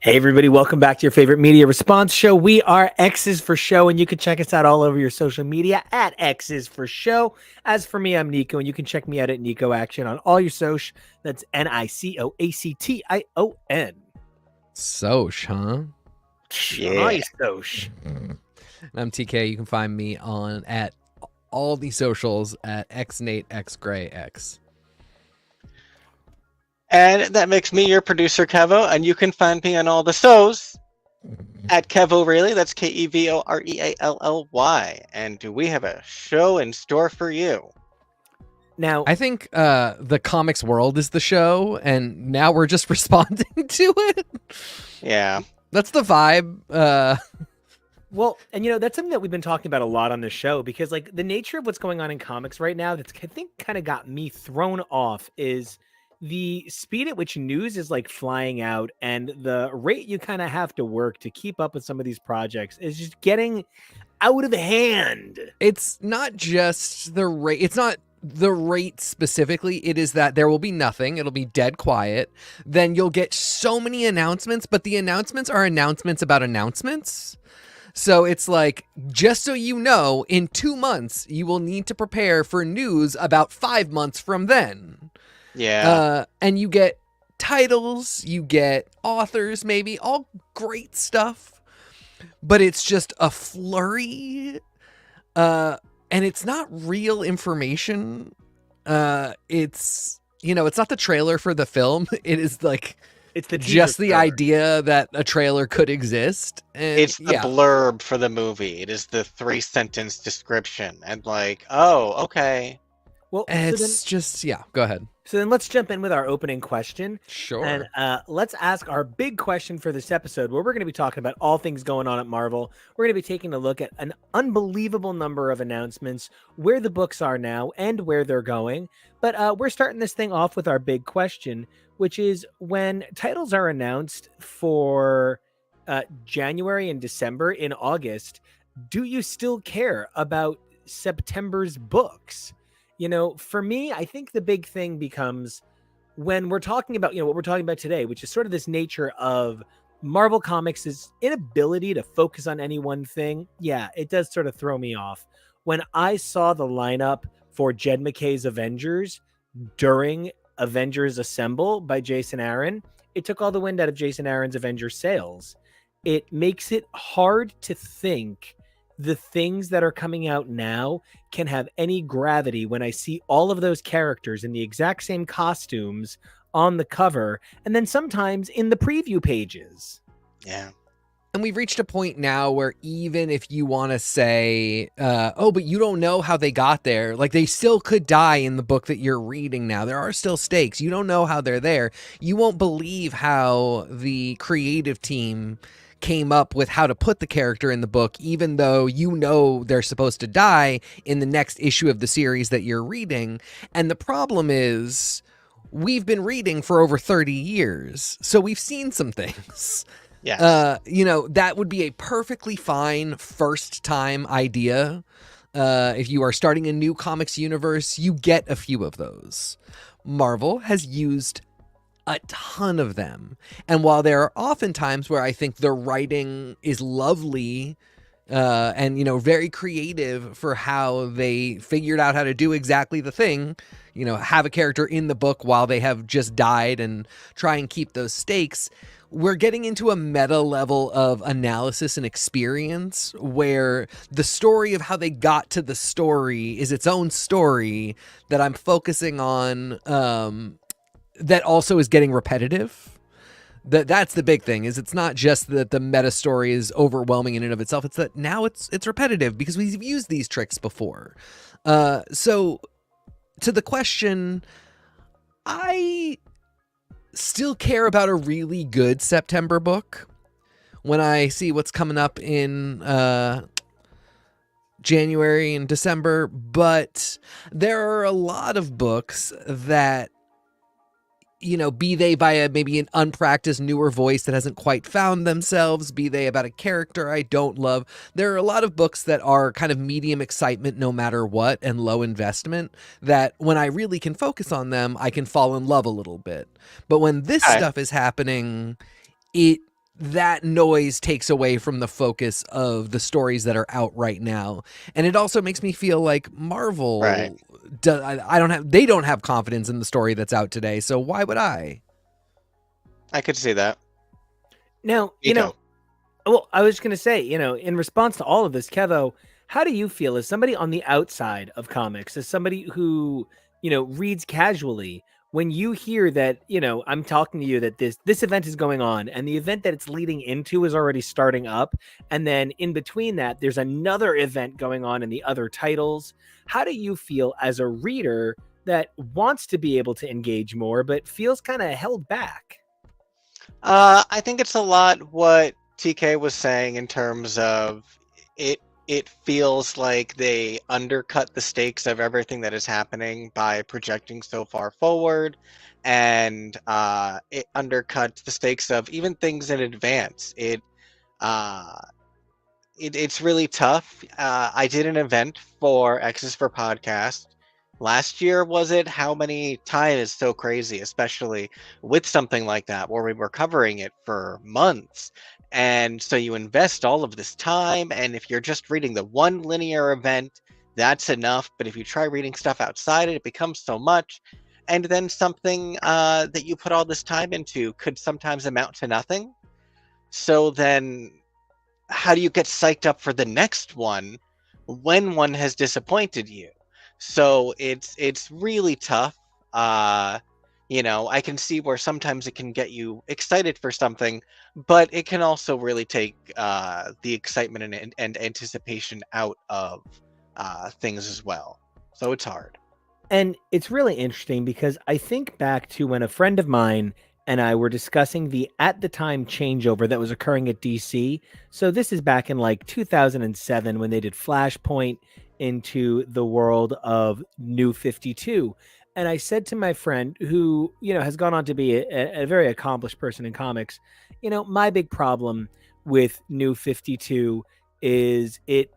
Hey, everybody, welcome back to your favorite media response show. We are X's for Show, and you can check us out all over your social media at X's for Show. As for me, I'm Nico, and you can check me out at Nico Action on all your social. That's NICOACTION. Soch, huh? Yeah. Nice, Soch. I'm TK. You can find me on at all the socials at XNateXGrayX. And that makes me your producer, Kevo, and you can find me on all the shows at Kevo Really. That's KEVOREALLY. And do we have a show in store for you? Now, I think the comics world is the show, and now we're just responding to it. Yeah. That's the vibe. Well, and that's something that we've been talking about a lot on this show, because like the nature of what's going on in comics right now, that's I think kind of got me thrown off is the speed at which news is like flying out, and the rate you kind of have to work to keep up with some of these projects is just getting out of hand. It's not just the rate. It's not the rate specifically. It is that there will be nothing. It'll be dead quiet. Then you'll get so many announcements, but the announcements are announcements about announcements. So it's like, just so you know, in 2 months, you will need to prepare for news about 5 months from then. Yeah. And you get titles, you get authors, maybe, all great stuff. But it's just a flurry. And it's not real information. It's, it's not the trailer for the film. It is like... It's just the idea that a trailer could exist. And, it's the blurb for the movie. It is the 3-sentence description. And like, oh, okay. Well, it's go ahead. So then let's jump in with our opening question. Sure. And let's ask our big question for this episode, where we're going to be talking about all things going on at Marvel. We're going to be taking a look at an unbelievable number of announcements, where the books are now and where they're going. But we're starting this thing off with our big question, which is when titles are announced for January and December. In August, do you still care about September's books? For me, I think the big thing becomes when we're talking about, what we're talking about today, which is sort of this nature of Marvel Comics' inability to focus on any one thing. Yeah, it does sort of throw me off. When I saw the lineup for Jed McKay's Avengers during Avengers Assemble by Jason Aaron, it took all the wind out of Jason Aaron's Avengers sales. It makes it hard to think the things that are coming out now can have any gravity when I see all of those characters in the exact same costumes on the cover, and then sometimes in the preview pages. Yeah. And we've reached a point now where even if you want to say, but you don't know how they got there, like they still could die in the book that you're reading now. There are still stakes. You don't know how they're there. You won't believe how the creative team came up with how to put the character in the book, even though they're supposed to die in the next issue of the series that you're reading. And the problem is we've been reading for over 30 years, so we've seen some things. Yes. That would be a perfectly fine first time idea. If you are starting a new comics universe, you get a few of those. Marvel has used a ton of them. And while there are often times where I think the writing is lovely and, very creative for how they figured out how to do exactly the thing, have a character in the book while they have just died and try and keep those stakes, we're getting into a meta level of analysis and experience where the story of how they got to the story is its own story that I'm focusing on, that also is getting repetitive. That's the big thing, is it's not just that the meta story is overwhelming in and of itself. It's that now it's repetitive because we've used these tricks before. So to the question, I still care about a really good September book when I see what's coming up in January and December, but there are a lot of books that, be they by maybe an unpracticed newer voice that hasn't quite found themselves, be they about a character I don't love. There are a lot of books that are kind of medium excitement no matter what and low investment that when I really can focus on them, I can fall in love a little bit. But when this stuff is happening, it that noise takes away from the focus of the stories that are out right now. And it also makes me feel like Marvel, Right. they don't have confidence in the story that's out today. So why would I? I could see that. Now, Nico. well, I was going to say, in response to all of this, Kevo, how do you feel as somebody on the outside of comics, as somebody who, reads casually, when you hear that, I'm talking to you that this event is going on and the event that it's leading into is already starting up, and then in between that there's another event going on in the other titles. How do you feel as a reader that wants to be able to engage more but feels kind of held back? I think it's a lot what TK was saying in terms of it. It feels like they undercut the stakes of everything that is happening by projecting so far forward, and it undercuts the stakes of even things in advance. Uh, it's really tough. I did an event for X's for Podcast last year, was it? How many time is so crazy, especially with something like that where we were covering it for months. And so you invest all of this time, and if you're just reading the one linear event, that's enough. But if you try reading stuff outside it, it becomes so much. And then something that you put all this time into could sometimes amount to nothing. So then how do you get psyched up for the next one when one has disappointed you? So it's really tough. I can see where sometimes it can get you excited for something, but it can also really take the excitement and anticipation out of things as well. So it's hard. And it's really interesting because I think back to when a friend of mine and I were discussing the at the time changeover that was occurring at DC. So this is back in like 2007 when they did Flashpoint into the world of New 52. And I said to my friend who, has gone on to be a very accomplished person in comics, my big problem with New 52 is it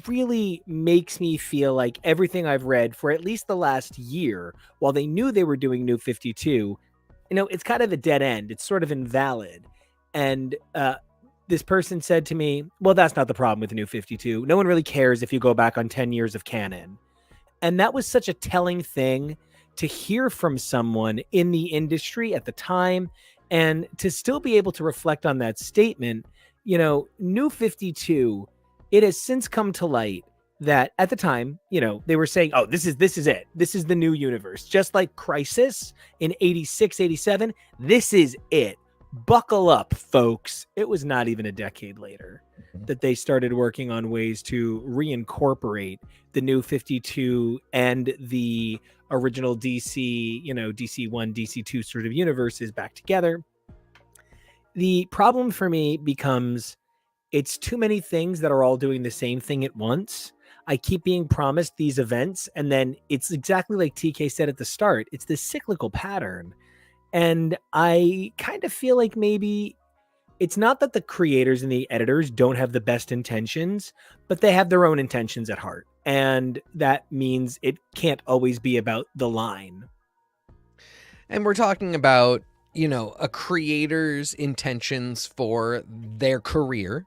really makes me feel like everything I've read for at least the last year, while they knew they were doing New 52, it's kind of a dead end. It's sort of invalid. And this person said to me, well, that's not the problem with the New 52. No one really cares if you go back on 10 years of canon. And that was such a telling thing to hear from someone in the industry at the time, and to still be able to reflect on that statement. New 52, it has since come to light that at the time, they were saying, oh, this is it. This is the new universe. Just like Crisis in 86, 87, this is it. Buckle up, folks. It was not even a decade later that they started working on ways to reincorporate the New 52 and the original DC, DC 1, DC 2 sort of universes back together. The problem for me becomes it's too many things that are all doing the same thing at once. I keep being promised these events, and then it's exactly like TK said at the start. It's this cyclical pattern. And I kind of feel like maybe it's not that the creators and the editors don't have the best intentions, but they have their own intentions at heart. And that means it can't always be about the line. And we're talking about, a creator's intentions for their career,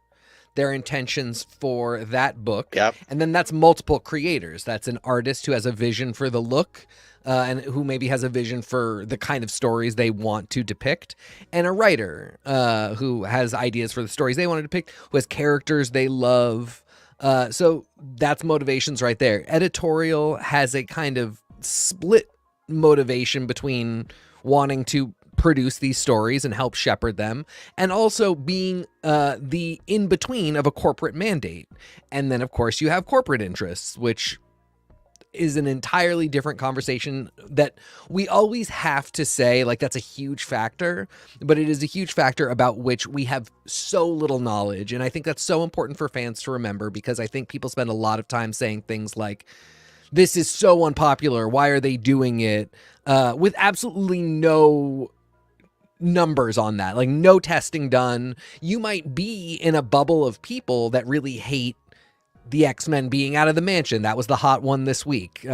their intentions for that book. Yep. And then that's multiple creators. That's an artist who has a vision for the look, and who maybe has a vision for the kind of stories they want to depict, and a writer who has ideas for the stories they want to depict, who has characters they love. So that's motivations right there. Editorial has a kind of split motivation between wanting to produce these stories and help shepherd them, and also being the in-between of a corporate mandate. And then, of course, you have corporate interests, which is an entirely different conversation that we always have to say, like, that's a huge factor, but it is a huge factor about which we have so little knowledge. And I think that's so important for fans to remember, because I think people spend a lot of time saying things like, this is so unpopular, why are they doing it? With absolutely no numbers on that, like no testing done. You might be in a bubble of people that really hate the X-Men being out of the mansion. That was the hot one this week.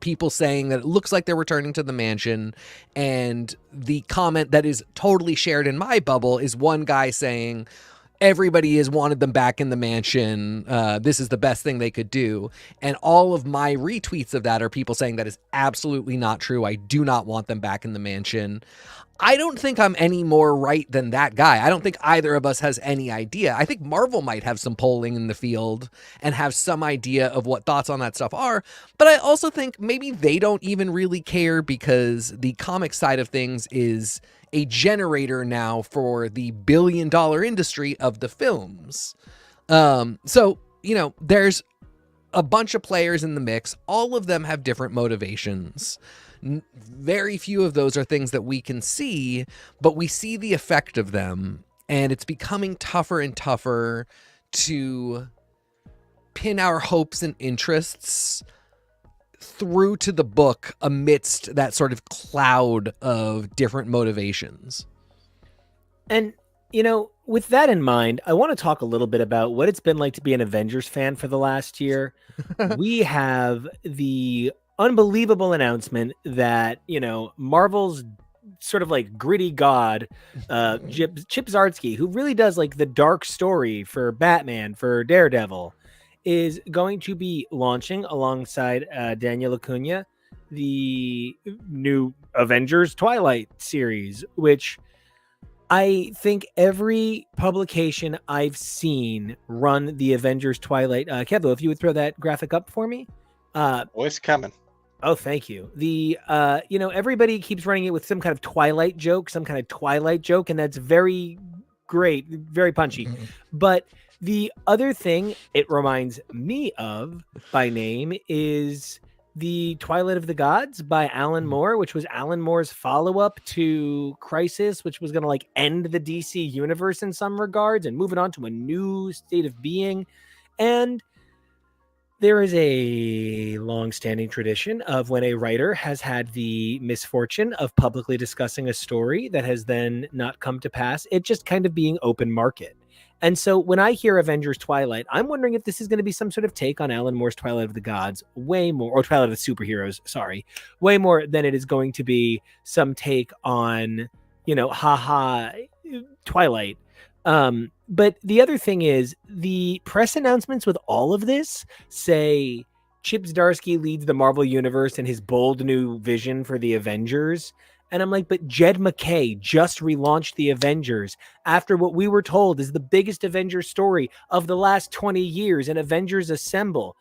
People saying that it looks like they're returning to the mansion. And the comment that is totally shared in my bubble is one guy saying, everybody has wanted them back in the mansion. This is the best thing they could do. And all of my retweets of that are people saying that is absolutely not true. I do not want them back in the mansion. I don't think I'm any more right than that guy. I don't think either of us has any idea. I think Marvel might have some polling in the field and have some idea of what thoughts on that stuff are. But I also think maybe they don't even really care, because the comic side of things is a generator now for the billion-dollar industry of the films. So, there's a bunch of players in the mix. All of them have different motivations. Very few of those are things that we can see, but we see the effect of them, and it's becoming tougher and tougher to pin our hopes and interests through to the book amidst that sort of cloud of different motivations. And, with that in mind, I want to talk a little bit about what it's been like to be an Avengers fan for the last year. We have the unbelievable announcement that, Marvel's sort of like gritty god, Chip Zdarsky, who really does like the dark story for Batman, for Daredevil, is going to be launching alongside Daniel Acuna the new Avengers Twilight series, which I think every publication I've seen run the Avengers Twilight. Kevo, if you would throw that graphic up for me. It's coming. Oh, thank you. The everybody keeps running it with some kind of Twilight joke, and that's very great, very punchy. But the other thing it reminds me of by name is the Twilight of the Gods by Alan Moore, which was Alan Moore's follow-up to Crisis, which was going to like end the DC universe in some regards and move it on to a new state of being. And there is a long-standing tradition of when a writer has had the misfortune of publicly discussing a story that has then not come to pass, it just kind of being open market. And so when I hear Avengers Twilight, I'm wondering if this is going to be some sort of take on Alan Moore's Twilight of the Gods, way more, or Twilight of the Superheroes, way more than it is going to be some take on, Twilight. But the other thing is the press announcements with all of this say Chip Zdarsky leads the Marvel Universe in his bold new vision for the Avengers. And I'm like, but Jed McKay just relaunched the Avengers after what we were told is the biggest Avengers story of the last 20 years in Avengers Assemble.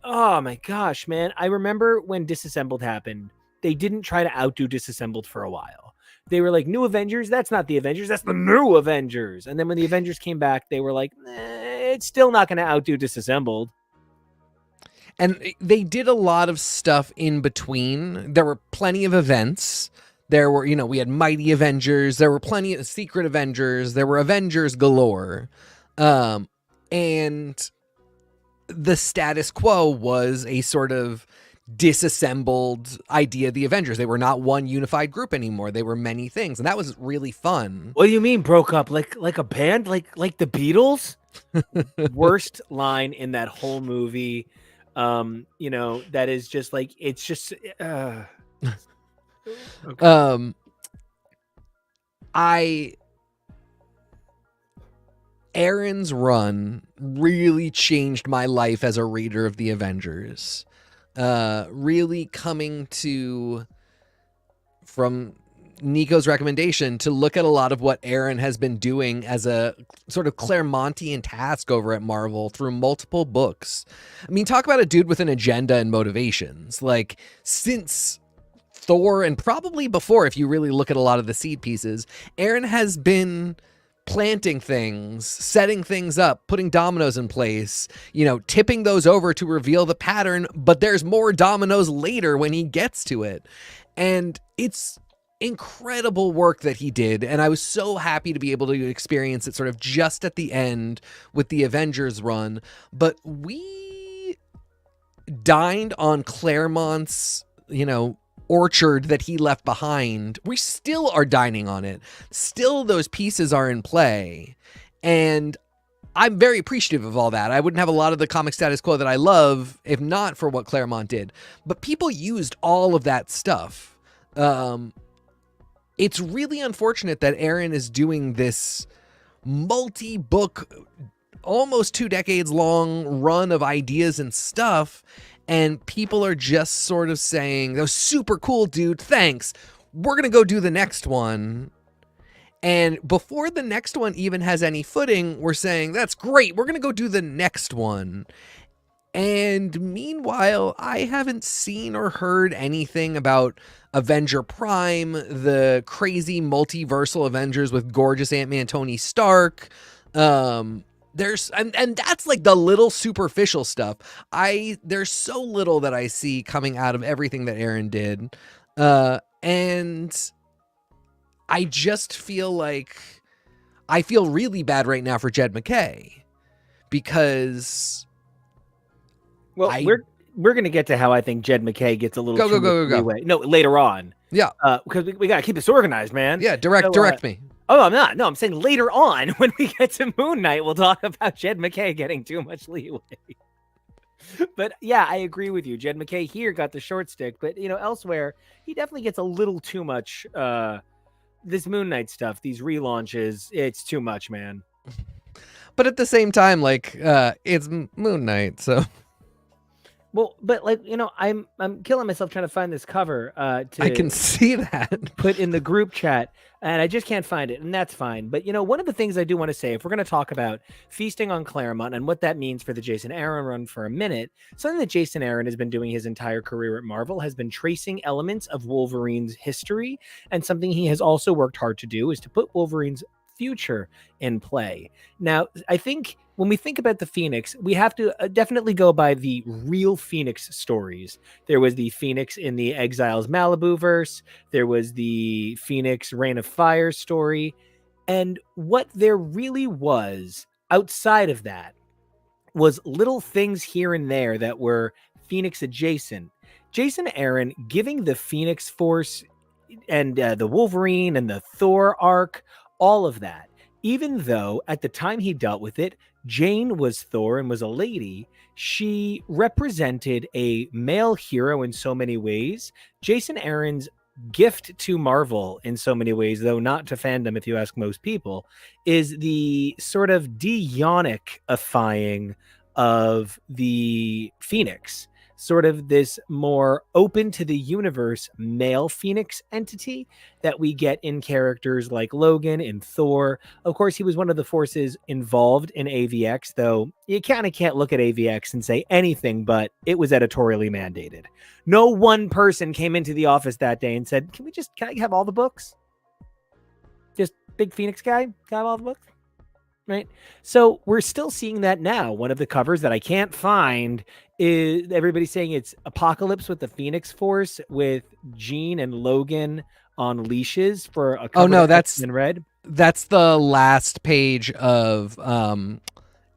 Oh my gosh, man. I remember when Disassembled happened, they didn't try to outdo Disassembled for a while. They were like, new Avengers? That's not the Avengers. That's the new Avengers. And then when the Avengers came back, they were like, it's still not going to outdo Disassembled. And they did a lot of stuff in between. There were plenty of events. There were, we had Mighty Avengers. There were plenty of Secret Avengers. There were Avengers galore. And the status quo was a sort of disassembled idea of the Avengers. They were not one unified group anymore. They were many things. And that was really fun. What do you mean broke up? Like a band? Like the Beatles? Worst line in that whole movie. That is just like, it's just okay. Aaron's run really changed my life as a reader of the Avengers. Really coming to, from Nico's recommendation, to look at a lot of what Aaron has been doing as a sort of Claremontian task over at Marvel through multiple books. I mean, talk about a dude with an agenda and motivations. Like, since Thor, and probably before, if you really look at a lot of the seed pieces, Aaron has been planting things, setting things up, putting dominoes in place, tipping those over to reveal the pattern, but there's more dominoes later when he gets to it. And it's incredible work that he did, and I was so happy to be able to experience it sort of just at the end with the Avengers run. But we dined on Claremont's, orchard that he left behind. We still are dining on it. Still, those pieces are in play. And I'm very appreciative of all that. I wouldn't have a lot of the comic status quo that I love if not for what Claremont did. But people used all of that stuff. It's really unfortunate that Aaron is doing this multi-book, almost 2 decades long run of ideas and stuff, and people are just sort of saying, "Oh, super cool, dude, thanks. We're going to go do the next one." And before the next one even has any footing, we're saying, "That's great. We're going to go do the next one." And meanwhile, I haven't seen or heard anything about Avenger Prime, the crazy multiversal Avengers with gorgeous Ant-Man and Tony Stark. There's and that's like the little superficial stuff. There's so little that I see coming out of everything that Aaron did. And I just feel like I feel really bad right now for Jed McKay because we're gonna get to how I think Jed McKay gets a little go. leeway. No, later on. Yeah, because we gotta keep this organized, man. Yeah, direct me. Oh, I'm not. No, I'm saying later on when we get to Moon Knight, we'll talk about Jed McKay getting too much leeway. But yeah, I agree with you. Jed McKay here got the short stick, but elsewhere he definitely gets a little too much. This Moon Knight stuff, these relaunches, it's too much, man. But at the same time, like, it's Moon Knight, so. Well, but like, I'm killing myself trying to find this cover I can see that. Put in the group chat, and I just can't find it, and that's fine. But one of the things I do want to say, if we're going to talk about feasting on Claremont and what that means for the Jason Aaron run for a minute, something that Jason Aaron has been doing his entire career at Marvel has been tracing elements of Wolverine's history, and something he has also worked hard to do is to put Wolverine's future in play. Now, I think when we think about the Phoenix, we have to definitely go by the real Phoenix stories. There was the Phoenix in the Exiles Malibu verse. There was the Phoenix Reign of Fire story. And what there really was outside of that was little things here and there that were Phoenix adjacent. Jason Aaron giving the Phoenix Force and the Wolverine and the Thor arc, all of that, even though at the time he dealt with it, Jane was Thor and was a lady, she represented a male hero in so many ways. Jason Aaron's gift to Marvel in so many ways, though not to fandom if you ask most people, is the sort of de-Yonic-ifying of the Phoenix. Sort of this more open to the universe male Phoenix entity that we get in characters like Logan and Thor. Of course, he was one of the forces involved in AVX, though you kind of can't look at AVX and say anything but it was editorially mandated. No one person came into the office that day and said, can I have all the books? Just big Phoenix guy, can I have all the books? Right. So we're still seeing that now. One of the covers that I can't find is everybody saying it's Apocalypse with the Phoenix Force with Jean and Logan on leashes for a cover. Oh no, that's in red. That's the last page of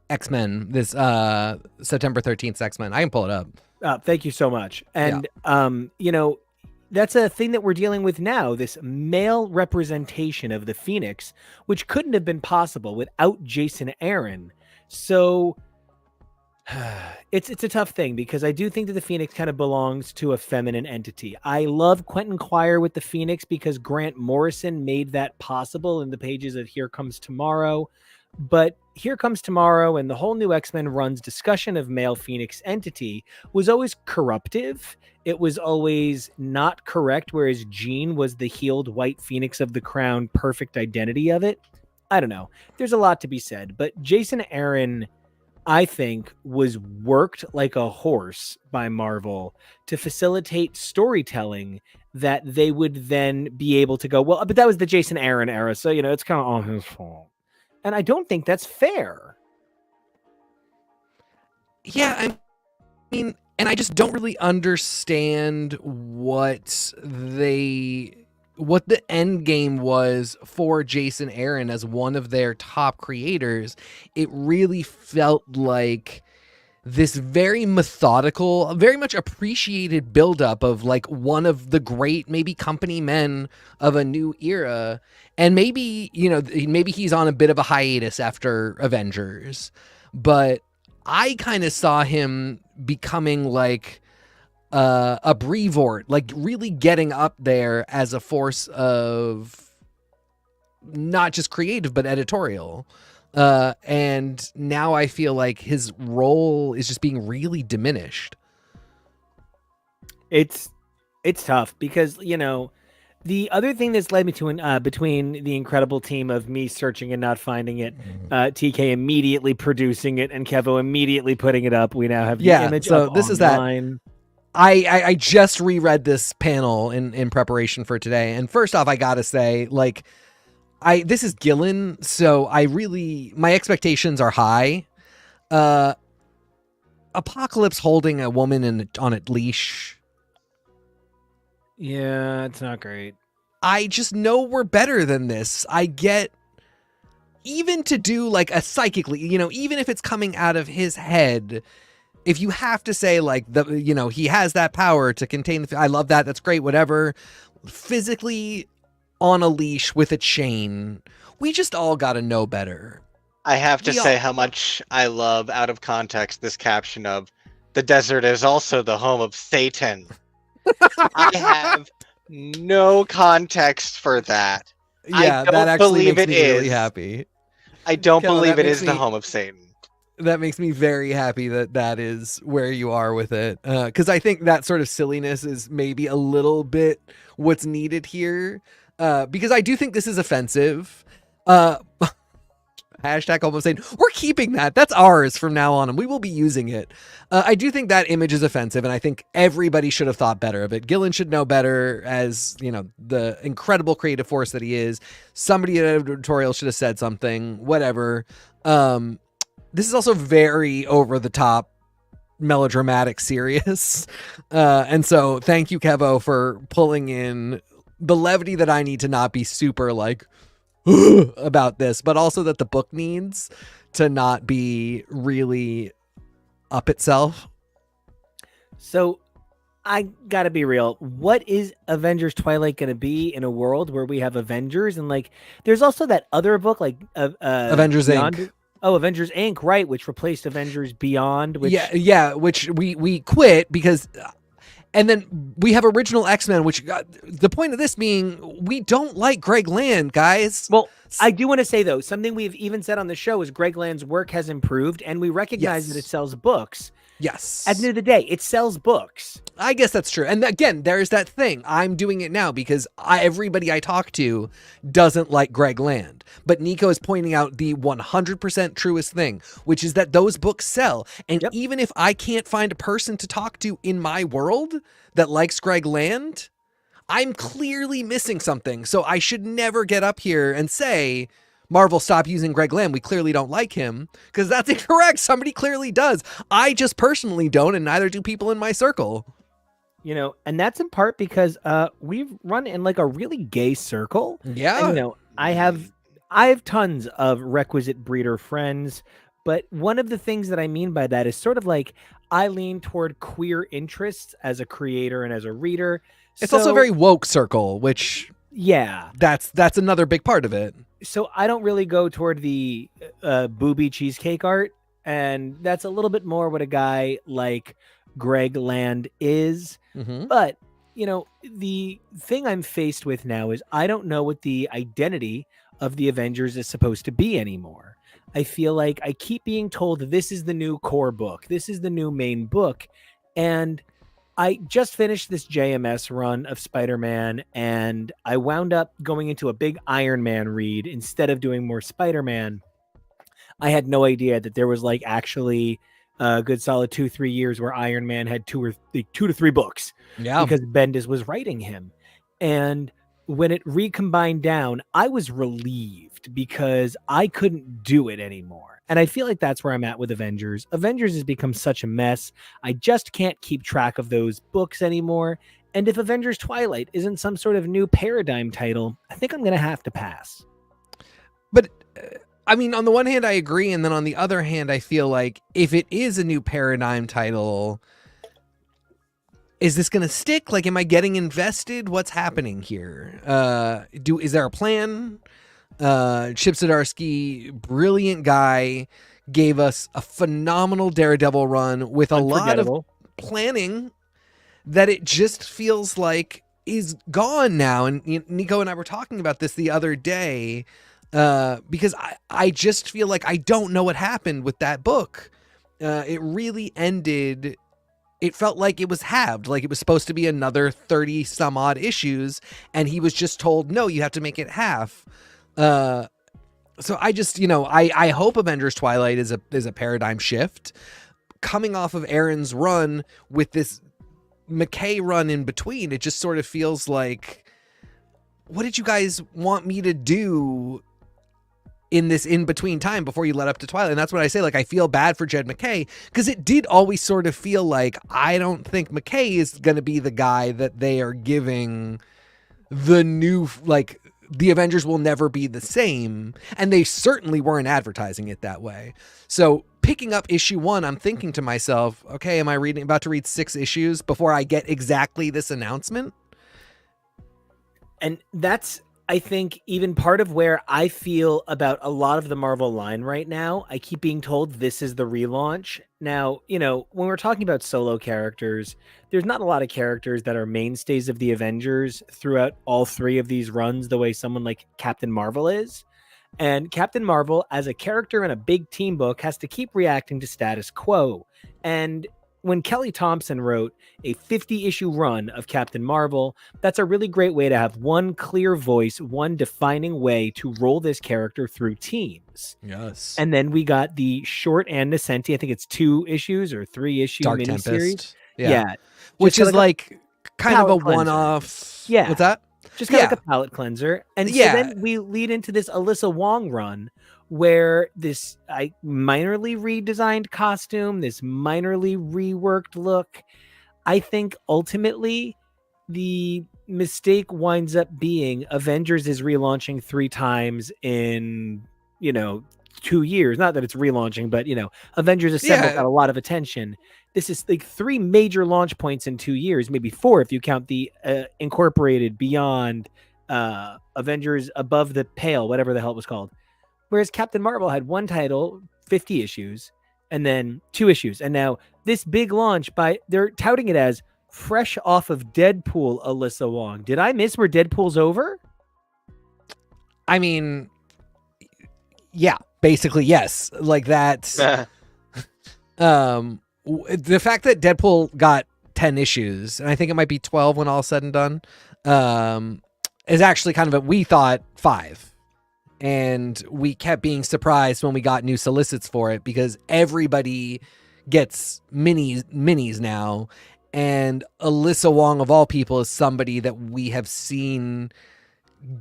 X-Men. This September 13th X-Men. I can pull it up. Thank you so much. And that's a thing that we're dealing with now, this male representation of the Phoenix, which couldn't have been possible without Jason Aaron. So it's a tough thing because I do think that the Phoenix kind of belongs to a feminine entity. I love Quentin Quire with the Phoenix because Grant Morrison made that possible in the pages of Here Comes Tomorrow. But Here Comes Tomorrow and the whole new X-Men run's discussion of male Phoenix entity was always corruptive. It was always not correct, whereas Jean was the healed white Phoenix of the Crown, perfect identity of it. I don't know. There's a lot to be said, but Jason Aaron, I think, was worked like a horse by Marvel to facilitate storytelling that they would then be able to go, well, but that was the Jason Aaron era, so, it's kind of all his fault. And I don't think that's fair. Yeah, I mean, and I just don't really understand what the end game was for Jason Aaron as one of their top creators. It really felt like this very methodical, very much appreciated buildup of like one of the great maybe company men of a new era. And maybe, maybe he's on a bit of a hiatus after Avengers, but I kind of saw him becoming like a Brevoort, like really getting up there as a force of not just creative, but editorial. And now I feel like his role is just being really diminished. It's tough because, the other thing that's led me to between the incredible team of me searching and not finding it, TK immediately producing it and Kevo immediately putting it up. We now have the image so up this online. is that. I just reread this panel in preparation for today. And first off, I gotta say, like, this is Gillen, so my expectations are high. Apocalypse holding a woman on a leash. Yeah, it's not great. I just know we're better than this. I get, even to do like a psychically, even if it's coming out of his head, if you have to say like he has that power to contain I love that. That's great. Whatever. Physically on a leash with a chain. We just all got to know better. I have to say how much I love, out of context, this caption of "The desert is also the home of Satan." I have no context for that. Yeah, that actually makes me really happy. I don't believe it is the home of Satan. That makes me very happy that is where you are with it. Because I think that sort of silliness is maybe a little bit what's needed here. Because I do think this is offensive. Hashtag almost saying, we're keeping that. That's ours from now on, and we will be using it. I do think that image is offensive, and I think everybody should have thought better of it. Gillen should know better as, the incredible creative force that he is. Somebody at editorial should have said something, whatever. This is also very over-the-top, melodramatic, serious. And so thank you, Kevo, for pulling in the levity that I need to not be super, like, about this, but also that the book needs to not be really up itself. So I gotta be real. What is Avengers Twilight gonna be in a world where we have Avengers and like there's also that other book like Avengers Beyond... Inc. Oh, Avengers Inc. Right, which replaced Avengers Beyond. Which... Yeah, which we quit because. And then we have original X-Men, which the point of this being, we don't like Greg Land, guys. Well, I do want to say, though, something we've even said on the show is Greg Land's work has improved, and we recognize that it sells books. Yes. At the end of the day, it sells books. I guess that's true. And again, there's that thing. I'm doing it now because everybody I talk to doesn't like Greg Land. But Nico is pointing out the 100% truest thing, which is that those books sell. And even if I can't find a person to talk to in my world that likes Greg Land, I'm clearly missing something. So I should never get up here and say, Marvel, stop using Greg Land. We clearly don't like him, because that's incorrect. Somebody clearly does. I just personally don't, and neither do people in my circle. And that's in part because we've run in like a really gay circle. Yeah. And, I have tons of requisite breeder friends, but one of the things that I mean by that is sort of like I lean toward queer interests as a creator and as a reader. It's also a very woke circle, which that's another big part of it. So I don't really go toward the booby cheesecake art, and that's a little bit more what a guy like Greg Land is. Mm-hmm. But, the thing I'm faced with now is I don't know what the identity of the Avengers is supposed to be anymore. I feel like I keep being told this is the new core book. This is the new main book. And I just finished this JMS run of Spider-Man, and I wound up going into a big Iron Man read instead of doing more Spider-Man. I had no idea that there was like actually a good solid 2-3 years where Iron Man had 2 to 3 books. Yeah. Because Bendis was writing him. And when it recombined down, I was relieved because I couldn't do it anymore. And I feel like that's where I'm at with Avengers. Avengers has become such a mess. I just can't keep track of those books anymore. And if Avengers Twilight isn't some sort of new paradigm title, I think I'm going to have to pass. But I mean, on the one hand, I agree. And then on the other hand, I feel like if it is a new paradigm title, is this going to stick? Like, am I getting invested? What's happening here? Is there a plan? Chip Zdarsky, brilliant guy, gave us a phenomenal Daredevil run with a lot of planning that it just feels like is gone now. And Nico and I were talking about this the other day because I just feel like I don't know what happened with that book. It really ended. It felt like it was halved, like it was supposed to be another 30 some odd issues. And he was just told, no, you have to make it half. So I just, I hope Avengers Twilight is a paradigm shift coming off of Aaron's run with this McKay run in between. It just sort of feels like, what did you guys want me to do in this in between time before you led up to Twilight? And that's what I say. Like, I feel bad for Jed McKay because it did always sort of feel like, I don't think McKay is going to be the guy that they are giving the new, like, the Avengers will never be the same. And they certainly weren't advertising it that way. So picking up issue 1, I'm thinking to myself, okay, am I about to read 6 issues before I get exactly this announcement? And that's, I think, even part of where I feel about a lot of the Marvel line right now. I keep being told this is the relaunch. Now, when we're talking about solo characters, there's not a lot of characters that are mainstays of the Avengers throughout all 3 of these runs the way someone like Captain Marvel is. And Captain Marvel, as a character in a big team book, has to keep reacting to status quo. And when Kelly Thompson wrote a 50-issue run of Captain Marvel, that's a really great way to have one clear voice, one defining way to roll this character through teams. Yes. And then we got the short and Nascenti, I think it's 2 issues or 3 issue Dark miniseries. Tempest. Yeah. Which is like kind of a one-off. Yeah. What's that? Just kind of like a palate cleanser. And so then we lead into this Alyssa Wong run where this minorly redesigned costume, this minorly reworked look, I think ultimately the mistake winds up being Avengers is relaunching 3 times in, 2 years. Not that it's relaunching, but, Avengers Assemble got a lot of attention. This is like 3 major launch points in 2 years, maybe 4 if you count the incorporated beyond Avengers Above the Pale, whatever the hell it was called. Whereas Captain Marvel had 1 title, 50 issues, and then 2 issues. And now this big launch they're touting it as fresh off of Deadpool, Alyssa Wong. Did I miss where Deadpool's over? I mean, yeah, basically, yes. Like that. The fact that Deadpool got 10 issues, and I think it might be 12 when all said and done, is actually kind of we thought 5. And we kept being surprised when we got new solicits for it because everybody gets minis now. And Alyssa Wong, of all people, is somebody that we have seen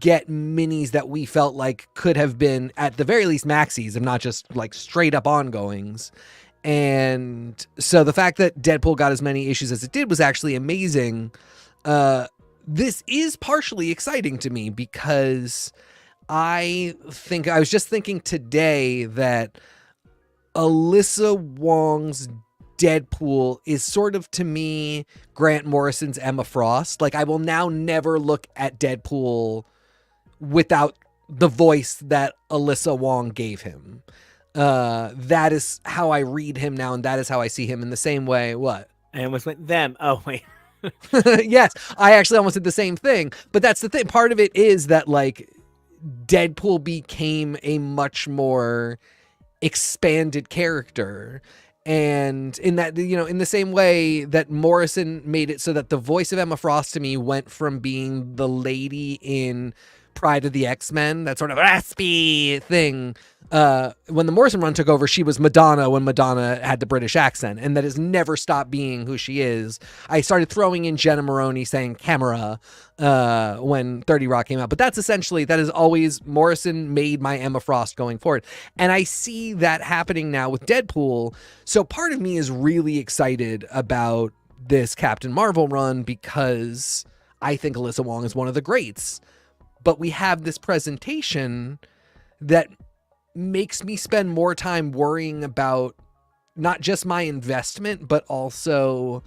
get minis that we felt like could have been at the very least maxis and not just like straight up ongoings. And so the fact that Deadpool got as many issues as it did was actually amazing. This is partially exciting to me because I was just thinking today that Alyssa Wong's Deadpool is sort of, to me, Grant Morrison's Emma Frost. Like, I will now never look at Deadpool without the voice that Alyssa Wong gave him. That is how I read him now, and that is how I see him in the same way. What? I almost went them. Oh, wait. Yes, I actually almost did the same thing. But that's the thing. Part of it is that, like, Deadpool became a much more expanded character. And in that, in the same way that Morrison made it so that the voice of Emma Frost to me went from being the lady in Pride of the X-Men, that sort of raspy thing. When the Morrison run took over, she was Madonna when Madonna had the British accent, and that has never stopped being who she is. I started throwing in Jenna Maroney saying camera when 30 Rock came out, but that is always Morrison made my Emma Frost going forward. And I see that happening now with Deadpool. So part of me is really excited about this Captain Marvel run because I think Alyssa Wong is one of the greats. But we have this presentation that makes me spend more time worrying about not just my investment, but also,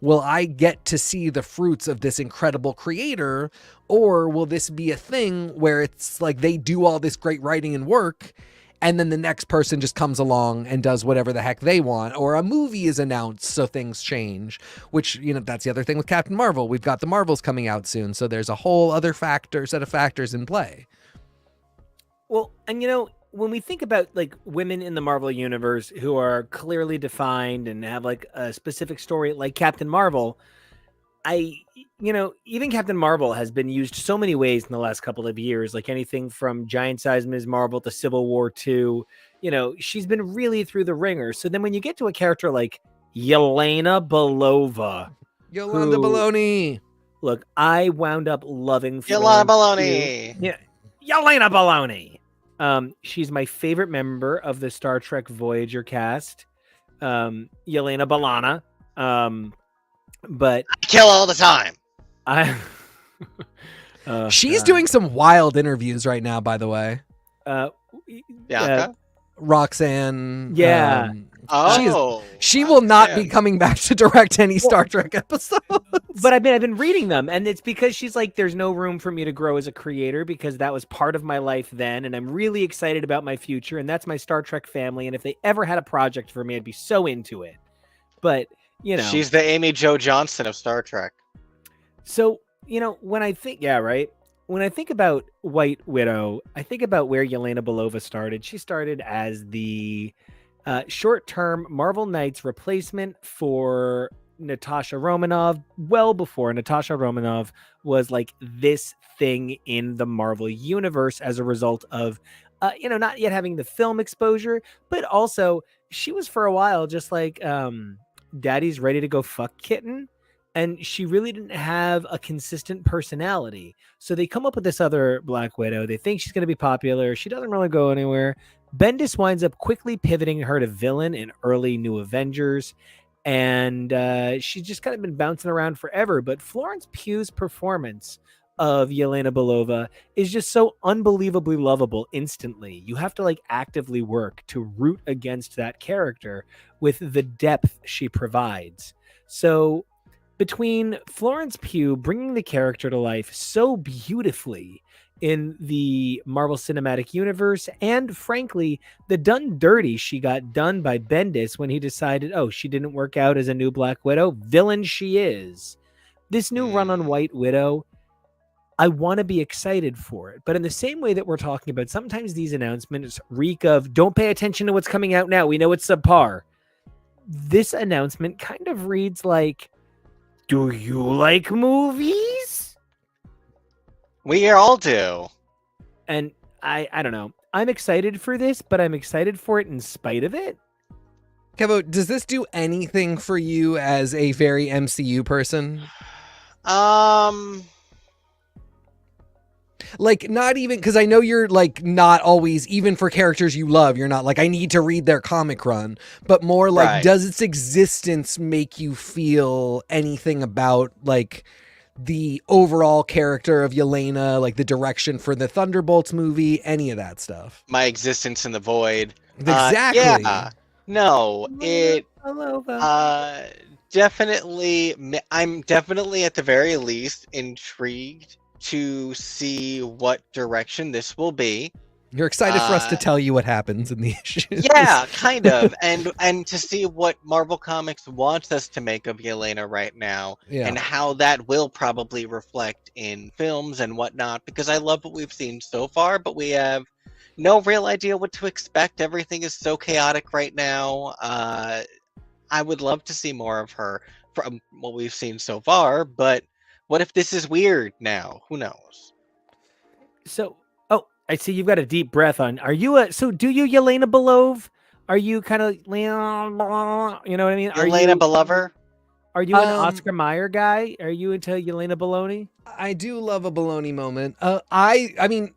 will I get to see the fruits of this incredible creator, or will this be a thing where it's like they do all this great writing and work, and then the next person just comes along and does whatever the heck they want, or a movie is announced so things change, which, that's the other thing with Captain Marvel. We've got the Marvels coming out soon, so there's a whole other set of factors in play. Well, and when we think about like women in the Marvel universe who are clearly defined and have like a specific story like Captain Marvel, even Captain Marvel has been used so many ways in the last couple of years, like anything from Giant Size Ms. Marvel to Civil War II, she's been really through the ringer. So then when you get to a character like Yelena Belova, Yolanda Baloney. Look, I wound up loving Yelena Florence Baloney. Pugh. Yeah, Yelena Baloney. She's my favorite member of the Star Trek Voyager cast. Yelena Balana. But I kill all the time. She's doing some wild interviews right now, by the way. Bianca? Roxanne. Yeah. She will not be coming back to direct any Star Trek episodes. But I've been reading them, and it's because she's like, there's no room for me to grow as a creator because that was part of my life then, and I'm really excited about my future, and that's my Star Trek family, and if they ever had a project for me, I'd be so into it. But, She's the Amy Jo Johnson of Star Trek. So, when I think, when I think about White Widow, I think about where Yelena Belova started. She started as the short-term Marvel Knights replacement for Natasha Romanoff, well before Natasha Romanoff was like this thing in the Marvel universe as a result of, not yet having the film exposure, but also she was for a while just like Daddy's ready to go fuck kitten. And she really didn't have a consistent personality. So they come up with this other Black Widow. They think she's going to be popular. She doesn't really go anywhere. Bendis winds up quickly pivoting her to villain in early New Avengers. And she's just kind of been bouncing around forever. But Florence Pugh's performance of Yelena Belova is just so unbelievably lovable instantly. You have to like actively work to root against that character with the depth she provides. So between Florence Pugh bringing the character to life so beautifully in the Marvel Cinematic Universe, and frankly, the done dirty she got done by Bendis when he decided, she didn't work out as a new Black Widow, villain she is. This new run on White Widow, I want to be excited for it. But in the same way that we're talking about, sometimes these announcements reek of, don't pay attention to what's coming out now. We know it's subpar. This announcement kind of reads like, do you like movies? We all do. And I don't know. I'm excited for this, but I'm excited for it in spite of it. Kevo, does this do anything for you as a very MCU person? Like, not even, because I know you're like not always, even for characters you love, you're not like, I need to read their comic run, but more like, Right. Does its existence make you feel anything about like the overall character of Yelena, like the direction for the Thunderbolts movie, any of that stuff? My existence in the void. Exactly. Yeah. No, it definitely, I'm definitely at the very least intrigued to see what direction this will be. You're excited for us to tell you what happens in the issues. Yeah, kind of. And to see what Marvel Comics wants us to make of Yelena right now, and how that will probably reflect in films and whatnot, because I love what we've seen so far, but we have no real idea what to expect. Everything is so chaotic right now. I would love to see more of her from what we've seen so far, but what if this is weird now? Who knows? So, I see you've got a deep breath on. Are you do you Yelena Belov? Are you kind of, you know what I mean? Yelena Belover? Are you an Oscar Mayer guy? Are you into Yelena Baloney? I do love a baloney moment. I mean,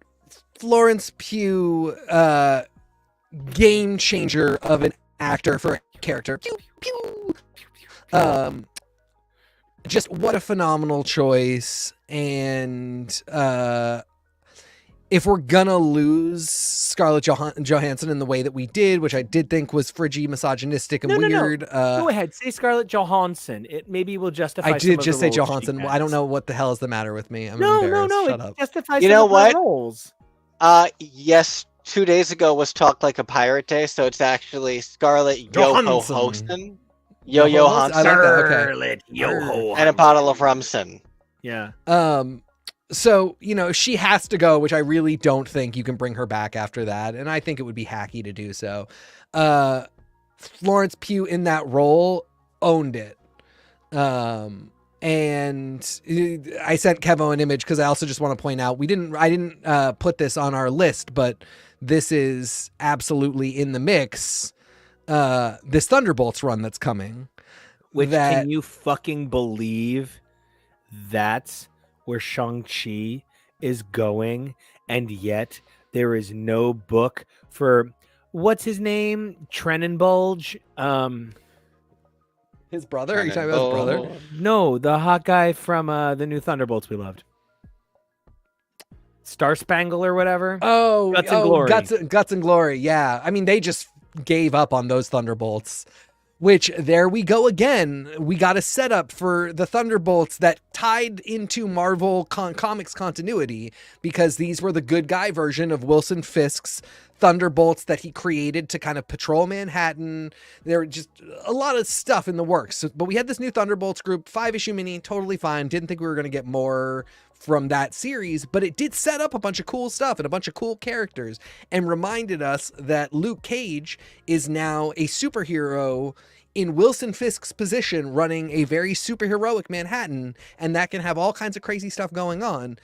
Florence Pugh, game changer of an actor for a character. Pew, pew. Just what a phenomenal choice. And if we're gonna lose Scarlett Johansson in the way that we did, which I did think was fridgy, misogynistic, and weird. Go ahead, say Scarlett Johansson. It maybe will justify. I some did of just the say roles Johansson. she I don't has. know what the hell is the matter with me. I'm No, embarrassed. Shut it up. justifies You some know of her what? roles. Yes, 2 days ago was Talk Like a Pirate Day, so it's actually Scarlett Yo-Ho Johansson. Hosen. Yo-ho Yo-Yo Hosen? I Hansen. like that. Okay. Scarlett Yo-Ho And a bottle of Rumsen. Yeah. So, she has to go, which I really don't think you can bring her back after that. And I think it would be hacky to do so. Florence Pugh in that role owned it. And I sent Kevo an image because I also just want to point out I didn't put this on our list, but this is absolutely in the mix. This Thunderbolts run that's coming. Can you fucking believe that's where Shang-Chi is going, and yet there is no book for what's his name? Trenenbulge? His brother? Are you talking about his brother? No, the hot guy from the new Thunderbolts we loved. Star Spangle or whatever. Oh, Guts and Glory. Guts and Glory. Yeah. I mean, they just gave up on those Thunderbolts, which there we go again. We got a setup for the Thunderbolts that tied into Marvel comics continuity, because these were the good guy version of Wilson Fisk's Thunderbolts that he created to kind of patrol Manhattan. There were just a lot of stuff in the works. But we had this new Thunderbolts group, 5-issue mini, totally fine. Didn't think we were going to get more from that series, but it did set up a bunch of cool stuff and a bunch of cool characters, and reminded us that Luke Cage is now a superhero in Wilson Fisk's position, running a very superheroic Manhattan, and that can have all kinds of crazy stuff going on.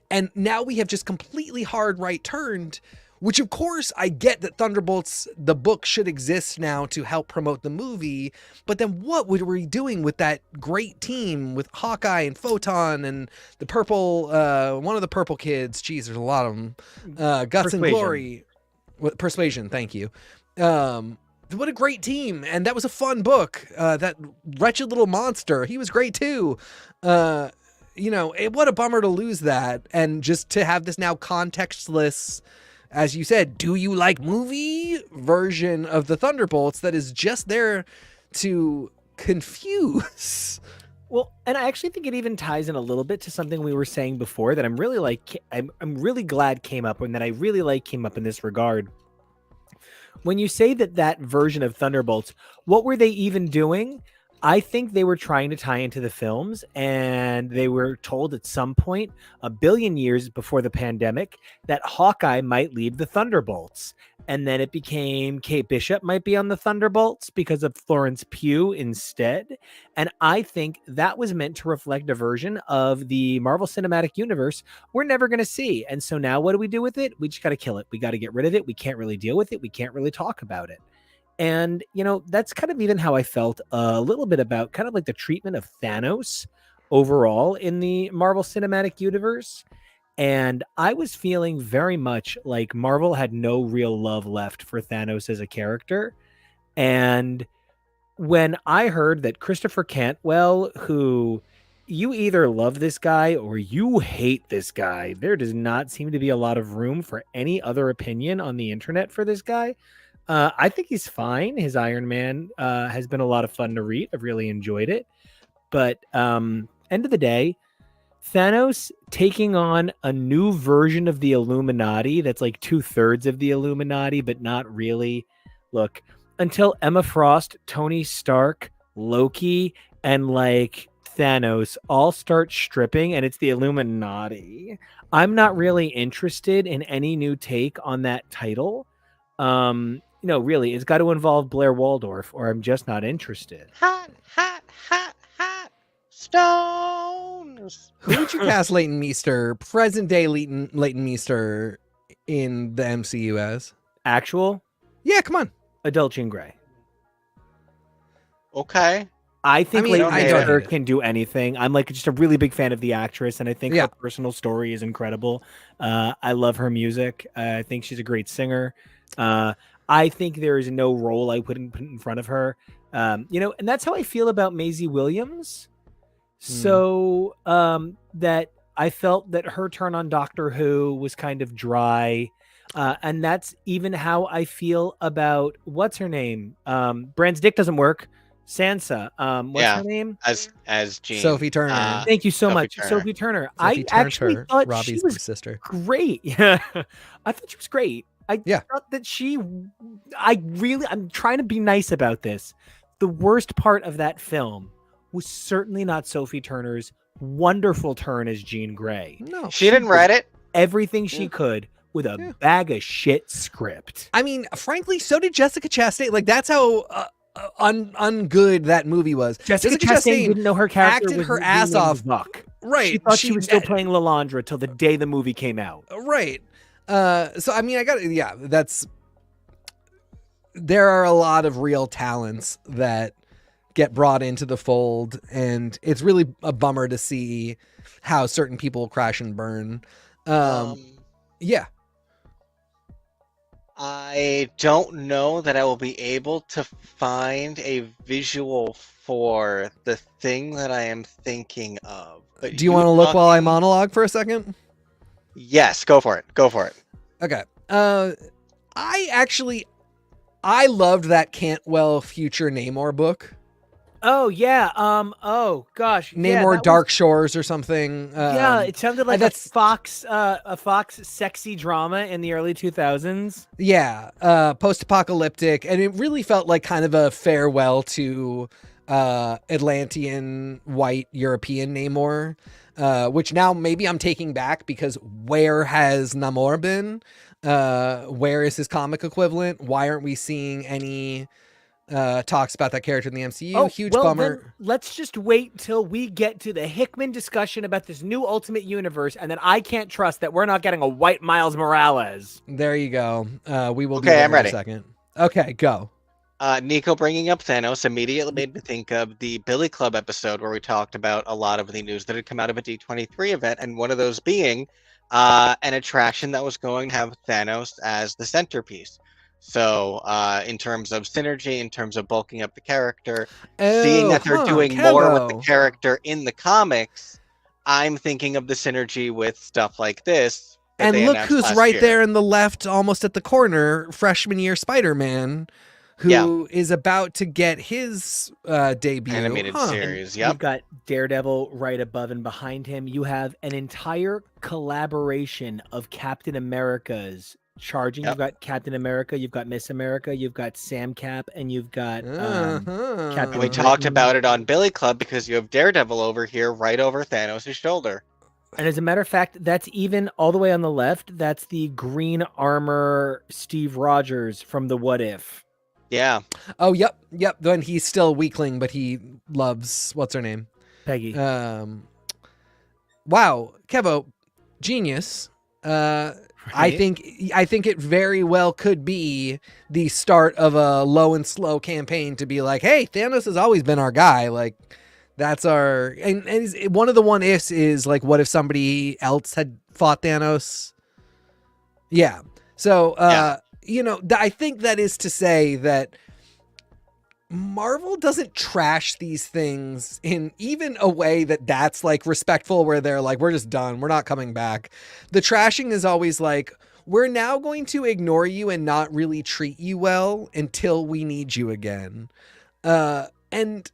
And now we have just completely hard right turned, which of course I get that Thunderbolts, the book, should exist now to help promote the movie. But then what were we doing with that great team with Hawkeye and Photon and the purple, one of the purple kids? Geez, there's a lot of them. Guts and Glory. Persuasion. Thank you. What a great team. And that was a fun book. That wretched little monster, he was great too. What a bummer to lose that. And just to have this now contextless, as you said, do you like movie version of the Thunderbolts that is just there to confuse. Well, and I actually think it even ties in a little bit to something we were saying before that I'm really glad came up, and that I really came up in this regard. When you say that version of Thunderbolts, what were they even doing? I think they were trying to tie into the films, and they were told at some point, a billion years before the pandemic, that Hawkeye might lead the Thunderbolts. And then it became Kate Bishop might be on the Thunderbolts because of Florence Pugh instead. And I think that was meant to reflect a version of the Marvel Cinematic Universe we're never going to see. And so now what do we do with it? We just got to kill it. We got to get rid of it. We can't really deal with it. We can't really talk about it. And, that's kind of even how I felt a little bit about kind of like the treatment of Thanos overall in the Marvel Cinematic Universe. And I was feeling very much like Marvel had no real love left for Thanos as a character. And when I heard that Christopher Cantwell, who you either love this guy or you hate this guy, there does not seem to be a lot of room for any other opinion on the internet for this guy. I think he's fine. His Iron Man has been a lot of fun to read. I've really enjoyed it. But end of the day, Thanos taking on a new version of the Illuminati that's like 2/3 of the Illuminati, but not really. Look, until Emma Frost, Tony Stark, Loki, and like Thanos all start stripping and it's the Illuminati, I'm not really interested in any new take on that title. Really, it's got to involve Blair Waldorf, or I'm just not interested. Hot, hot, hot, hot stones. Who would you cast Leighton Meester, present day Leighton Meester, in the MCU as? Actual? Yeah, come on. Adult Jean Grey. Okay. I think Leighton I Meester can do anything. I'm like just a really big fan of the actress, and I think her personal story is incredible. I love her music. I think she's a great singer. I think there is no role I wouldn't put in front of her. And that's how I feel about Maisie Williams. So that I felt that her turn on Doctor Who was kind of dry. And that's even how I feel about what's her name? Bran's dick doesn't work. Sansa. What's her name? As Jean. Sophie Turner. Thank you so Sophie much, Turner. Sophie Turner. Sophie I actually Turner, thought Robbie's she was sister. great. Yeah, I thought she was great. I Yeah. thought that I'm trying to be nice about this. The worst part of that film was certainly not Sophie Turner's wonderful turn as Jean Grey. No, She didn't write it. Everything she could with a bag of shit script. I mean, frankly, so did Jessica Chastain. Like, that's how ungood that movie was. Jessica Chastain didn't know her character acted was her ass off. Buck. Right. She thought she was still playing Lalandra till the day the movie came out. Right. So, I mean, there are a lot of real talents that get brought into the fold, and it's really a bummer to see how certain people crash and burn. Yeah. I don't know that I will be able to find a visual for the thing that I am thinking of. But Do you want to look while I monologue for a second? Yes, go for it. Go for it. Okay. I loved that Cantwell Future Namor book. Oh yeah. Oh gosh. Namor Dark Shores or something. Yeah, it sounded like that's a Fox sexy drama in the early 2000s. Yeah, post-apocalyptic, and it really felt like kind of a farewell to Atlantean white European Namor, which now maybe I'm taking back, because where has Namor been? Where is his comic equivalent? Why aren't we seeing any talks about that character in the MCU? Huge bummer. Then let's just wait till we get to the Hickman discussion about this new Ultimate Universe, and then I can't trust that we're not getting a white Miles Morales. There you go. We will do Okay, that I'm in ready. a second. Okay, go. Nico bringing up Thanos immediately made me think of the Billy Club episode where we talked about a lot of the news that had come out of a D23 event, and one of those being an attraction that was going to have Thanos as the centerpiece. So in terms of synergy, in terms of bulking up the character, seeing that they're doing more with the character in the comics, I'm thinking of the synergy with stuff like this. And look who's right there in the left, almost at the corner, freshman year Spider-Man, who is about to get his debut. Animated series, You've got Daredevil right above and behind him. You have an entire collaboration of Captain America's charging. You've got Captain America, you've got Miss America, you've got Sam Cap, and you've got Captain. And we talked about it on Billy Club because you have Daredevil over here, right over Thanos' shoulder. And as a matter of fact, that's even all the way on the left. That's the green armor Steve Rogers from the What If. Yeah. Oh, yep. Then he's still a weakling, but he loves, what's her name? Peggy. Wow. Kevo, genius. Right? I think it very well could be the start of a low and slow campaign to be like, hey, Thanos has always been our guy. Like, that's our, and one of the what ifs is like, what if somebody else had fought Thanos? Yeah. So, I think that is to say that Marvel doesn't trash these things in even a way that's like respectful, where they're like, we're just done, we're not coming back. The trashing is always like, we're now going to ignore you and not really treat you well until we need you again. And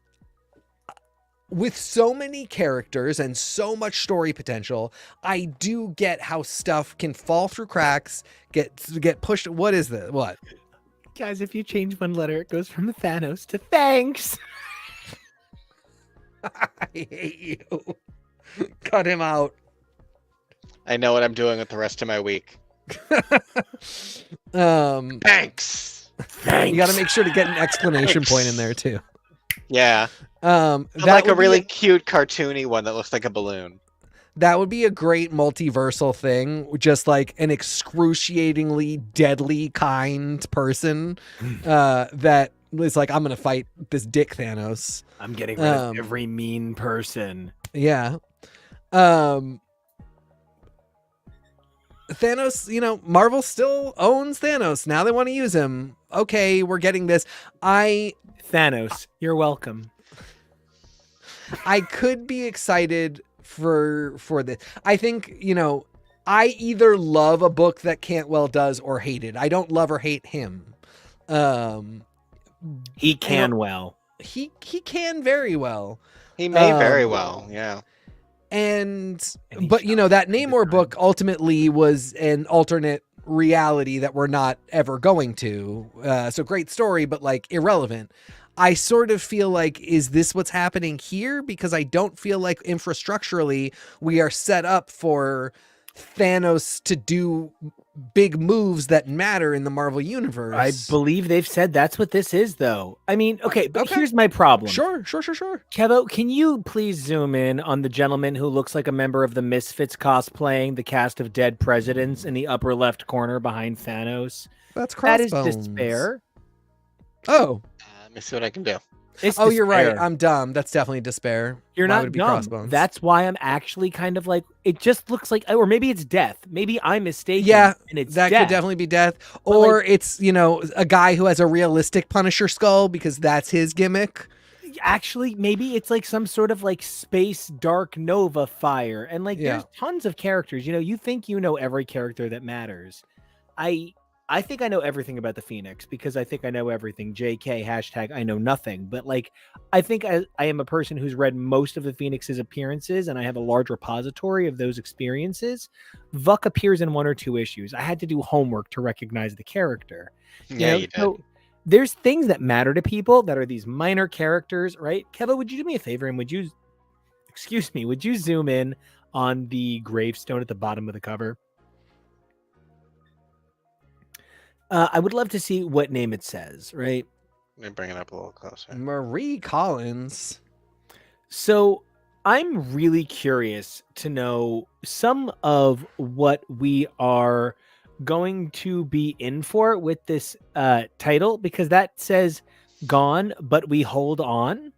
with so many characters and so much story potential, I do get how stuff can fall through cracks, get pushed. What is this? What? Guys, if you change one letter, it goes from Thanos to thanks. I hate you. Cut him out. I know what I'm doing with the rest of my week. Thanks. You got to make sure to get an exclamation point in there too. Yeah. That like a really cute cartoony one that looks like a balloon. That would be a great multiversal thing, just like an excruciatingly deadly kind person that is like, I'm going to fight this dick Thanos. I'm getting rid of every mean person. Yeah. Thanos, Marvel still owns Thanos. Now they want to use him. Okay, we're getting this. Thanos, you're welcome. I could be excited for this. I think, I either love a book that Cantwell does or hate it. I don't love or hate him. He can well. He can very well. He may very well, yeah. But that Namor book ultimately was an alternate reality that we're not ever going to. So great story, but like irrelevant. I sort of feel like, is this what's happening here? Because I don't feel like infrastructurally we are set up for Thanos to do big moves that matter in the Marvel universe. I believe they've said that's what this is, though. I mean, okay, but here's my problem. Sure. Kevo, can you please zoom in on the gentleman who looks like a member of the Misfits cosplaying the cast of Dead Presidents in the upper left corner behind Thanos? That's Crossbones. That is Despair. Let me see what I can do. You're right. I'm dumb. That's definitely Despair. You're Why not would it be dumb. Crossbones? That's why I'm actually kind of like, it just looks like, or maybe it's Death. Maybe I'm mistaken. Yeah, and it's that Death. could definitely be Death. Or it's, a guy who has a realistic Punisher skull because that's his gimmick. Actually, maybe it's like some sort of like space dark nova fire. And like, there's tons of characters. You think you know every character that matters. I think I know everything about the Phoenix because I think I know everything. JK hashtag I know nothing. But like, I think I am a person who's read most of the Phoenix's appearances and I have a large repository of those experiences. Vuk appears in 1 or 2 issues. I had to do homework to recognize the character. You did. So there's things that matter to people that are these minor characters, right? Kevo, would you do me a favor and would you zoom in on the gravestone at the bottom of the cover? I would love to see what name it says, right? Let me bring it up a little closer. Marie Collins. So I'm really curious to know some of what we are going to be in for with this title, because that says gone, but we hold on.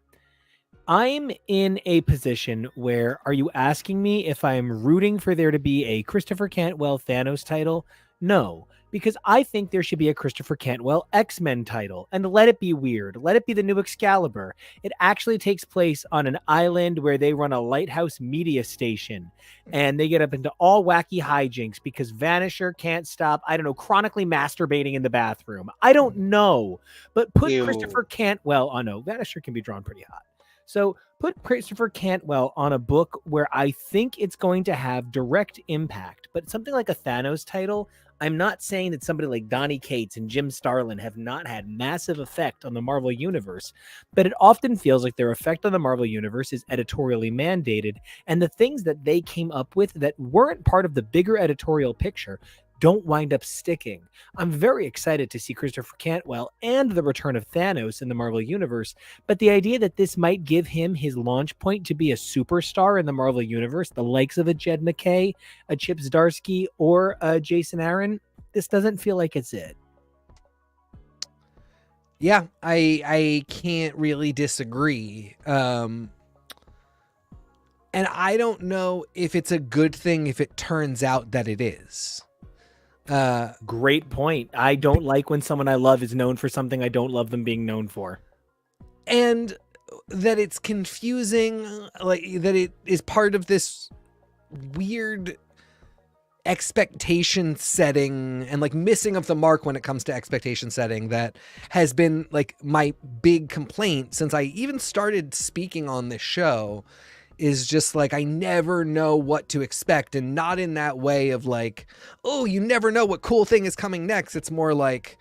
I'm in a position where, are you asking me if I'm rooting for there to be a Christopher Cantwell Thanos title? No. Because I think there should be a Christopher Cantwell X-Men title, and let it be weird. Let it be the new Excalibur. It actually takes place on an island where they run a lighthouse media station, and they get up into all wacky hijinks because Vanisher can't stop, chronically masturbating in the bathroom. I don't know, but put Christopher Cantwell on. No, Vanisher can be drawn pretty hot. So put Christopher Cantwell on a book where I think it's going to have direct impact, but something like a Thanos title, I'm not saying that somebody like Donny Cates and Jim Starlin have not had massive effect on the Marvel Universe, but it often feels like their effect on the Marvel Universe is editorially mandated, and the things that they came up with that weren't part of the bigger editorial picture don't wind up sticking. I'm very excited to see Christopher Cantwell and the return of Thanos in the Marvel Universe, but the idea that this might give him his launch point to be a superstar in the Marvel Universe, the likes of a Jed McKay, a Chip Zdarsky, or a Jason Aaron, this doesn't feel like it's it. Yeah, I can't really disagree. And I don't know if it's a good thing if it turns out that it is. Great point. I don't like when someone I love is known for something I don't love them being known for. And that it's confusing, like that it is part of this weird expectation setting and like missing of the mark when it comes to expectation setting that has been like my big complaint since I even started speaking on this show. Is just like, I never know what to expect, and not in that way of like, oh, you never know what cool thing is coming next. It's more like,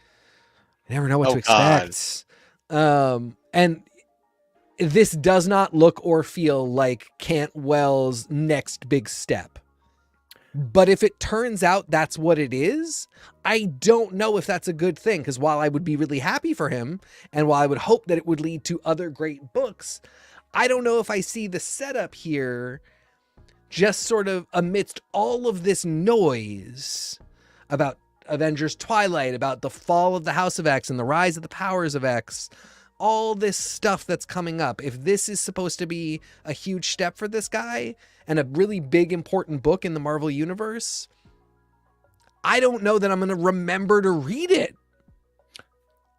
I never know what to expect. And this does not look or feel like Cantwell's next big step. But if it turns out that's what it is, I don't know if that's a good thing, because while I would be really happy for him, and while I would hope that it would lead to other great books, I don't know if I see the setup here just sort of amidst all of this noise about Avengers Twilight, about the fall of the House of X and the rise of the powers of X, all this stuff that's coming up. If this is supposed to be a huge step for this guy and a really big, important book in the Marvel Universe, I don't know that I'm going to remember to read it.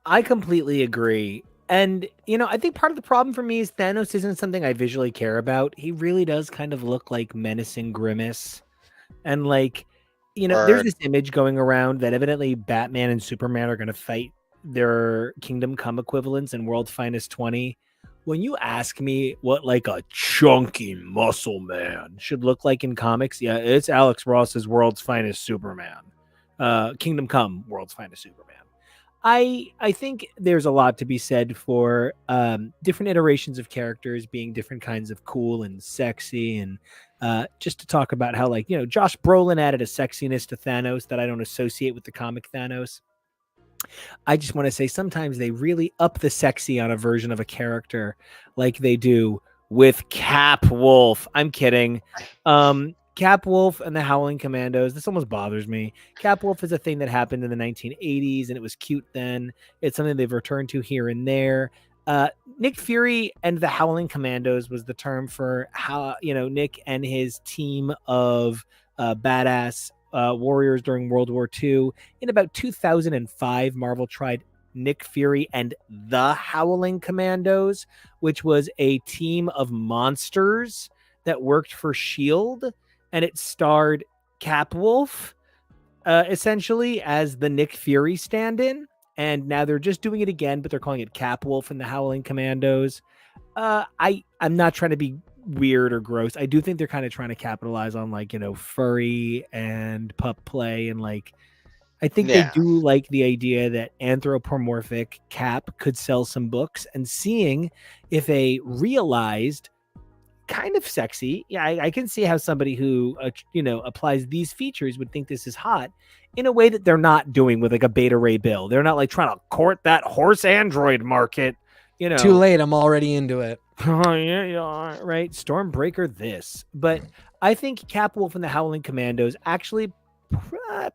I completely agree. And, I think part of the problem for me is Thanos isn't something I visually care about. He really does kind of look like menacing Grimace. And, like, there's Word. this image going around that evidently Batman and Superman are going to fight their Kingdom Come equivalents in World's Finest 20. When you ask me what, like, a chunky muscle man should look like in comics, yeah, it's Alex Ross's World's Finest Superman. Kingdom Come, World's Finest Superman. I think there's a lot to be said for different iterations of characters being different kinds of cool and sexy, and just to talk about how, like, Josh Brolin added a sexiness to Thanos that I don't associate with the comic Thanos. I just want to say sometimes they really up the sexy on a version of a character, like they do with Cap Wolf. I'm kidding. Cap Wolf and the Howling Commandos. This almost bothers me. Cap Wolf is a thing that happened in the 1980s, and it was cute then. It's something they've returned to here and there. Nick Fury and the Howling Commandos was the term for how Nick and his team of badass warriors during World War II. In about 2005, Marvel tried Nick Fury and the Howling Commandos, which was a team of monsters that worked for S.H.I.E.L.D., and it starred Cap Wolf, essentially, as the Nick Fury stand-in. And now they're just doing it again, but they're calling it Cap Wolf and the Howling Commandos. I'm not trying to be weird or gross. I do think they're kind of trying to capitalize on, like, furry and pup play, and, like, I think they do like the idea that anthropomorphic Cap could sell some books, and seeing if a realized kind of sexy. Yeah, I can see how somebody who applies these features would think this is hot in a way that they're not doing with, like, a Beta Ray Bill. They're not, like, trying to court that horse android market. Too late. I'm already into it. Oh yeah, you are, right? Stormbreaker this, but I think Cap Wolf and the Howling Commandos actually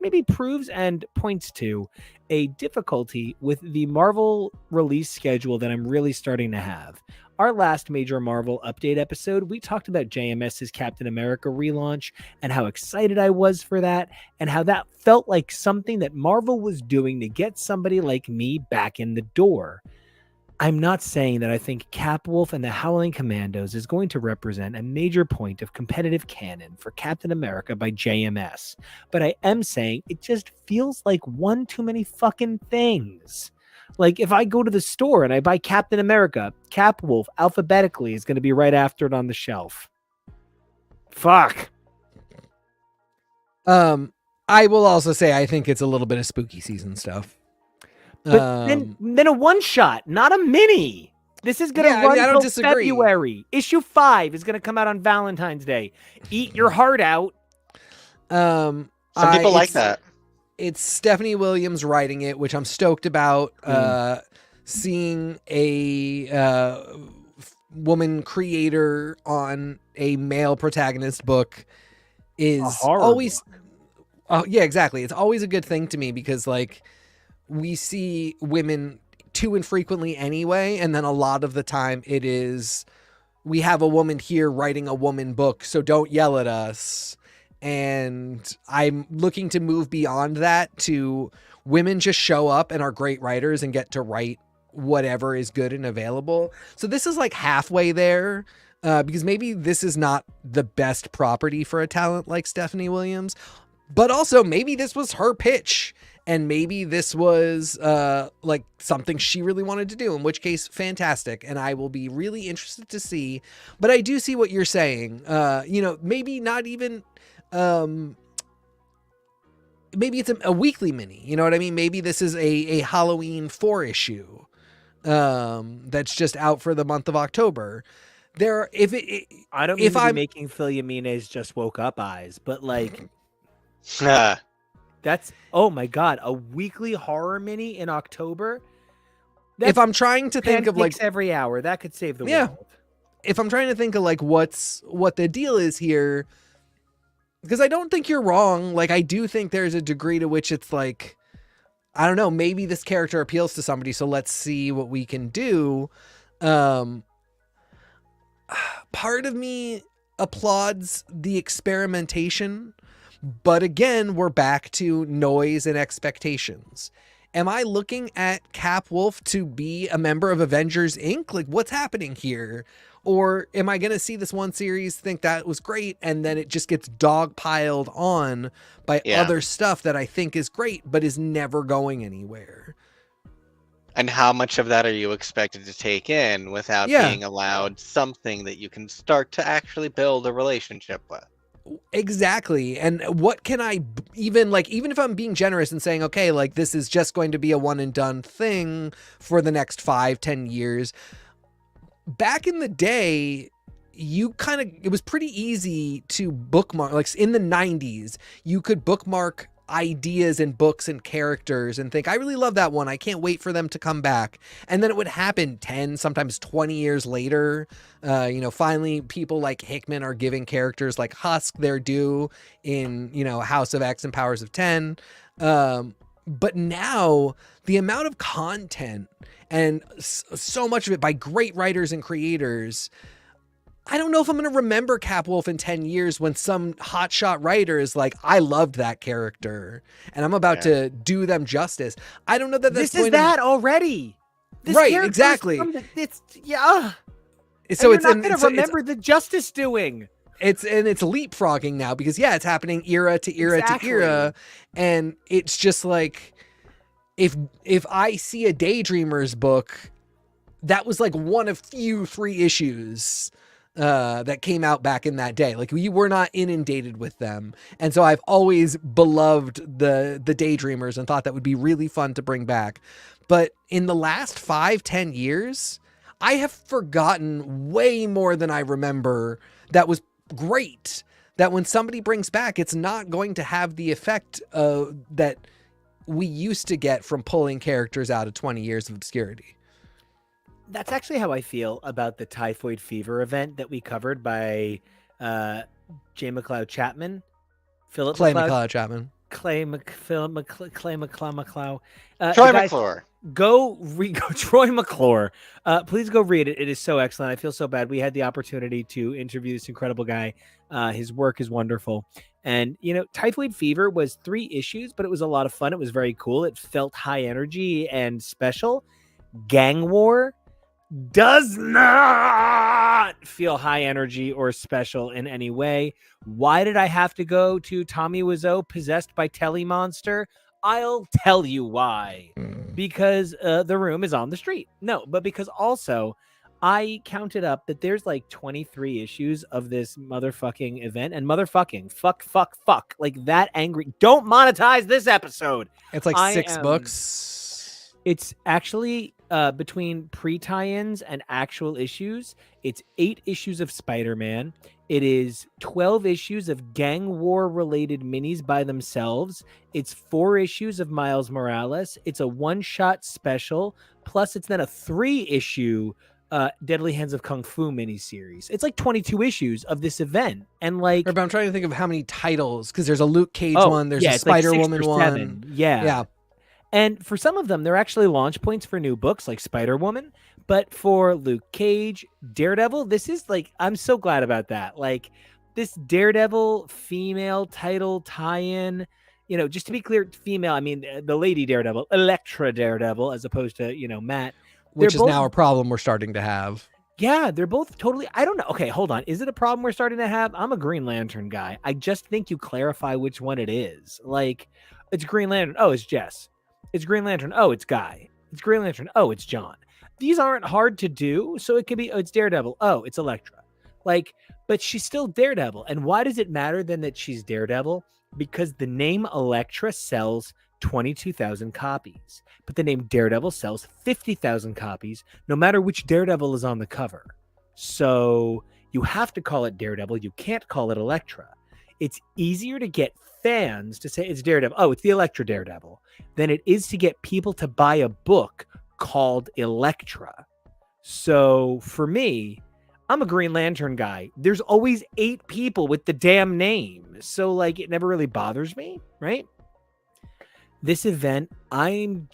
maybe proves and points to a difficulty with the Marvel release schedule that I'm really starting to have. Our last major Marvel update episode, we talked about JMS's Captain America relaunch and how excited I was for that, and how that felt like something that Marvel was doing to get somebody like me back in the door. I'm not saying that I think Cap Wolf and the Howling Commandos is going to represent a major point of competitive canon for Captain America by JMS, but I am saying it just feels like one too many fucking things. Like, if I go to the store and I buy Captain America, Cap Wolf alphabetically is going to be right after it on the shelf. Fuck. I will also say I think it's a little bit of spooky season stuff. But then a one shot, not a mini. This is going to run until February. Issue 5 is going to come out on Valentine's Day. Eat your heart out. Some people like that. It's Stephanie Williams writing it, which I'm stoked about. Seeing a woman creator on a male protagonist book is always... yeah, exactly. It's always a good thing to me because, like, we see women too infrequently anyway, and then a lot of the time it is, we have a woman here writing a woman book, so don't yell at us. And I'm looking to move beyond that to women just show up and are great writers and get to write whatever is good and available. So this is like halfway there, because maybe this is not the best property for a talent like Stephanie Williams, but also maybe this was her pitch. And maybe this was like something she really wanted to do, in which case, fantastic. And I will be really interested to see. But I do see what you're saying. Maybe not even, maybe it's a weekly mini. You know what I mean? Maybe this is a Halloween 4 issue that's just out for the month of October. I don't mean to be making Phil Jimenez just woke up eyes, but like... That's, oh my God, a weekly horror mini in October? If I'm trying to think of, like, every hour, that could save the world. If I'm trying to think of, like, what the deal is here, because I don't think you're wrong. Like, I do think there's a degree to which it's like, I don't know, maybe this character appeals to somebody, so let's see what we can do. Part of me applauds the experimentation. But again, we're back to noise and expectations. Am I looking at Cap Wolf to be a member of Avengers Inc? Like, what's happening here? Or am I going to see this one series, think that was great, and then it just gets dogpiled on by Yeah. other stuff that I think is great, but is never going anywhere? And how much of that are you expected to take in without Yeah. being allowed something that you can start to actually build a relationship with? Exactly. And what can I even if I'm being generous and saying, okay, like this is just going to be a one and done thing for the next 5-10 years. Back in the day, it was pretty easy to bookmark, like in the 90s, you could bookmark ideas and books and characters and think, I really love that one, I can't wait for them to come back. And then it would happen 10, sometimes 20 years later. Finally people like Hickman are giving characters like Husk their due in, House of X and Powers of 10. But now the amount of content and so much of it by great writers and creators, I don't know if I'm going to remember Cap Wolf in 10 years when some hotshot writer is like, I loved that character and I'm about to do them justice. I don't know that that's this is that already. This right, character exactly. So you're it's not going to remember the justice doing. It's leapfrogging now because it's happening era to era to era. And it's just like, if I see a Daydreamers book, that was like one of few 3 issues that came out back in that day. Like we were not inundated with them. And so I've always beloved the Daydreamers and thought that would be really fun to bring back. But in the last 5-10 years, I have forgotten way more than I remember that was great. That when somebody brings back, it's not going to have the effect that we used to get from pulling characters out of 20 years of obscurity. That's actually how I feel about the typhoid fever event that we covered by J. McLeod Chapman, Philip Clay McLeod, McLeod Chapman, Clay McLeod, Troy McClure. Go Troy McClure. Please go read it. It is so excellent. I feel so bad. We had the opportunity to interview this incredible guy. His work is wonderful. And, Typhoid Fever was 3 issues, but it was a lot of fun. It was very cool. It felt high energy and special. Gang War does not feel high energy or special in any way. Why did I have to go to Tommy Wiseau possessed by Telly Monster? I'll tell you why. Because the room is on the street. No, but because also I counted up that there's like 23 issues of this motherfucking event, and motherfucking fuck like that angry. Don't monetize this episode. It's like 6 books. It's actually between pre-tie-ins and actual issues. It's 8 issues of Spider-Man. It is 12 issues of gang war related minis by themselves. It's 4 issues of Miles Morales. It's a one-shot special. Plus it's then a 3-issue Deadly Hands of Kung Fu miniseries. It's like 22 issues of this event. And like, but I'm trying to think of how many titles, because there's a Luke Cage one, there's a Spider-Woman one. Yeah. And for some of them, they're actually launch points for new books like Spider-Woman. But for Luke Cage, Daredevil, this is like, I'm so glad about that. Like this Daredevil female title tie-in, just to be clear, female, I mean, the lady Daredevil, Elektra Daredevil, as opposed to, Matt. Which is now a problem we're starting to have. Yeah, they're both totally, I don't know. Okay, hold on. Is it a problem we're starting to have? I'm a Green Lantern guy. I just think you clarify which one it is. Like, it's Green Lantern. Oh, it's Jess. It's Green Lantern. Oh, it's Guy. It's Green Lantern. Oh, it's John. These aren't hard to do. So it could be, oh, it's Daredevil. Oh, it's Elektra. Like, but she's still Daredevil. And why does it matter then that she's Daredevil? Because the name Elektra sells 22,000 copies, but the name Daredevil sells 50,000 copies, no matter which Daredevil is on the cover. So you have to call it Daredevil. You can't call it Elektra. It's easier to get fans to say it's Daredevil. Oh, it's the Elektra Daredevil, than it is to get people to buy a book called Elektra. So for me, I'm a Green Lantern guy. There's always 8 people with the damn name. So like, it never really bothers me, right? This event, I'm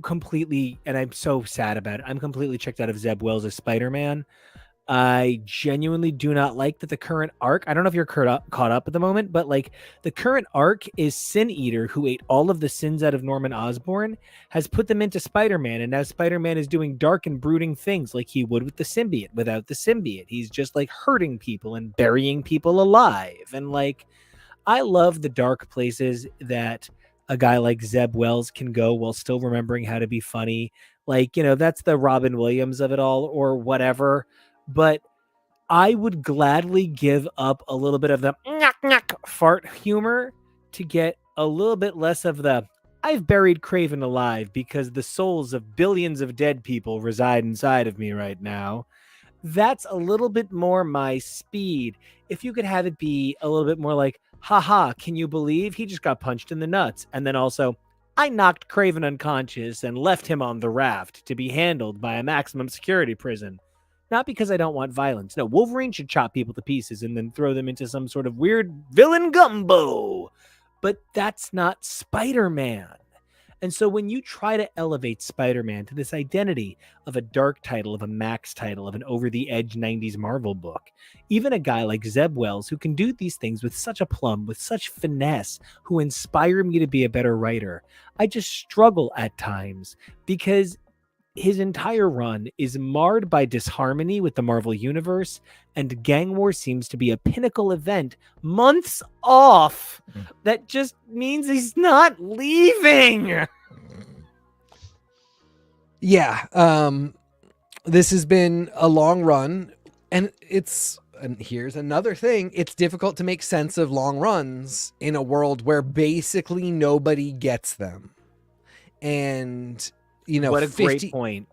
completely, and I'm so sad about it, I'm completely checked out of Zeb Wells as Spider-Man. I genuinely do not like that the current arc, I don't know if you're caught up at the moment, but like the current arc is Sin Eater, who ate all of the sins out of Norman Osborn, has put them into Spider-Man, and now Spider-Man is doing dark and brooding things like he would with the symbiote. Without the symbiote, he's just like hurting people and burying people alive. And like, I love the dark places that a guy like Zeb Wells can go while still remembering how to be funny. Like, that's the Robin Williams of it all or whatever. But I would gladly give up a little bit of the knock, knock, fart humor to get a little bit less of the I've buried Craven alive because the souls of billions of dead people reside inside of me right now. That's a little bit more my speed. If you could have it be a little bit more like, haha, can you believe he just got punched in the nuts? And then also, I knocked Craven unconscious and left him on the raft to be handled by a maximum security prison. Not because I don't want violence. No, Wolverine should chop people to pieces and then throw them into some sort of weird villain gumbo. But that's not Spider-Man. And so when you try to elevate Spider-Man to this identity of a dark title, of a Max title, of an over-the-edge 90s Marvel book, even a guy like Zeb Wells, who can do these things with such aplomb, with such finesse, who inspire me to be a better writer, I just struggle at times because his entire run is marred by disharmony with the Marvel Universe, and Gang War seems to be a pinnacle event months off. That just means he's not leaving. Yeah, this has been a long run, and here's another thing. It's difficult to make sense of long runs in a world where basically nobody gets them. And what a great point.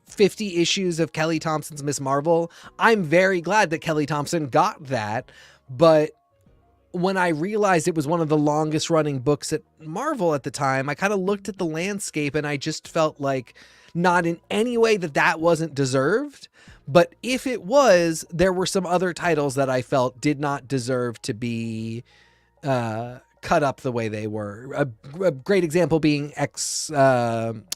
50 issues of Kelly Thompson's Miss Marvel. I'm very glad that Kelly Thompson got that, but when I realized it was one of the longest running books at Marvel at the time, I kind of looked at the landscape and I just felt like not in any way that wasn't deserved, but if it was, there were some other titles that I felt did not deserve to be cut up the way they were. A great example being Excalibur.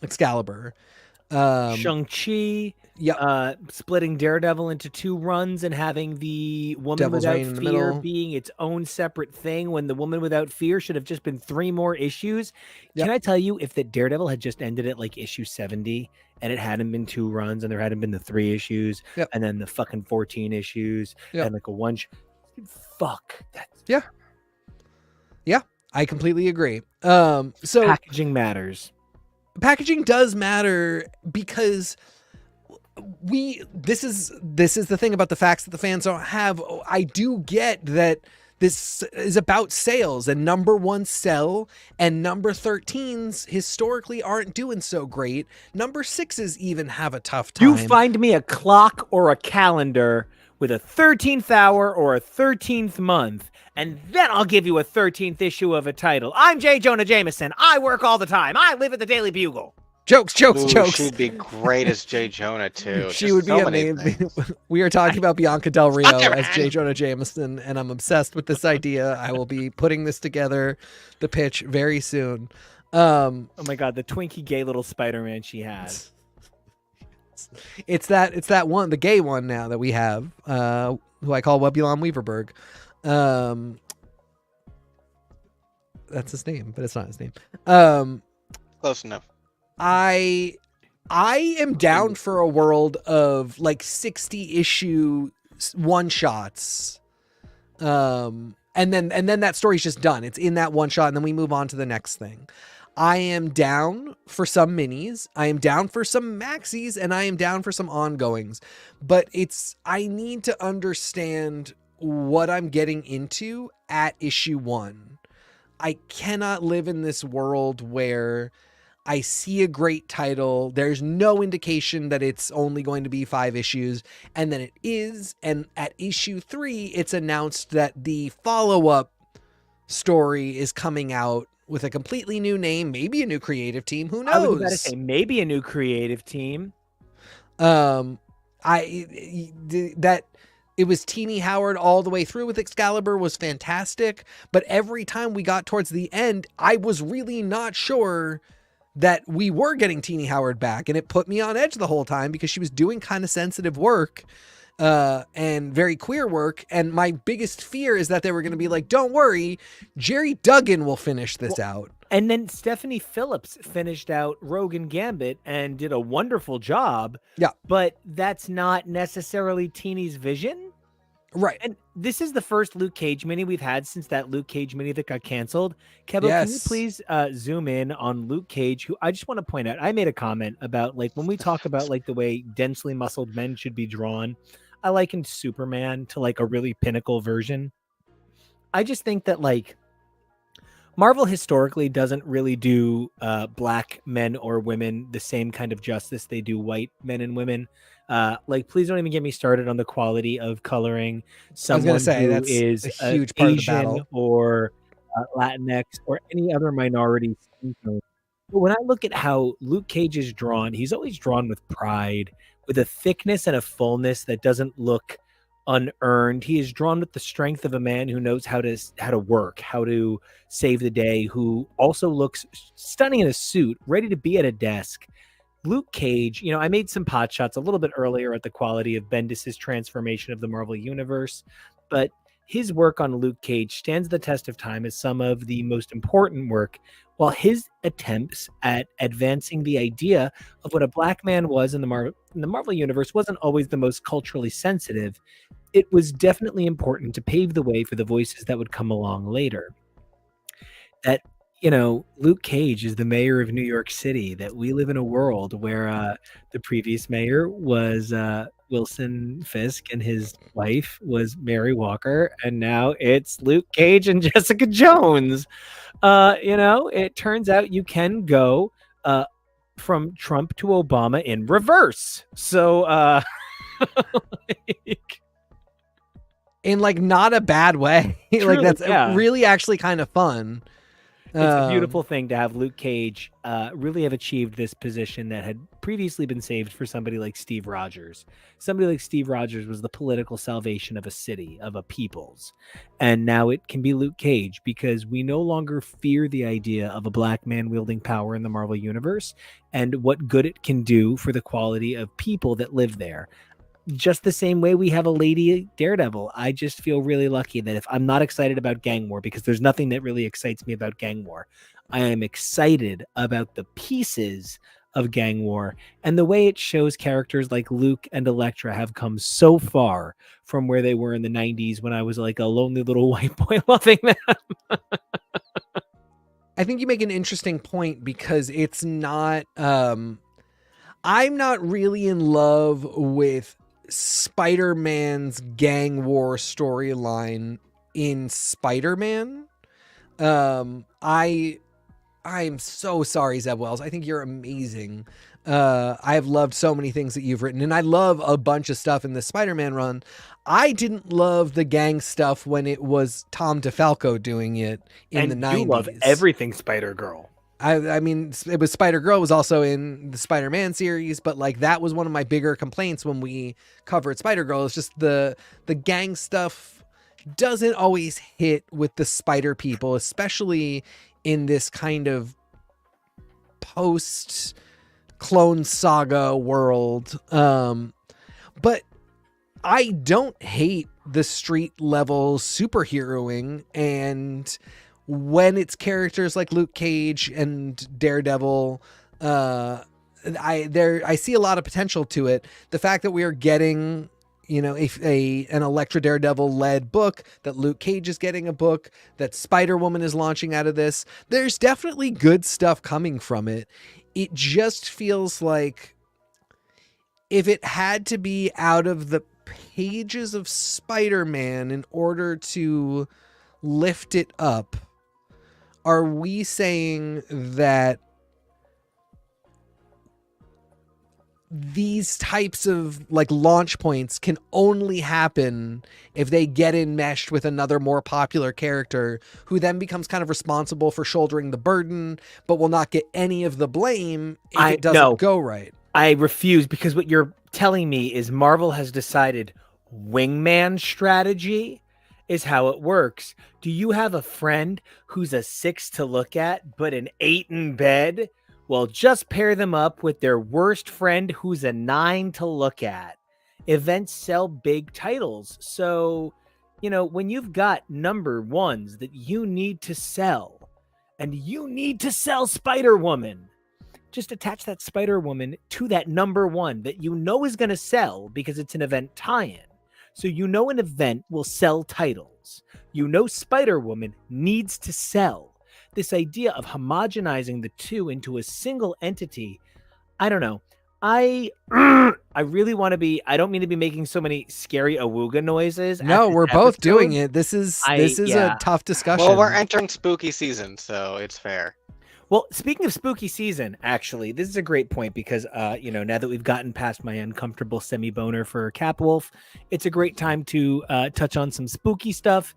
Shang-Chi, Yep. Splitting Daredevil into 2 runs and having the Woman Devil's Without Reign in the Fear middle. being its own separate thing when the Woman Without Fear should have just been 3 more issues. Yep. Can I tell you, if the Daredevil had just ended at like issue 70 and it hadn't been 2 runs and there hadn't been the 3 issues Yep. and then the fucking 14 issues Yep. and like a one fuck that. Yeah, I completely agree. So Packaging matters. packaging does matter because this is the thing about the facts that the fans don't have. I do get that this is about sales, and number 1 sell, and number 13s historically aren't doing so great. Number 6s even have a tough time. You find me a clock or a calendar with a 13th hour or a 13th month, and then I'll give you a 13th issue of a title. I'm J. Jonah Jameson. I work all the time. I live at the Daily Bugle. Jokes. Ooh, she'd be great as J. Jonah too. She Just would be so many amazing. things. We are talking about Bianca Del Rio Okay, as man. J. Jonah Jameson, and I'm obsessed with this idea. I will be putting this together, the pitch, very soon. Oh my god, the Twinkie gay little Spider-Man she has. It's that one, the gay one now that we have, who I call Webulon Weaverberg. That's his name, but it's not his name. Close enough. I am down for a world of like 60 issue one shots. And then that story's just done. It's in that one shot and then we move on to the next thing. I am down for some minis. I am down for some maxis, and I am down for some ongoings, but I need to understand what I'm getting into at issue 1. I cannot live in this world where I see a great title, there's no indication that it's only going to be 5 issues, and then it is, and at issue 3, it's announced that the follow-up story is coming out with a completely new name, maybe a new creative team, who knows? I was about to say, maybe a new creative team. It was Teeny Howard all the way through with Excalibur was fantastic, but every time we got towards the end, I was really not sure that we were getting Teeny Howard back, and it put me on edge the whole time because she was doing kind of sensitive work, and very queer work. And my biggest fear is that they were going to be like, don't worry, Jerry Duggan will finish this out. And then Stephanie Phillips finished out Rogue and Gambit and did a wonderful job. Yeah. But that's not necessarily Teeny's vision. Right. And this is the first Luke Cage mini we've had since that Luke Cage mini that got canceled. Kevo, Yes. can you please zoom in on Luke Cage, who I just want to point out, I made a comment about like when we talk about like the way densely muscled men should be drawn, I likened Superman to like a really pinnacle version. I just think that like Marvel historically doesn't really do black men or women the same kind of justice they do white men and women. Like, please don't even get me started on the quality of coloring someone who that's is a huge part Asian of the battle. or Latinx or any other minority skin tone. But when I look at how Luke Cage is drawn, he's always drawn with pride, with a thickness and a fullness that doesn't look unearned. He is drawn with the strength of a man who knows how to work, how to save the day, who also looks stunning in a suit, ready to be at a desk. Luke Cage, you know, I made some pot shots a little bit earlier at the quality of Bendis's transformation of the Marvel Universe, but his work on Luke Cage stands the test of time as some of the most important work, while his attempts at advancing the idea of what a black man was in the Marvel Universe wasn't always the most culturally sensitive. It was definitely important to pave the way for the voices that would come along later. That, you know, Luke Cage is the mayor of New York City, that we live in a world where the previous mayor was Wilson Fisk and his wife was Mary Walker, and now it's Luke Cage and Jessica Jones. You know, it turns out you can go from Trump to Obama in reverse. So like, in like not a bad way. Like Truly, that's yeah. really actually kind of fun. It's a beautiful thing to have Luke Cage really have achieved this position that had previously been saved for somebody like Steve Rogers. Somebody like Steve Rogers was the political salvation of a city, of a people's. And now it can be Luke Cage because we no longer fear the idea of a black man wielding power in the Marvel Universe and what good it can do for the quality of people that live there. Just the same way we have a lady Daredevil. I just feel really lucky that if I'm not excited about Gang War, because there's nothing that really excites me about Gang War, I am excited about the pieces of Gang War and the way it shows characters like Luke and Elektra have come so far from where they were in the 90s when I was like a lonely little white boy loving them. I think you make an interesting point because it's not I'm not really in love with Spider-Man's Gang War storyline in Spider-Man. I'm so sorry, Zeb Wells. I think you're amazing. I've loved so many things that you've written, and I love a bunch of stuff in the Spider-Man run. I didn't love the gang stuff when it was Tom DeFalco doing it in the 90s. You love everything Spider-Girl. I mean, it was Spider-Girl was also in the Spider-Man series, but like that was one of my bigger complaints when we covered Spider-Girl. It's just the gang stuff doesn't always hit with the Spider people, especially in this kind of post Clone Saga world. But I don't hate the street level superheroing, and when it's characters like Luke Cage and Daredevil, I see a lot of potential to it. The fact that we are getting, you know, an Elektra Daredevil led book, that Luke Cage is getting a book, that Spider-Woman is launching out of this, there's definitely good stuff coming from it. It just feels like if it had to be out of the pages of Spider-Man in order to lift it up, are we saying that these types of like launch points can only happen if they get enmeshed with another more popular character who then becomes kind of responsible for shouldering the burden, but will not get any of the blame if it doesn't go right? I refuse, because what you're telling me is Marvel has decided wingman strategy is how it works. Do you have a friend who's a 6 to look at, but an 8 in bed? Well, just pair them up with their worst friend who's a 9 to look at. events sell big titles. So, when you've got number ones that you need to sell, and you need to sell Spider-Woman, just attach that Spider-Woman to that number one that is going to sell because it's an event tie-in. So an event will sell titles. Spider-Woman needs to sell. This idea of homogenizing the two into a single entity, I don't know. I really want to be. I don't mean to be making so many scary awooga noises. No, we're both doing it. This is yeah. a tough discussion. Well, we're entering spooky season, so it's fair. Well, speaking of spooky season, actually, this is a great point because, now that we've gotten past my uncomfortable semi-boner for Capwolf, it's a great time to touch on some spooky stuff.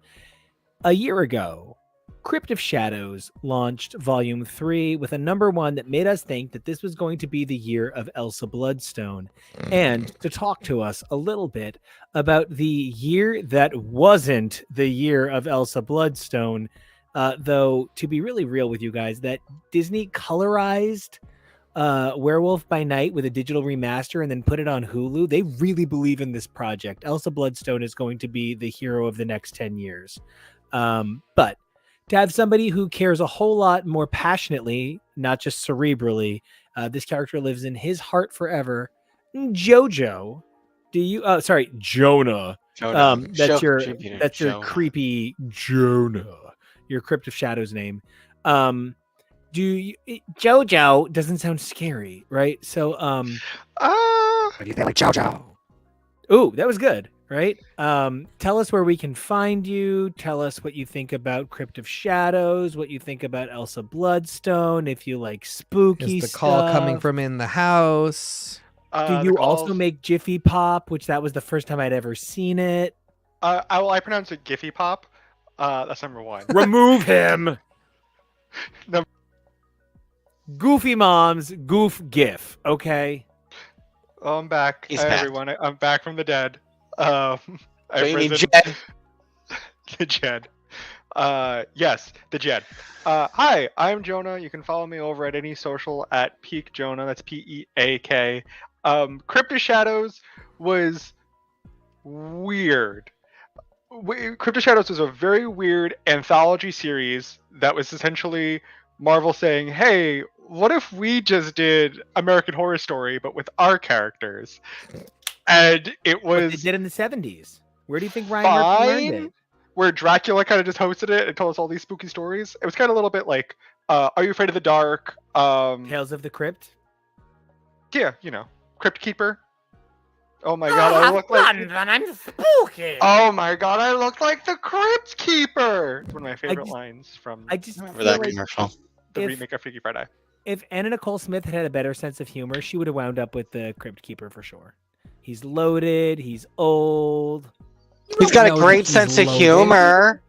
A year ago, Crypt of Shadows launched Volume 3 with a number one that made us think that this was going to be the year of Elsa Bloodstone. And to talk to us a little bit about the year that wasn't the year of Elsa Bloodstone, though, to be really real with you guys, that Disney colorized Werewolf by Night with a digital remaster and then put it on Hulu, they really believe in this project. Elsa Bloodstone is going to be the hero of the next 10 years. But to have somebody who cares a whole lot more passionately, not just cerebrally, this character lives in his heart forever. Jojo, Jonah. That's your creepy Jonah. Your Crypt of Shadows name. Jojo doesn't sound scary, right? So, what do you think like Jojo? Ooh, that was good, right? Tell us where we can find you. Tell us what you think about Crypt of Shadows, what you think about Elsa Bloodstone, if you like spooky Is the stuff. call coming from in the house? Do you also make Jiffy Pop, which that was the first time I'd ever seen it? I pronounce it Giffy Pop. That's number one. Remove him. Goofy Mom's Goof GIF. Okay. Oh, I'm back. He's Hi, back. everyone. I'm back from the dead. So you mean Jed? The Jed. Yes, the Jed. Hi, I'm Jonah. You can follow me over at any social at Peak Jonah. That's Peak. Crypt of Shadows was weird. Crypt of Shadows was a very weird anthology series that was essentially Marvel saying, hey, what if we just did American Horror Story, but with our characters? And it was... What they did in the 70s. Where do you think Ryan Murphy learned it? Where Dracula kind of just hosted it and told us all these spooky stories. It was kind of a little bit like, Are You Afraid of the Dark? Tales of the Crypt? Yeah, Crypt Keeper. Oh my god, I look like... I'm spooky! Oh my god, I look like the Crypt Keeper! It's one of my favorite lines from I just Remember feel that like commercial? the remake of Freaky Friday. if Anna Nicole Smith had a better sense of humor, she would have wound up with the Crypt Keeper for sure. He's loaded. He's old. He's got a great sense of humor.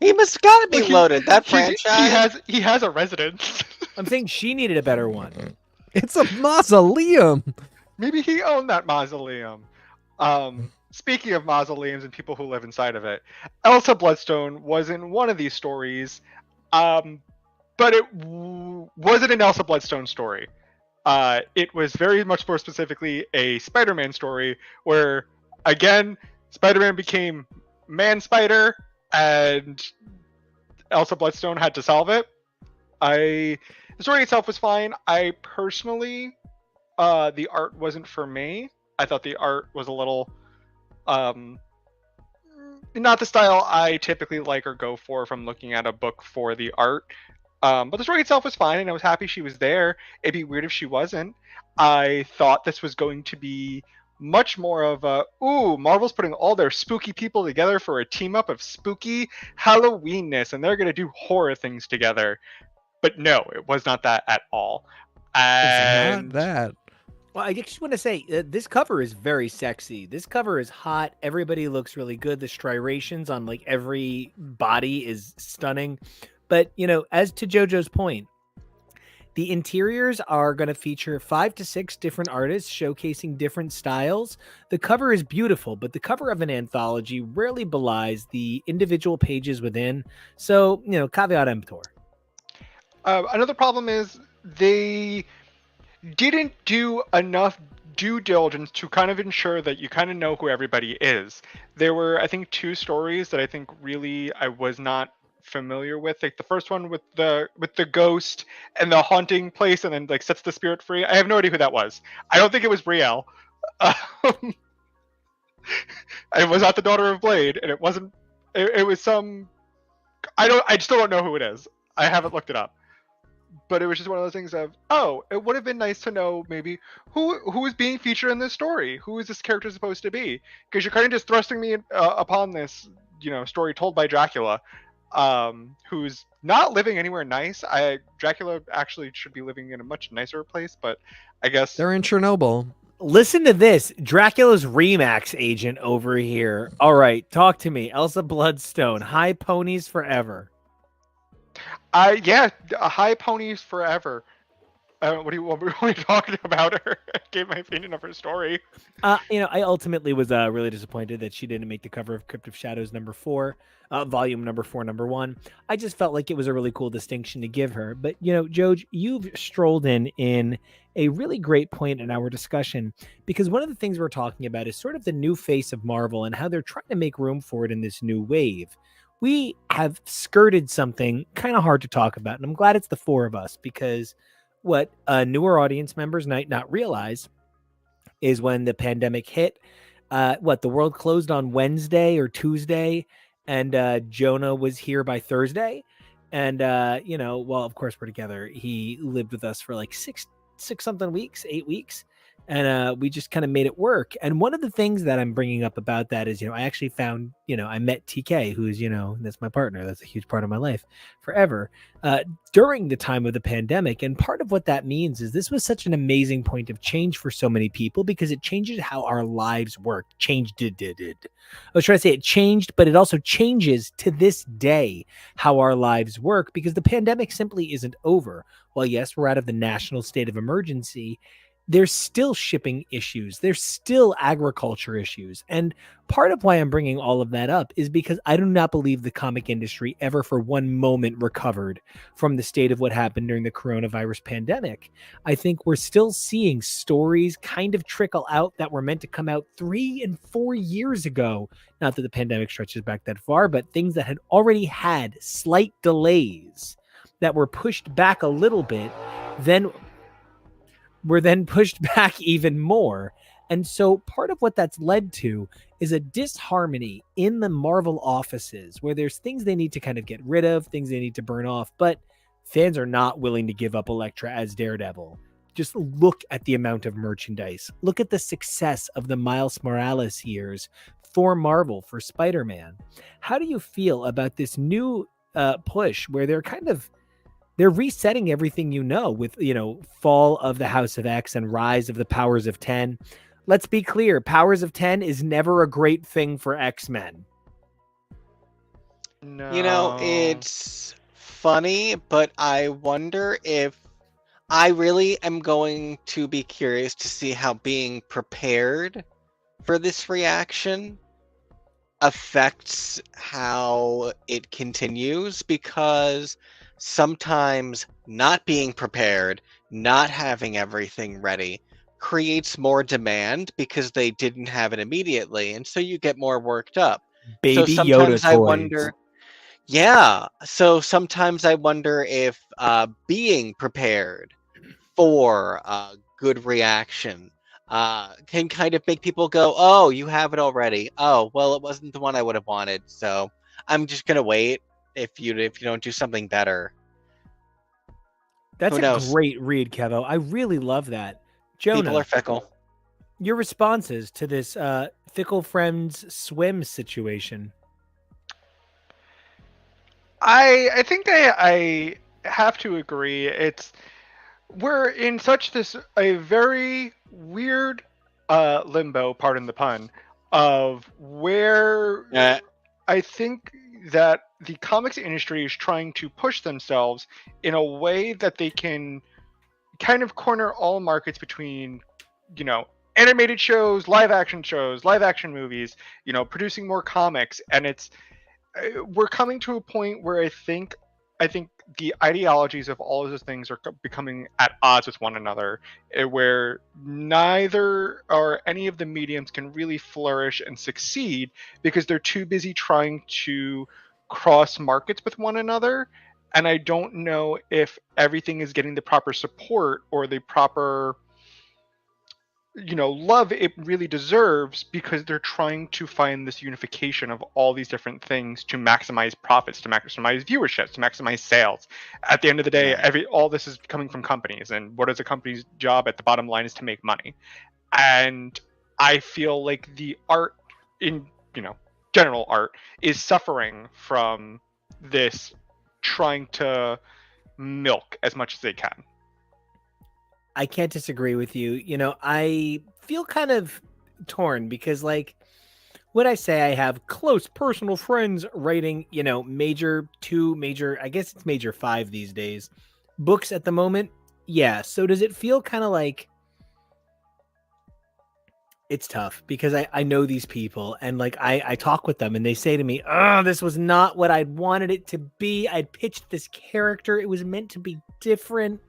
He must gotta be Look, loaded. That franchise. He has a residence. I'm saying she needed a better one. It's a mausoleum. Maybe he owned that mausoleum. Speaking of mausoleums and people who live inside of it, Elsa Bloodstone was in one of these stories, but it wasn't an Elsa Bloodstone story. It was very much more specifically a Spider-Man story where, again, Spider-Man became Man-Spider, and Elsa Bloodstone had to solve it. The story itself was fine. I personally, the art wasn't for me. I thought the art was a little, not the style I typically like or go for from looking at a book for the art. But the story itself was fine, and I was happy she was there. It'd be weird if she wasn't. I thought this was going to be much more of a, Marvel's putting all their spooky people together for a team-up of spooky Halloweenness, and they're going to do horror things together. But no, it was not that at all. And It's not that. Well, I just want to say this cover is very sexy. This cover is hot. Everybody looks really good. The striations on like every body is stunning. But, as to JoJo's point, the interiors are going to feature 5 to 6 different artists showcasing different styles. The cover is beautiful, but the cover of an anthology rarely belies the individual pages within. So, caveat emptor. Another problem is they didn't do enough due diligence to kind of ensure that you kind of know who everybody is. There were, I think, 2 stories that I think really I was not familiar with. Like the first one with the ghost and the haunting place, and then like sets the spirit free. I have no idea who that was. I don't think it was Brielle. Um, it was not the daughter of Blade, and it wasn't. It was some. I still don't know who it is. I haven't looked it up. But it was just one of those things of, oh, it would have been nice to know maybe who is being featured in this story. Who is this character supposed to be? Because you're kind of just thrusting me upon this, story told by Dracula, who's not living anywhere nice. Dracula actually should be living in a much nicer place, but I guess They're in Chernobyl. Listen to this. Dracula's Remax agent over here. All right, talk to me. Elsa Bloodstone, high ponies forever. High ponies forever. What are you talking about her? I gave my opinion of her story. I ultimately was really disappointed that she didn't make the cover of Crypt of Shadows #4, volume #4, #1. I just felt like it was a really cool distinction to give her. But, Joj, you've strolled in a really great point in our discussion, because one of the things we're talking about is sort of the new face of Marvel and how they're trying to make room for it in this new wave. We have skirted something kind of hard to talk about, and I'm glad it's the 4 of us, because what newer audience members might not realize is when the pandemic hit, the world closed on Wednesday or Tuesday, and Jonah was here by Thursday. And, of course we're together. He lived with us for like 8 weeks. And we just kind of made it work. And one of the things that I'm bringing up about that is, I actually found, I met TK, who's, that's my partner. That's a huge part of my life forever, during the time of the pandemic. And part of what that means is this was such an amazing point of change for so many people, because it changes how our lives work. I was trying to say it changed, but it also changes to this day how our lives work, because the pandemic simply isn't over. Well, yes, we're out of the national state of emergency. There's still shipping issues. There's still agriculture issues. And part of why I'm bringing all of that up is because I do not believe the comic industry ever for one moment recovered from the state of what happened during the coronavirus pandemic. I think we're still seeing stories kind of trickle out that were meant to come out 3 and 4 years ago. Not that the pandemic stretches back that far, but things that had already had slight delays that were pushed back a little bit, then were then pushed back even more. And so part of what that's led to is a disharmony in the Marvel offices, where there's things they need to kind of get rid of, things they need to burn off, but fans are not willing to give up Elektra as Daredevil. Just look at the amount of merchandise. Look at the success of the Miles Morales years for Marvel, for Spider-Man. How do you feel about this new push where they're resetting everything, with, fall of the House of X and rise of the Powers of 10. Let's be clear. Powers of 10 is never a great thing for X-Men. No. It's funny, but I wonder if I really am going to be curious to see how being prepared for this reaction affects how it continues, because sometimes not being prepared, not having everything ready, creates more demand because they didn't have it immediately, and so you get more worked up. Baby So sometimes Yoda I toys. wonder, yeah. So sometimes I wonder if being prepared for a good reaction can kind of make people go, "Oh, you have it already. Oh, well, it wasn't the one I would have wanted, so I'm just gonna wait." If you don't do something better. That's Who a knows? great read, Kevo. I really love that. Jonah, People are fickle. your responses to this Fickle Friends swim situation. I think I have to agree. We're in a very weird limbo, pardon the pun, of where I think that the comics industry is trying to push themselves in a way that they can kind of corner all markets between, animated shows, live action movies, producing more comics. And we're coming to a point where I think I think the ideologies of all of those things are becoming at odds with one another, where neither or any of the mediums can really flourish and succeed because they're too busy trying to cross markets with one another. And I don't know if everything is getting the proper support or the proper love it really deserves, because they're trying to find this unification of all these different things to maximize profits, to maximize viewership, to maximize sales. At the end of the day, all this is coming from companies, and what is a company's job at the bottom line is to make money. And I feel like the art in general art is suffering from this, trying to milk as much as they can. I can't disagree with you. I feel kind of torn because, like, when I say I have close personal friends writing, major 2, I guess it's major 5 these days, books at the moment. Yeah. So does it feel kind of like it's tough because I know these people and like I talk with them and they say to me, oh, this was not what I'd wanted it to be. I'd pitched this character. It was meant to be different.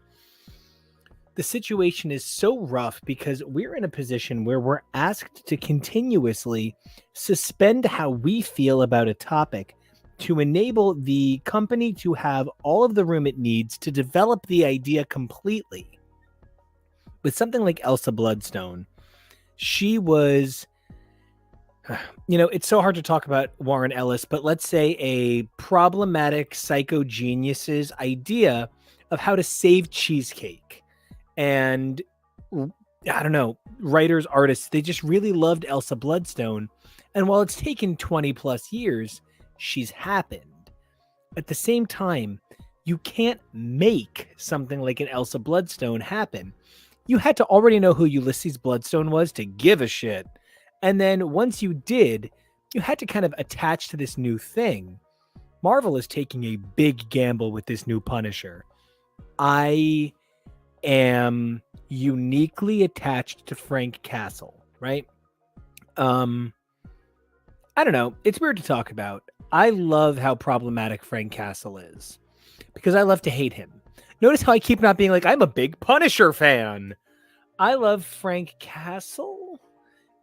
The situation is so rough because we're in a position where we're asked to continuously suspend how we feel about a topic to enable the company to have all of the room it needs to develop the idea completely. With something like Elsa Bloodstone, she was, it's so hard to talk about Warren Ellis, but let's say a problematic psycho genius's idea of how to save cheesecake. And I don't know, writers, artists, they just really loved Elsa Bloodstone. And while it's taken 20 plus years, she's happened. At the same time, you can't make something like an Elsa Bloodstone happen. You had to already know who Ulysses Bloodstone was to give a shit. And then once you did, you had to kind of attach to this new thing. Marvel is taking a big gamble with this new Punisher. I am uniquely attached to Frank Castle, right? I don't know. It's weird to talk about. I love how problematic Frank Castle is because I love to hate him. Notice how I keep not being like, I'm a big Punisher fan. I love Frank Castle.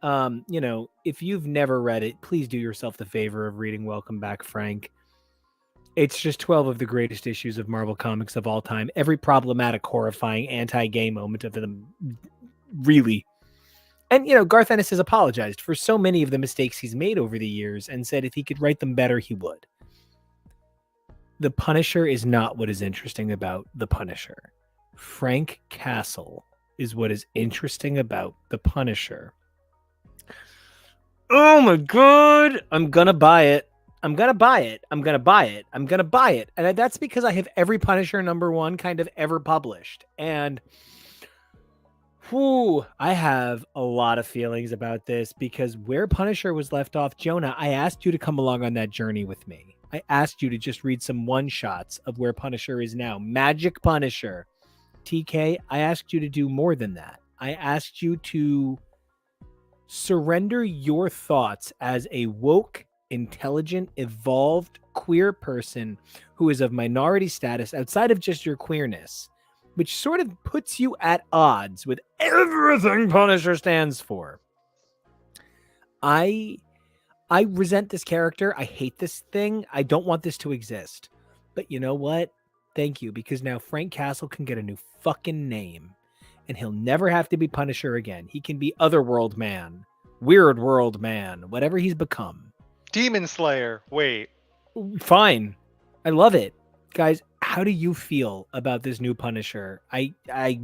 If you've never read it, please do yourself the favor of reading Welcome Back, Frank. It's just 12 of the greatest issues of Marvel Comics of all time. Every problematic, horrifying, anti-gay moment of them, really. And, Garth Ennis has apologized for so many of the mistakes he's made over the years and said if he could write them better, he would. The Punisher is not what is interesting about the Punisher. Frank Castle is what is interesting about the Punisher. Oh my God! I'm gonna buy it. And that's because I have every Punisher #1 kind of ever published. And I have a lot of feelings about this because where Punisher was left off, Jonah, I asked you to come along on that journey with me. I asked you to just read some one-shots of where Punisher is now. Magic Punisher. TK, I asked you to do more than that. I asked you to surrender your thoughts as a woke, intelligent, evolved, queer person who is of minority status outside of just your queerness, which sort of puts you at odds with everything Punisher stands for. I resent this character. I hate this thing. I don't want this to exist. But you know what? Thank you, because now Frank Castle can get a new fucking name, and he'll never have to be Punisher again. He can be Otherworld Man, Weird World Man, whatever he's become. Demon Slayer. Wait. Fine. I love it. Guys, how do you feel about this new Punisher? I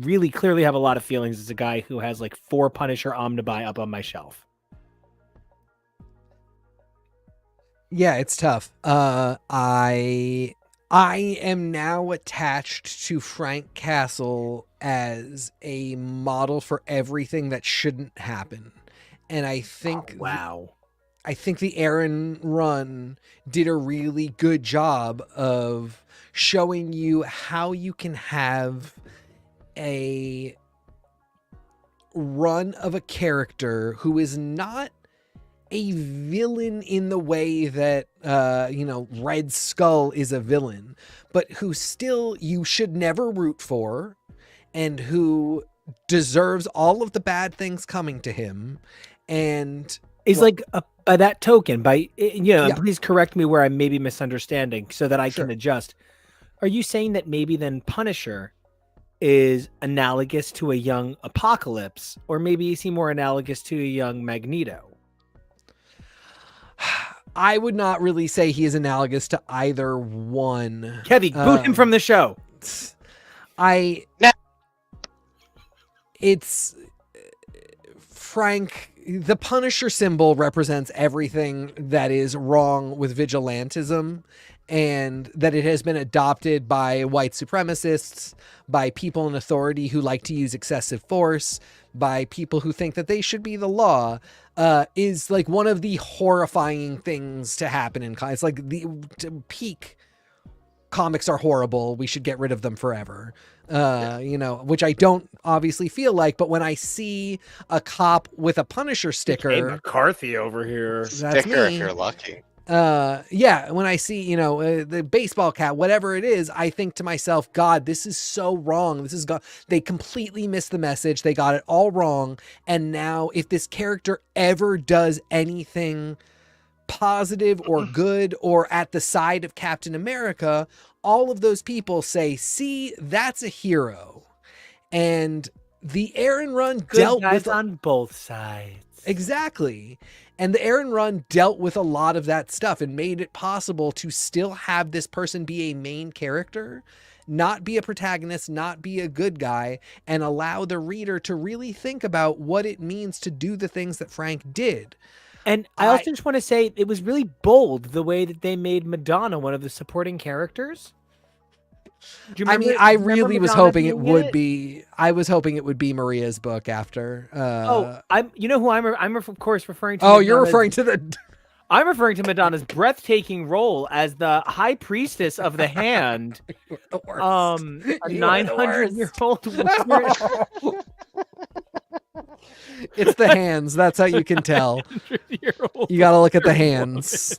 really clearly have a lot of feelings as a guy who has like 4 Punisher Omnibuy up on my shelf. Yeah, it's tough. I am now attached to Frank Castle as a model for everything that shouldn't happen. And I think I think the Aaron run did a really good job of showing you how you can have a run of a character who is not a villain in the way that, Red Skull is a villain, but who still you should never root for, and who deserves all of the bad things coming to him, and is like by that token, Yeah. please correct me where I may be misunderstanding so that I Sure. can adjust. Are you saying that maybe then Punisher is analogous to a young Apocalypse, or maybe is he more analogous to a young Magneto? I would not really say he is analogous to either one. Kevy, boot him from the show. It's Frank. The Punisher symbol represents everything that is wrong with vigilantism, and that it has been adopted by white supremacists, by people in authority who like to use excessive force, by people who think that they should be the law, is like one of the horrifying things to happen in comics. It's like the peak comics are horrible. We should get rid of them forever. Which I don't obviously feel like, but when I see a cop with a Punisher sticker, McCarthy over here. That's Sticker me. if you're lucky. When I see, the baseball cap, whatever it is, I think to myself, God, this is so wrong. They completely missed the message. They got it all wrong. And now if this character ever does anything positive or good or at the side of Captain America, all of those people say, see, that's a hero. And the Aaron Run dealt with on both sides. Exactly. And the Aaron Run dealt with a lot of that stuff and made it possible to still have this person be a main character, not be a protagonist, not be a good guy, and allow the reader to really think about what it means to do the things that Frank did. And I also just want to say it was really bold the way that they made Madonna one of the supporting characters. Do you remember, I really was Madonna hoping it being would be. I was hoping it would be Maria's book after. I'm. You know who I'm of course referring to. Oh, you're referring to the. I'm referring to Madonna's breathtaking role as the high priestess of the hand. A 900-year-old woman. It's the hands. That's how you can tell. You got to look at the hands.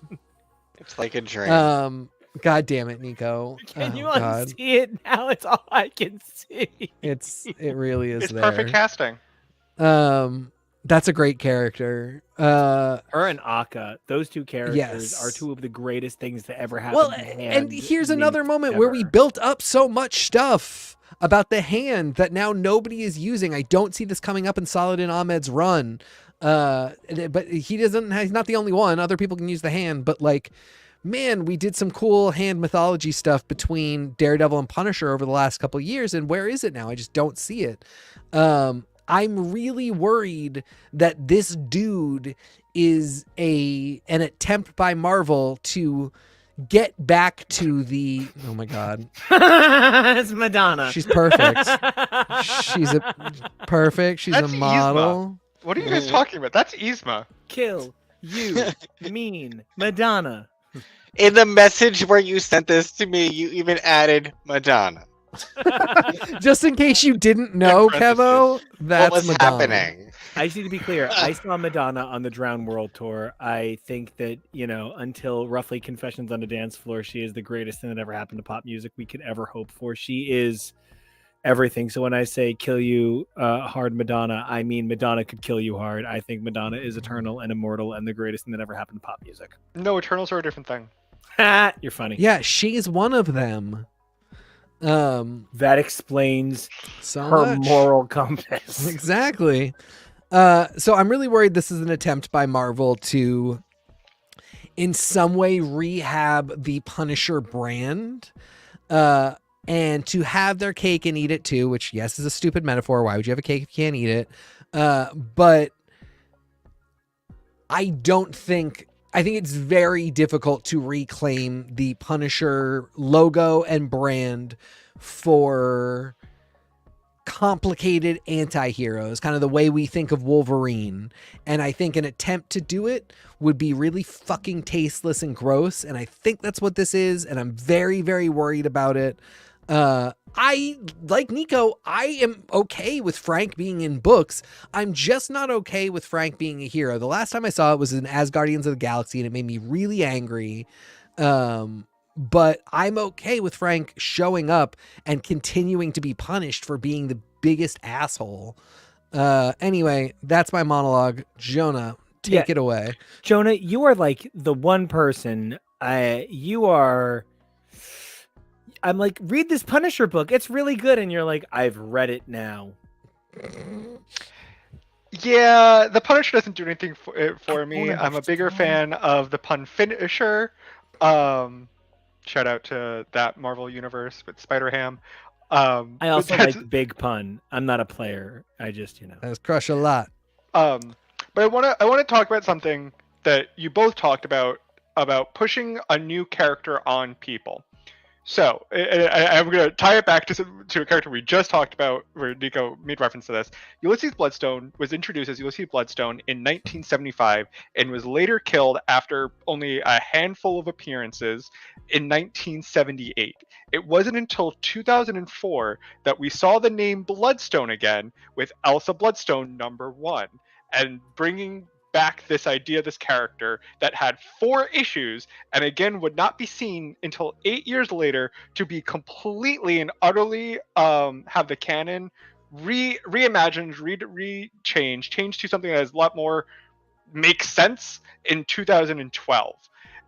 It's like a dream. God damn it, Nico. Can you unsee it now? It's all I can see. It really is It's there. perfect casting. That's a great character. Her and Akka, those two characters Yes. are two of the greatest things to ever happen. Well, to and here's Hand another moment where we ever. built up so much stuff about the hand that now nobody is using. I don't see this coming up in Saladin Ahmed's run. But he's not the only one. Other people can use the hand, but man, we did some cool hand mythology stuff between Daredevil and Punisher over the last couple of years, and where is it now? I just don't see it. I'm really worried that this dude is an attempt by Marvel to get back to the... Oh my God. It's Madonna. She's perfect. She's perfect. She's That's a model. What are you guys talking about? That's Yzma. Kill you mean Madonna. In the message where you sent this to me, you even added Madonna. Just in case you didn't know, Kevo, that's What was Madonna. happening? I just need to be clear. I saw Madonna on the Drown World Tour. I think that, until roughly Confessions on a Dance Floor, she is the greatest thing that ever happened to pop music we could ever hope for. She is everything. So when I say kill you hard Madonna, I mean Madonna could kill you hard. I think Madonna is eternal and immortal and the greatest thing that ever happened to pop music. No, Eternals are a different thing. You're funny. Yeah, she's one of them. That explains So her much. moral compass. Exactly. So I'm really worried this is an attempt by Marvel to, in some way, rehab the Punisher brand, and to have their cake and eat it too. Which, yes, is a stupid metaphor. Why would you have a cake if you can't eat it? But I think it's very difficult to reclaim the Punisher logo and brand for complicated anti-heroes, kind of the way we think of Wolverine. And I think an attempt to do it would be really fucking tasteless and gross. And I think that's what this is. And I'm very, very worried about it. I, like Nico, I am okay with Frank being in books. I'm just not okay with Frank being a hero. The last time I saw it was in Asgardians of the Galaxy, and it made me really angry. But I'm okay with Frank showing up and continuing to be punished for being the biggest asshole. Anyway, that's my monologue. Jonah, take it away. Jonah, you are like the one person. I'm like, read this Punisher book. It's really good. And you're like, I've read it now. Yeah, the Punisher doesn't do anything for me. I'm a bigger fan of the Pun Finisher. Shout out to that Marvel universe with Spider-Ham. I also like Big Pun. I'm not a player. I just, That's crush a lot. But I want to talk about something that you both talked about pushing a new character on people. So I'm going to tie it back to a character we just talked about, where Nico made reference to this. Ulysses Bloodstone was introduced as Ulysses Bloodstone in 1975 and was later killed after only a handful of appearances in 1978. It wasn't until 2004 that we saw the name Bloodstone again with Elsa Bloodstone #1, and bringing back this idea, this character that had 4 issues and again would not be seen until 8 years later to be completely and utterly have the canon reimagined, changed to something that is a lot more makes sense in 2012.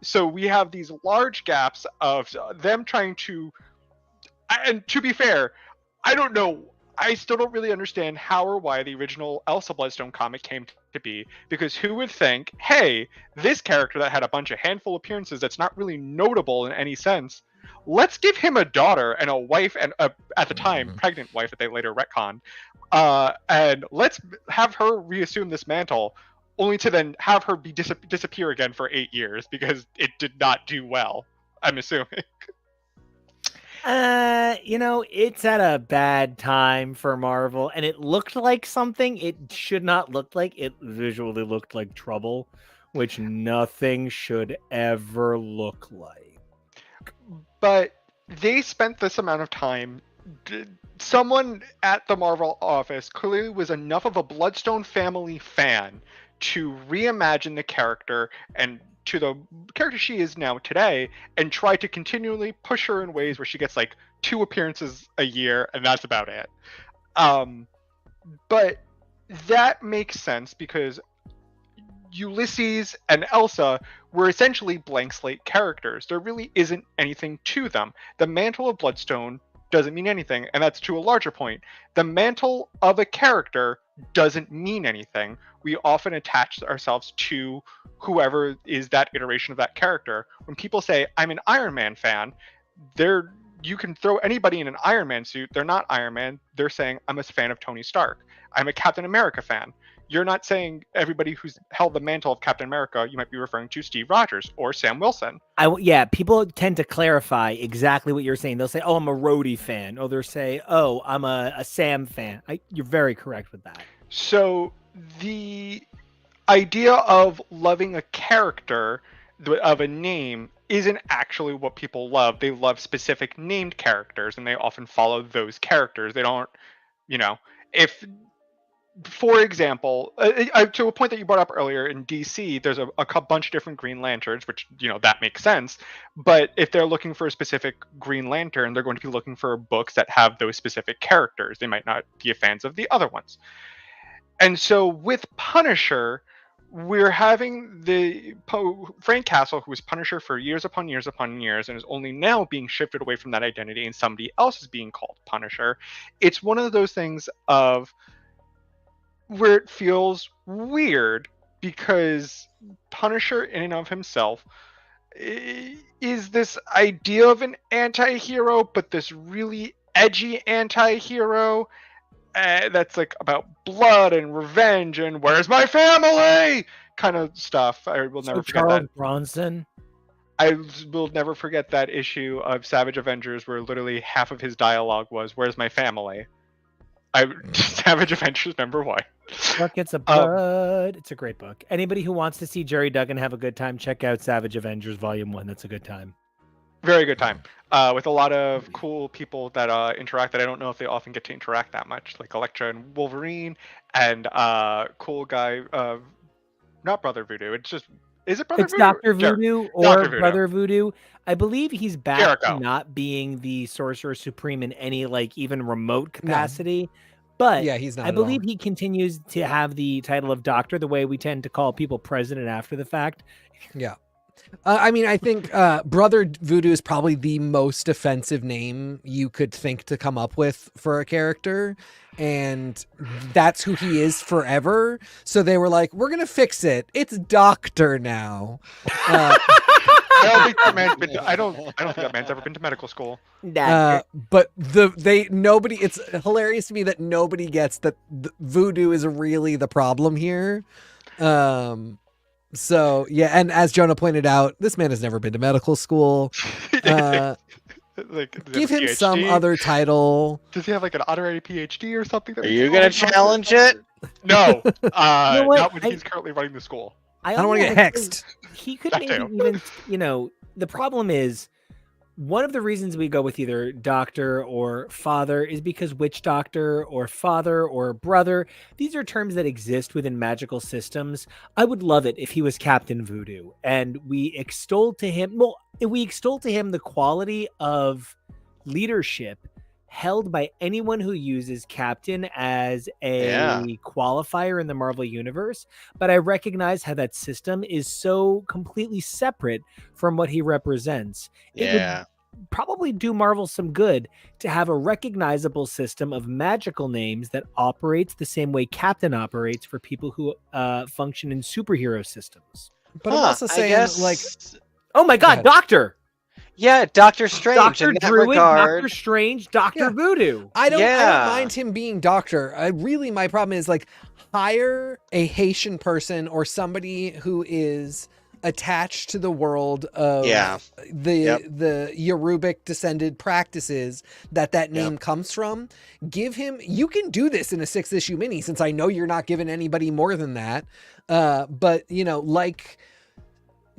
So we have these large gaps of them trying to, and to be fair, I still don't really understand how or why the original Elsa Bloodstone comic came to be, because who would think, hey, this character that had a bunch of handful appearances that's not really notable in any sense, let's give him a daughter and a wife, and at the time, pregnant wife that they later retconned, and let's have her reassume this mantle, only to then have her disappear again for 8 years because it did not do well, I'm assuming. It's at a bad time for Marvel, and it looked like something it should not look like. It visually looked like trouble, which nothing should ever look like. But they spent this amount of time. Someone at the Marvel office clearly was enough of a Bloodstone family fan to reimagine the character and to the character she is now today, and try to continually push her in ways where she gets like 2 appearances a year, and that's about it. But that makes sense because Ulysses and Elsa were essentially blank slate characters. There really isn't anything to them. The mantle of Bloodstone doesn't mean anything, and that's to a larger point. The mantle of a character doesn't mean anything. We often attach ourselves to whoever is that iteration of that character. When people say, I'm an Iron Man fan, you can throw anybody in an Iron Man suit. They're not Iron Man. They're saying, I'm a fan of Tony Stark. I'm a Captain America fan. You're not saying everybody who's held the mantle of Captain America. You might be referring to Steve Rogers or Sam Wilson. People tend to clarify exactly what you're saying. They'll say, oh, I'm a Rhodey fan. Or they'll say, oh, I'm a Sam fan. You're very correct with that. So the idea of loving a character of a name isn't actually what people love. They love specific named characters, and they often follow those characters. They don't, if, for example, to a point that you brought up earlier, in DC, there's a bunch of different Green Lanterns, which, that makes sense. But if they're looking for a specific Green Lantern, they're going to be looking for books that have those specific characters. They might not be fans of the other ones. And so with Punisher, we're having the Frank Castle, who was Punisher for years upon years upon years, and is only now being shifted away from that identity, and somebody else is being called Punisher. It's one of those things of where it feels weird, because Punisher in and of himself is this idea of an anti-hero, but this really edgy anti-hero that's like about blood and revenge and where's my family kind of stuff. I will never forget Charles that. Bronson. I will never forget that issue of Savage Avengers where literally half of his dialogue was "Where's my family?" Savage Avengers #1. Buckets of Blood. It's a great book. Anybody who wants to see Jerry Duggan have a good time, check out Savage Avengers Volume 1. That's a good time. very good time. With a lot of cool people that interact that I don't know if they often get to interact that much, like Elektra and Wolverine, and cool guy, not Brother Voodoo. It's just, is it Brother It's Voodoo? Dr. Voodoo or Dr. Voodoo. Brother Voodoo. I believe he's back to Jericho. not being the Sorcerer Supreme in any like even remote capacity. But Yeah, he's not I at all. believe he continues to have the title of doctor, the way we tend to call people president after the fact. Yeah. I mean, I think Brother Voodoo is probably the most offensive name you could think to come up with for a character. And that's who he is forever. So they were like, we're going to fix it. It's Doctor now. I don't think that man's been. I don't think that man's ever been to medical school. But nobody. It's hilarious to me that nobody gets that voodoo is really the problem here. So yeah, and as Jonah pointed out, this man has never been to medical school. Like, Give him some other title. Does he have like an honorary PhD or something? Are you gonna challenge it? No, know what? not when he's currently running the school. I don't want to get hexed. He could That maybe too. even, the problem is one of the reasons we go with either doctor or father is because witch doctor or father or brother, these are terms that exist within magical systems. I would love it if he was Captain Voodoo and we extol to him the quality of leadership held by anyone who uses captain as a qualifier in the Marvel universe, but I recognize how that system is so completely separate from what he represents. It would probably do Marvel some good to have a recognizable system of magical names that operates the same way Captain operates for people who function in superhero systems. But I'm also saying, like, oh my God, Doctor! Yeah, Doctor Strange. Doctor in that Druid, regard. Doctor Strange, Doctor Voodoo. I don't mind him being doctor. My problem is like hire a Haitian person or somebody who is attached to the world of the Yorubic descended practices that name comes from. Give him, you can do this in a 6-issue mini since I know you're not giving anybody more than that. But like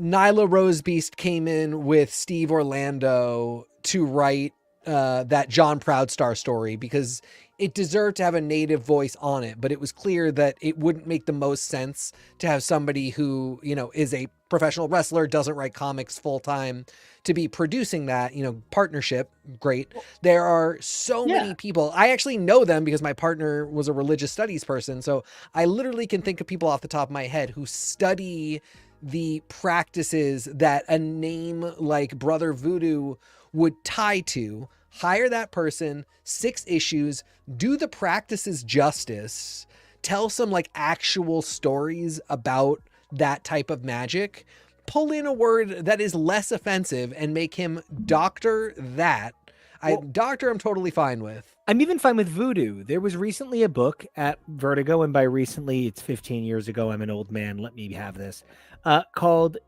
Nyla Rosebeast came in with Steve Orlando to write that John Proudstar story because it deserved to have a native voice on it, but it was clear that it wouldn't make the most sense to have somebody who, is a professional wrestler, doesn't write comics full time, to be producing that, partnership. Great. There are so many people. I actually know them because my partner was a religious studies person. So I literally can think of people off the top of my head who study the practices that a name like Brother Voodoo would tie to. Hire that person, 6 issues, do the practices justice, tell some like actual stories about that type of magic, pull in a word that is less offensive and make him Doctor that. Doctor I'm totally fine with. I'm even fine with Voodoo. There was recently a book at Vertigo, and by recently, it's 15 years ago. I'm an old man. Let me have this. Called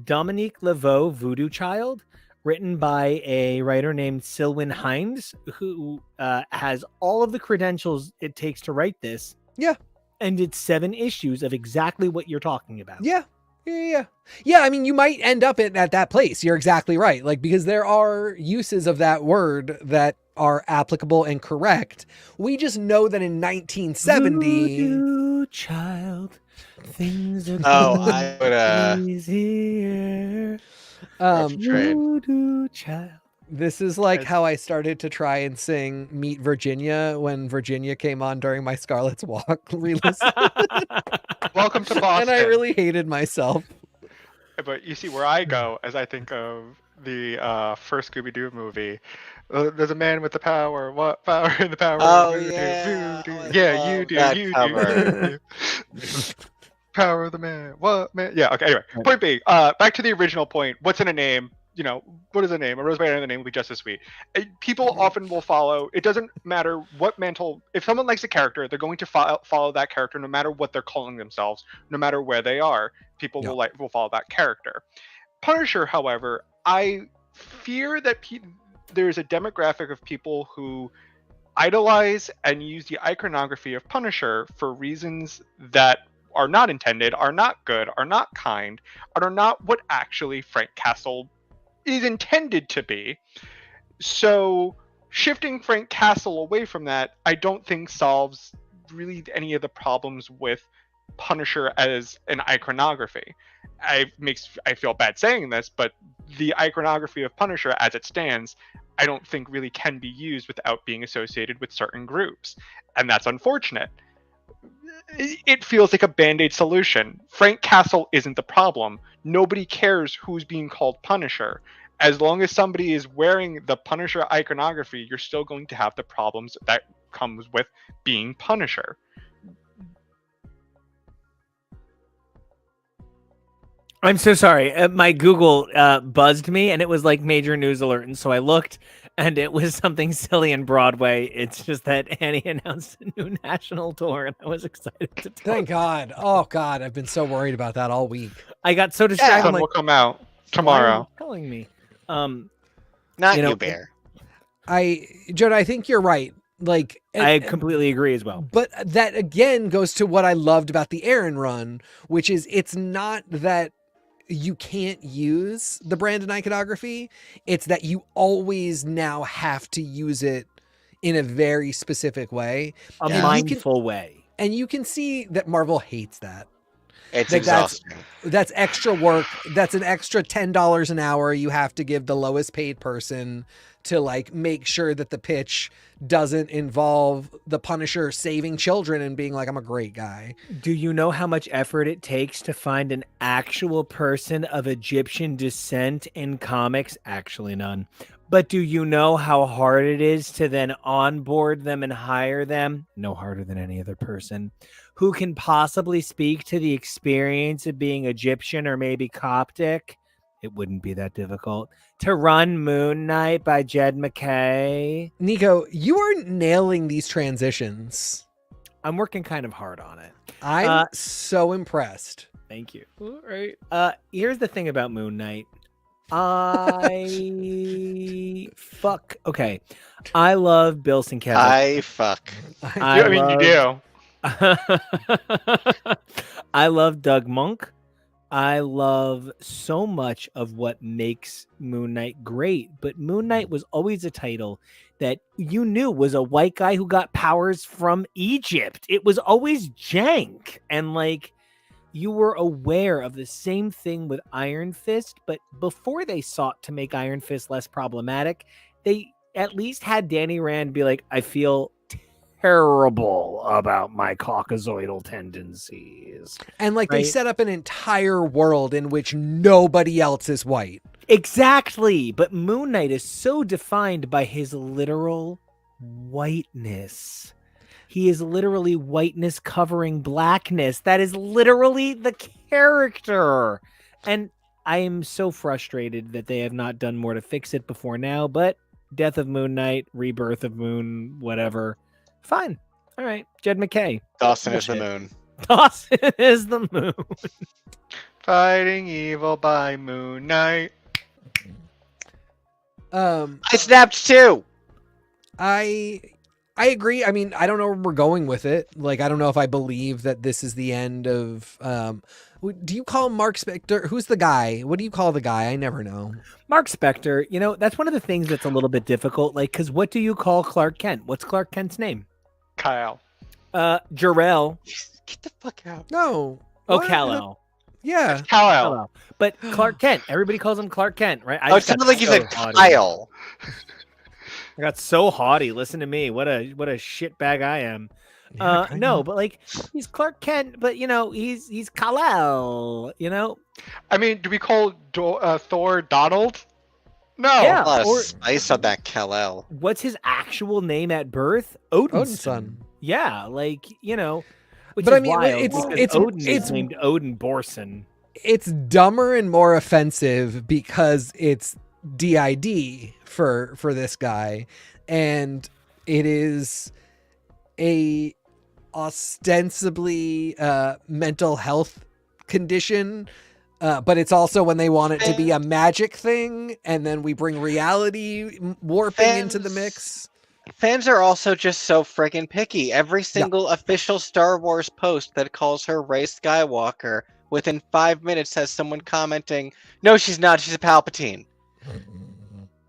Dominique Laveau, Voodoo Child, written by a writer named Selwyn Hines, who has all of the credentials it takes to write this. Yeah. And it's 7 issues of exactly what you're talking about. Yeah. I mean, you might end up at that place. You're exactly right. Like, because there are uses of that word that are applicable and correct. We just know that in 1970... Voodoo child, things are easier. Voodoo child. This is like how I started to try and sing Meet Virginia when Virginia came on during my Scarlet's Walk re-listen. Welcome to Boston. And I really hated myself. But you see where I go as I think of the first Scooby-Doo movie. There's a man with the power. What power in the power? Oh, voodoo, yeah. voodoo. I Yeah, you love do. that You cover. do. Power of the man. What man? Yeah. Okay. Anyway, point being, back to the original point. What's in a name? What is a name? A rose by the name will be just as sweet. People often will follow. It doesn't matter what mantle. If someone likes a character, they're going to follow that character, no matter what they're calling themselves, no matter where they are. People will follow that character. Punisher, however, I fear that there's a demographic of people who idolize and use the iconography of Punisher for reasons that are not intended, are not good, are not kind, and are not what actually Frank Castle is intended to be. So shifting Frank Castle away from that, I don't think solves really any of the problems with Punisher as an iconography. I feel bad saying this, but the iconography of Punisher as it stands, I don't think really can be used without being associated with certain groups, and that's unfortunate. It feels like a band-aid solution. Frank Castle isn't the problem. Nobody cares who's being called Punisher. As long as somebody is wearing the Punisher iconography, you're still going to have the problems that comes with being Punisher. I'm so sorry. My Google buzzed me, and it was like major news alert. And so I looked, and it was something silly in Broadway. It's just that Annie announced a new national tour, and I was excited to tell Thank God. Oh God, I've been so worried about that all week. I got so distracted. Sun I'm will like, come out why are you tomorrow. telling me? Not you know, you, Bear. Jonah, I think you're right. Like, I completely agree as well. But that again goes to what I loved about the Aaron run, which is it's not that you can't use the Brandon iconography. It's that you always now have to use it in a very specific way. A And mindful way. And you can see that Marvel hates that. It's Like, exhausting. That's extra work. That's an extra $10 an hour you have to give the lowest paid person to like make sure that the pitch doesn't involve the Punisher saving children and being like, I'm a great guy. Do you know how much effort it takes to find an actual person of Egyptian descent in comics? Actually, none. But do you know how hard it is to then onboard them and hire them? No harder than any other person who can possibly speak to the experience of being Egyptian or maybe Coptic. It wouldn't be that difficult to run Moon Knight by Jed McKay. Nico, you are nailing these transitions. I'm working kind of hard on it. I'm so impressed. Thank you. All right. Here's the thing about Moon Knight. Okay. I love Bill Sienkiewicz. I mean, you do. I love Doug Monk. I love so much of what makes Moon Knight great, but Moon Knight was always a title that you knew was a white guy who got powers from Egypt. It was always jank. And like, you were aware of the same thing with Iron Fist, but before they sought to make Iron Fist less problematic, they at least had Danny Rand be like, I feel terrible about my caucasoidal tendencies. And like they set up an entire world in which nobody else is white. Exactly. But Moon Knight is so defined by his literal whiteness. He is literally whiteness covering blackness. That is literally the character. And I am so frustrated that they have not done more to fix it before now, but Death of Moon Knight, Rebirth of Moon, whatever. Fine. All right. Jed McKay. Dawson is the moon. Dawson is the moon. Fighting evil by Moon Knight. I snapped too. I agree. I mean, I don't know where we're going with it. Like, I don't know if I believe that this is the end of. Do you call Mark Spector? Who's the guy? What do you call the guy? I never know. Mark Spector. You know, that's one of the things that's a little bit difficult. Like, because what do you call Clark Kent? What's Clark Kent's name? Kyle. Jarrell. Get the fuck out. No. Oh, What? Kal-El. Yeah. Kyle. But Clark Kent. Everybody calls him Clark Kent, right? It sounded like you said Kyle. I got so haughty. Listen to me. What a shitbag I am. Yeah, No, but like he's Clark Kent, but you know he's Kal-El. You know. I mean, do we call Thor Donald? No. Yeah. A lot of or- spice on that Kal-El. What's his actual name at birth? Odin's son. Yeah, like you know. Which But is I mean, wild it's- because it's- Odin it's- is named Odin Borson. It's dumber and more offensive because it's DID for this guy, and it is a ostensibly mental health condition, but it's also when they want it to be a magic thing, and then we bring reality warping into the mix. Fans are also just so friggin' picky. Every single official Star Wars post that calls her Rey Skywalker, within 5 minutes has someone commenting, "No, she's not. She's a Palpatine."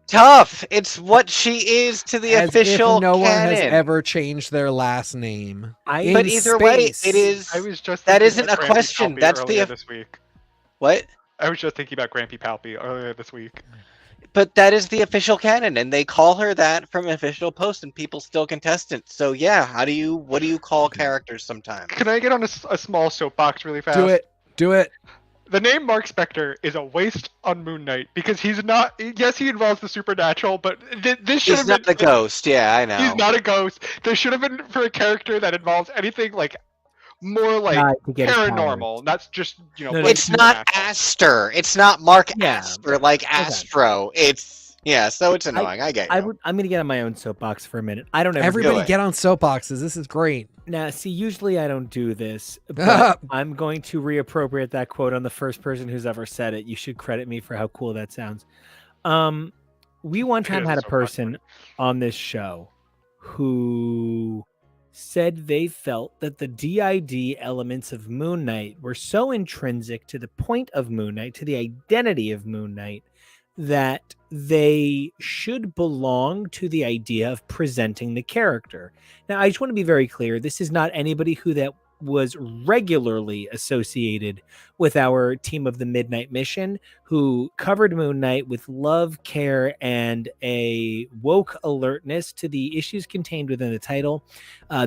Tough. It's what she is to the As official if no one has canon. ever changed their last name. I- But In either way, space. it is. I was just That thinking isn't about a Grampy question. Palpy That's earlier the this week. what? I was just thinking about Grampy Palpy earlier this week. But that is the official canon, and they call her that from official posts, and people still contest it. So yeah, what do you call characters sometimes? Can I get on a small soapbox really fast? Do it. The name Mark Spector is a waste on Moon Knight because he's not. Yes, he involves the supernatural, but this should He's have not been. the ghost. Yeah, I know. He's not a ghost. This should have been for a character that involves anything like more like Guy to get his paranormal. That's just No, like, It's not supernatural. Aster. It's not Mark Yeah. Aster like Astro. It's so it's annoying. I get you. I'm going to get on my own soapbox for a minute. I don't ever do Everybody it. get on soapboxes. This is great. Now, see, usually I don't do this, but I'm going to reappropriate that quote on the first person who's ever said it. You should credit me for how cool that sounds. We one time It is had a so person on this show who said they felt that the DID elements of Moon Knight were so intrinsic to the point of Moon Knight, to the identity of Moon Knight, that they should belong to the idea of presenting the character. Now, I just want to be very clear. This is not anybody who that was regularly associated with our team of the Midnight Mission, who covered Moon Knight with love, care, and a woke alertness to the issues contained within the title.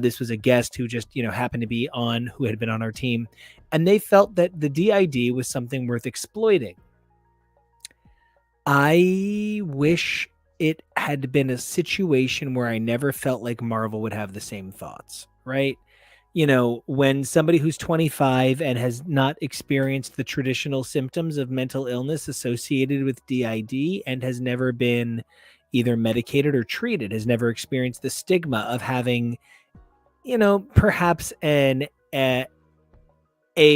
This was a guest who just, happened to be on, who had been on our team, and they felt that the DID was something worth exploiting. I wish it had been a situation where I never felt like Marvel would have the same thoughts, right? When somebody who's 25 and has not experienced the traditional symptoms of mental illness associated with DID and has never been either medicated or treated, has never experienced the stigma of having, perhaps a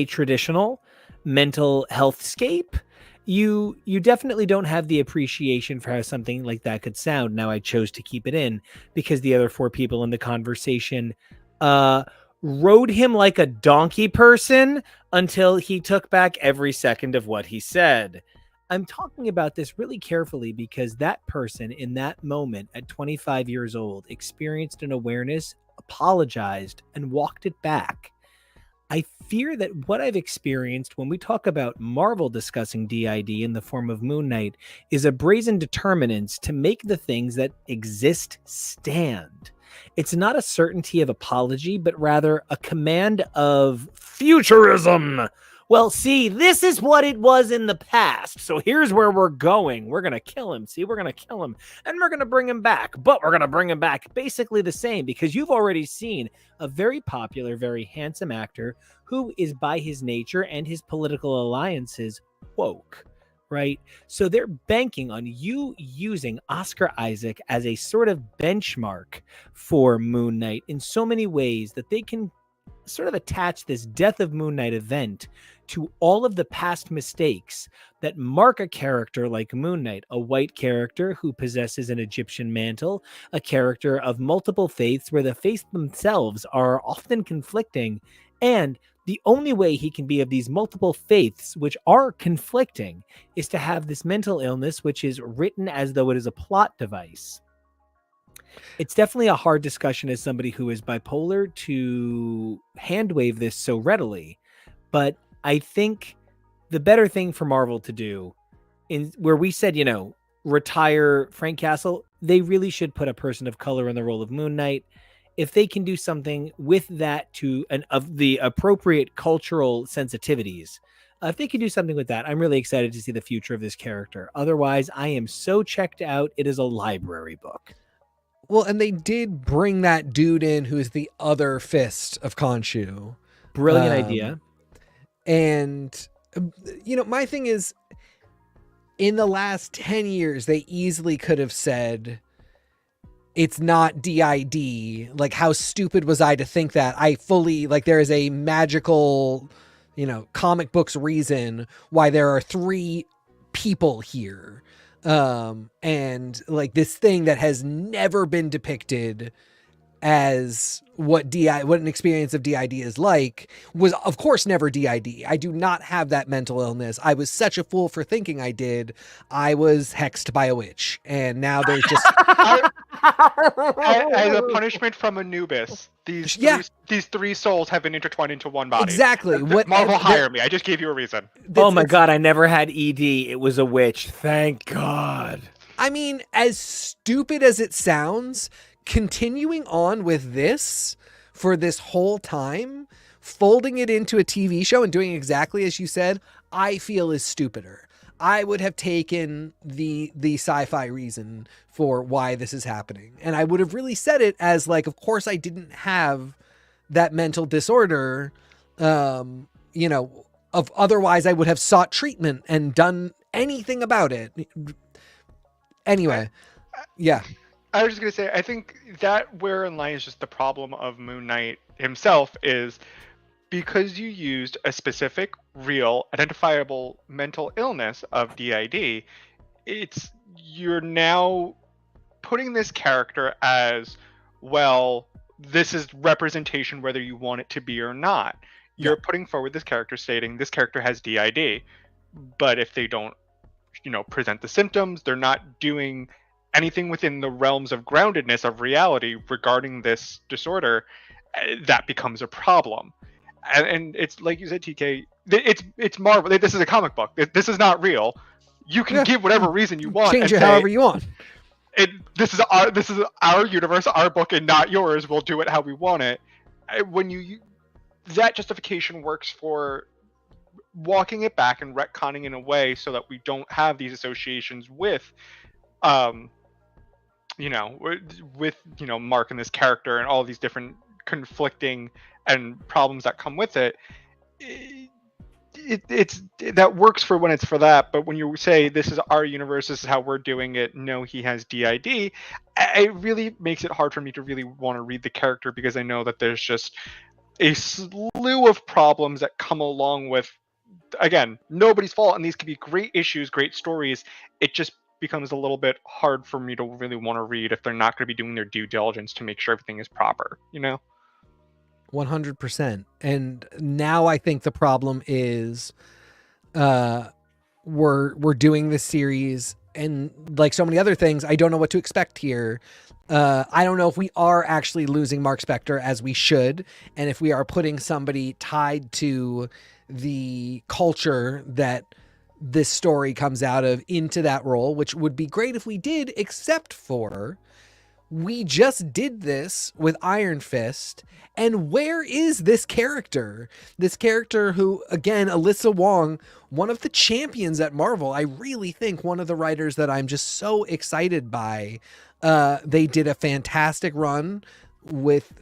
traditional mental health scape, you definitely don't have the appreciation for how something like that could sound. Now, I chose to keep it in because the other four people in the conversation rode him like a donkey person until he took back every second of what he said. I'm talking about this really carefully because that person in that moment at 25 years old experienced an awareness, apologized, and walked it back. I fear that what I've experienced when we talk about Marvel discussing DID in the form of Moon Knight is a brazen determinants to make the things that exist stand. It's not a certainty of apology, but rather a command of futurism. Well, see, this is what it was in the past. So here's where we're going. We're going to kill him. See, we're going to kill him and we're going to bring him back. But we're going to bring him back basically the same because you've already seen a very popular, very handsome actor who is by his nature and his political alliances woke, right? So they're banking on you using Oscar Isaac as a sort of benchmark for Moon Knight in so many ways that they can sort of attach this Death of Moon Knight event to all of the past mistakes that mark a character like Moon Knight, a white character who possesses an Egyptian mantle, a character of multiple faiths where the faiths themselves are often conflicting, and the only way he can be of these multiple faiths, which are conflicting, is to have this mental illness, which is written as though it is a plot device. It's definitely a hard discussion as somebody who is bipolar to hand wave this so readily, but I think the better thing for Marvel to do, in where we said, retire Frank Castle, they really should put a person of color in the role of Moon Knight. If they can do something with that of the appropriate cultural sensitivities, if they can do something with that, I'm really excited to see the future of this character. Otherwise, I am so checked out. It is a library book. Well, and they did bring that dude in who's the other fist of Khonshu. Brilliant idea. And, my thing is, in the last 10 years, they easily could have said, it's not DID. Like, how stupid was I to think that? I fully, there is a magical, comic books reason why there are 3 people here. And this thing that has never been depicted as what an experience of DID is like was of course never DID. I do not have that mental illness. I was such a fool for thinking I did. I was hexed by a witch, and now there's just As a punishment from Anubis, these three souls have been intertwined into one body. exactly what Marvel hire me. I just gave you a reason. Oh my God, I never had ED. It was a witch. Thank God. I mean, as stupid as it sounds, continuing on with this for this whole time, folding it into a TV show and doing exactly as you said, I feel is stupider. I would have taken the sci-fi reason for why this is happening. And I would have really said it as like, of course I didn't have that mental disorder. Otherwise I would have sought treatment and done anything about it. Anyway, yeah. I was just going to say, I think that wherein lies just the problem of Moon Knight himself is because you used a specific, real, identifiable mental illness of DID, you're now putting this character as, well, this is representation whether you want it to be or not. You're putting forward this character stating this character has DID, but if they don't, present the symptoms, they're not doing anything within the realms of groundedness of reality regarding this disorder, that becomes a problem. And it's like you said, TK, it's Marvel. This is a comic book. This is not real. You can give whatever reason you want. Change it however you want. This is our universe, our book, and not yours. We'll do it how we want it. That justification works for walking it back and retconning in a way so that we don't have these associations with Mark and this character and all these different conflicting and problems that come with it. It's that works for when it's for that, but when you say this is our universe, this is how we're doing it, no, he has DID, it really makes it hard for me to really want to read the character, because I know that there's just a slew of problems that come along with, again, nobody's fault, and these could be great issues, great stories. It just becomes a little bit hard for me to really want to read if they're not going to be doing their due diligence to make sure everything is proper, 100%. And now I think the problem is we're doing this series, and like so many other things, I don't know what to expect here. I don't know if we are actually losing Mark Spector as we should, and if we are putting somebody tied to the culture that this story comes out of into that role, which would be great if we did, except for we just did this with Iron Fist. And where is this character? This character who, again, Alyssa Wong, one of the champions at Marvel. I really think one of the writers that I'm just so excited by. They did a fantastic run with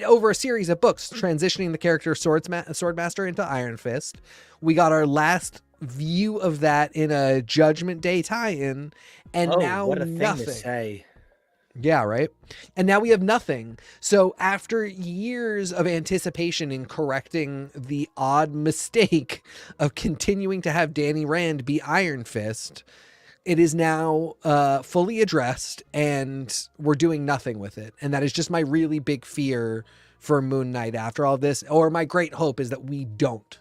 over a series of books, transitioning the character Swordmaster into Iron Fist. We got our last view of that in a Judgment Day tie-in, and now what a nothing. thing to say. Yeah, right. And now we have nothing. So after years of anticipation in correcting the odd mistake of continuing to have Danny Rand be Iron Fist, it is now fully addressed, and we're doing nothing with it. And that is just my really big fear for Moon Knight after all this, or my great hope is that we don't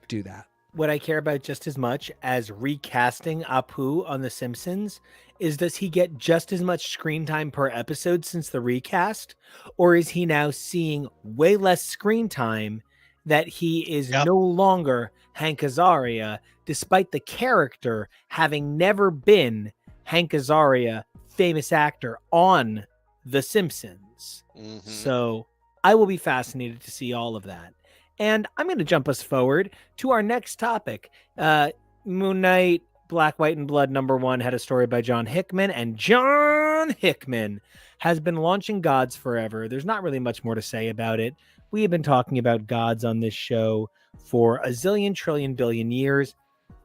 do that. What I care about just as much as recasting Apu on The Simpsons is, does he get just as much screen time per episode since the recast? Or is he now seeing way less screen time, that he is no longer Hank Azaria, despite the character having never been Hank Azaria, famous actor on The Simpsons? Mm-hmm. So I will be fascinated to see all of that. And I'm going to jump us forward to our next topic. Moon Knight, Black, White, and Blood #1 had a story by John Hickman, and John Hickman has been launching Gods Forever. There's not really much more to say about it. We have been talking about Gods on this show for a zillion, trillion, billion years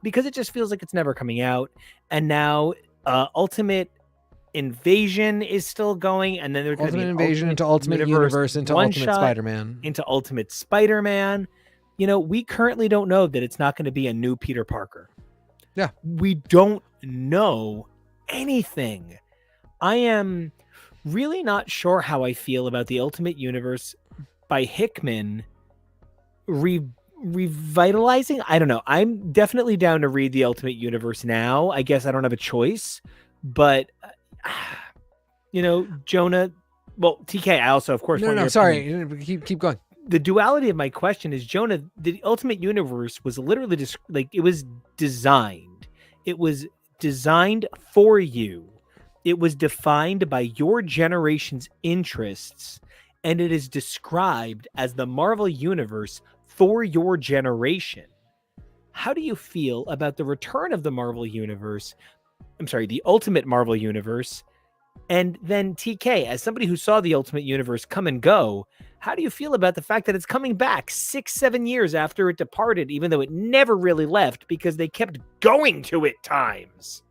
because it just feels like it's never coming out. And now Ultimate Invasion is still going, and then there's Ultimate Invasion into Ultimate Universe into Ultimate Spider-Man. Into Ultimate Spider-Man. We currently don't know that it's not going to be a new Peter Parker. Yeah. We don't know anything. I am really not sure how I feel about the Ultimate Universe by Hickman revitalizing. I don't know. I'm definitely down to read the Ultimate Universe now. I guess I don't have a choice, but Jonah. Well, TK, I also, of course, want No, your sorry. opinion. Keep going. The duality of my question is, Jonah, the Ultimate Universe was literally just like it was designed. It was designed for you. It was defined by your generation's interests, and it is described as the Marvel Universe for your generation. How do you feel about the return of the Marvel Universe? I'm sorry, the Ultimate Marvel Universe. And then TK, as somebody who saw the Ultimate Universe come and go, how do you feel about the fact that it's coming back 6-7 years after it departed, even though it never really left because they kept going to it times?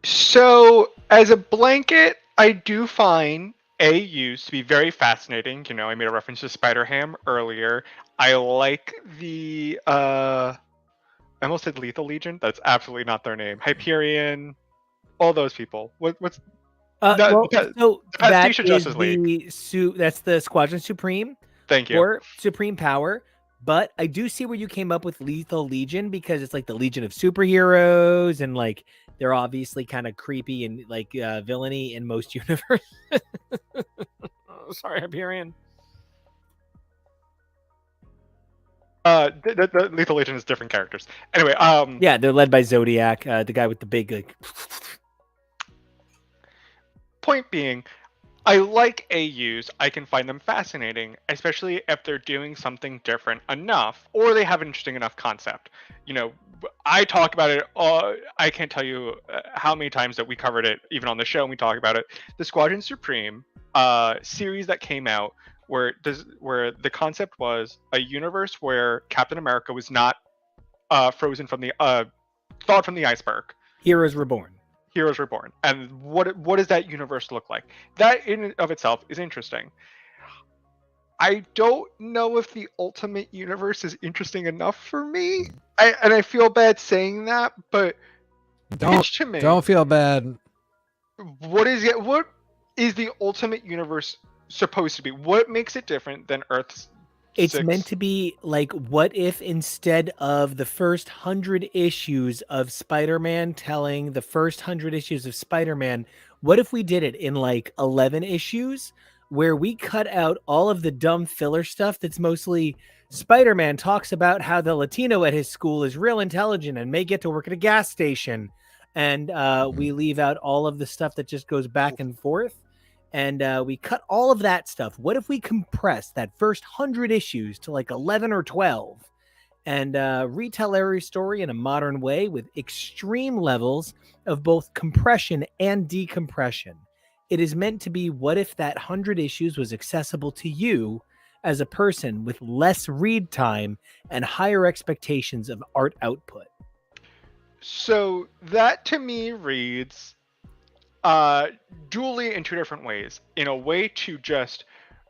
So, as a blanket, I do find AUs to be very fascinating. I made a reference to Spider-Ham earlier. I like the I almost said Lethal Legion. That's absolutely not their name. Hyperion, all those people. What's So that Pastiche is Justice League. That's the Squadron Supreme. Thank you. Or Supreme Power. But I do see where you came up with Lethal Legion because it's like the Legion of Superheroes, and like they're obviously kind of creepy and like villainy in most universes. Sorry, Hyperion. The Lethal Legion is different characters. Anyway, yeah, they're led by Zodiac, the guy with the big like. Point being, I like AUs. I can find them fascinating, especially if they're doing something different enough, or they have an interesting enough concept. I talk about it. I can't tell you how many times that we covered it, even on the show. And we talk about it. The Squadron Supreme series that came out, where the concept was a universe where Captain America was not frozen from the thawed from the iceberg. Heroes Reborn. Heroes Reborn. And what does that universe look like? That in and of itself is interesting. I don't know if the Ultimate Universe is interesting enough for me. I feel bad saying that, but pitch to me. Don't feel bad. What is the Ultimate Universe supposed to be? What makes it different than Earth's? It's meant to be like, what if instead of the first 100 issues of Spider-Man telling the first 100 issues of Spider-Man, what if we did it in like 11 issues where we cut out all of the dumb filler stuff that's mostly Spider-Man talks about how the Latino at his school is real intelligent and may get to work at a gas station. And we leave out all of the stuff that just goes back and forth. And we cut all of that stuff. What if we compress that first 100 issues to like 11 or 12 and retell every story in a modern way with extreme levels of both compression and decompression? It is meant to be, what if that 100 issues was accessible to you as a person with less read time and higher expectations of art output? So that to me reads dually in two different ways. In a way to just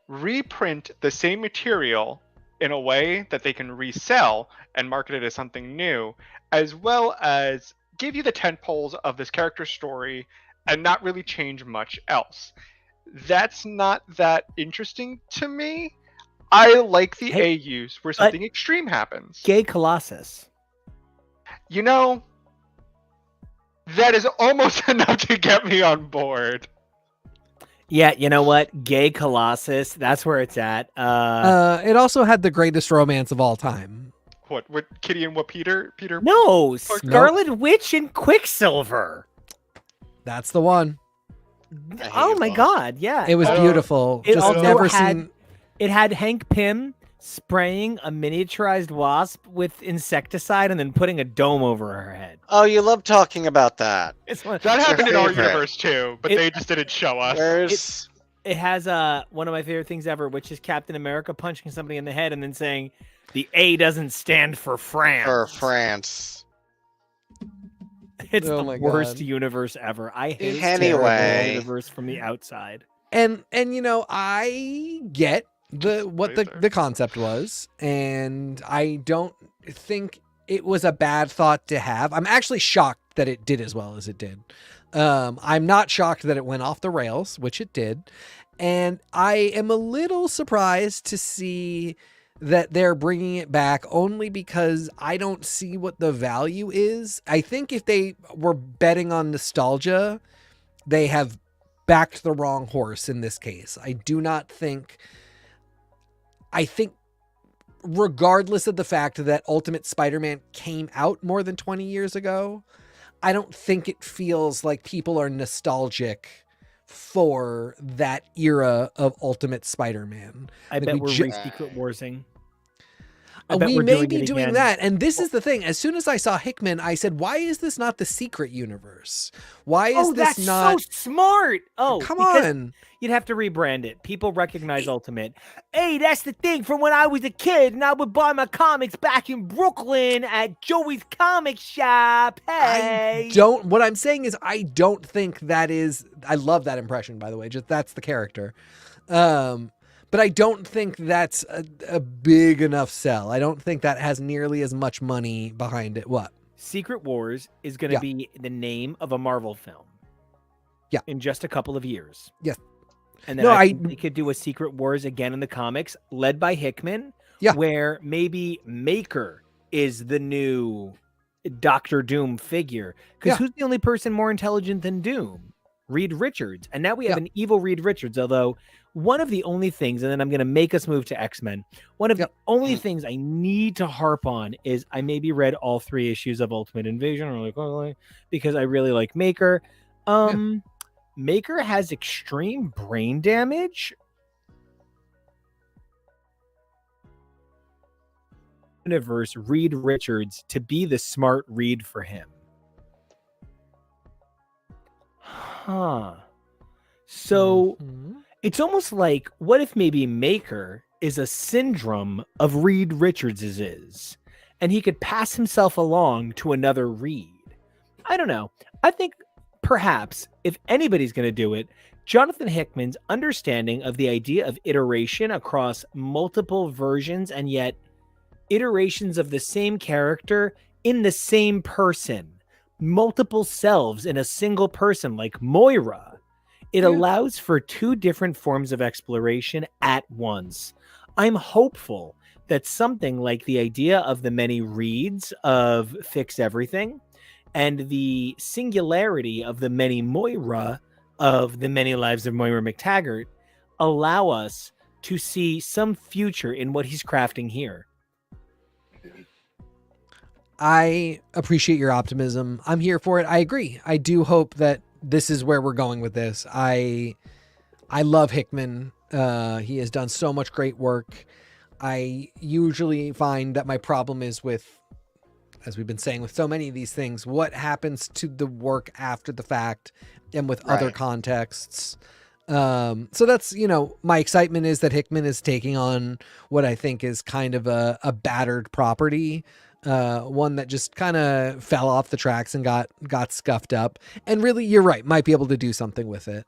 reprint the same material in a way that they can resell and market it as something new, as well as give you the tentpoles of this character story and not really change much else. That's not that interesting to me. I like the AUs where something extreme happens. Gay Colossus. That is almost enough to get me on board. Yeah, you know what? Gay Colossus, that's where it's at. It also had the greatest romance of all time. What Kitty and what Peter? No, Scarlet Witch and Quicksilver. That's the one. Oh my God, yeah. It was beautiful. It Just also never had, seen. It had Hank Pym spraying a miniaturized wasp with insecticide and then putting a dome over her head. Oh, you love talking about that. That happened in our favorite. universe too, but they just didn't show us. It has one of my favorite things ever, which is Captain America punching somebody in the head and then saying, "The A doesn't stand for France." For France. It's the worst universe ever. I hate Anyway. the universe from the outside. And I get what the concept was, and I don't think it was a bad thought to have. I'm actually shocked that it did as well as it did. I'm not shocked that it went off the rails, which it did. And I am a little surprised to see that they're bringing it back only because I don't see what the value is. I think if they were betting on nostalgia, they have backed the wrong horse in this case. I think regardless of the fact that Ultimate Spider-Man came out more than 20 years ago, I don't think it feels like people are nostalgic for that era of Ultimate Spider-Man. I bet we're re-Secret Warsing. We may be doing that. And this is the thing. As soon as I saw Hickman, I said, why is this not the secret universe? Why is this not... so smart. Oh, come on. You'd have to rebrand it. People recognize Ultimate. Hey, that's the thing from when I was a kid and I would buy my comics back in Brooklyn at Joey's comic shop. Hey. What I'm saying is I don't think that is... I love that impression, by the way. Just that's the character. But I don't think that's a big enough sell. I don't think that has nearly as much money behind it. What? Secret Wars is going to be the name of a Marvel film. Yeah. In just a couple of years. Yes. And then I think they could do a Secret Wars again in the comics, led by Hickman, where maybe Maker is the new Doctor Doom figure. Because who's the only person more intelligent than Doom? Reed Richards. And now we have an evil Reed Richards, although one of the only things, and then I'm going to make us move to X-Men, one of the only things I need to harp on is I maybe read all 3 issues of Ultimate Invasion because I really like Maker. Maker has extreme brain damage. Universe Reed Richards to be the smart Reed for him. So it's almost like, what if maybe Maker is a syndrome of Reed Richards's is, and he could pass himself along to another Reed? I don't know. I think perhaps if anybody's going to do it, Jonathan Hickman's understanding of the idea of iteration across multiple versions and yet iterations of the same character in the same person, multiple selves in a single person like Moira. It allows for 2 different forms of exploration at once. I'm hopeful that something like the idea of the many Reeds of Fix Everything and the singularity of the many Moira of the many lives of Moira McTaggart allow us to see some future in what he's crafting here. I appreciate your optimism. I'm here for it. I agree. I do hope that this is where we're going with this. I love Hickman. He has done so much great work. I usually find that my problem is with, as we've been saying with so many of these things, what happens to the work after the fact and with other contexts. So that's, my excitement is that Hickman is taking on what I think is kind of a battered property. One that just kind of fell off the tracks and got scuffed up, and really, you're right, might be able to do something with it.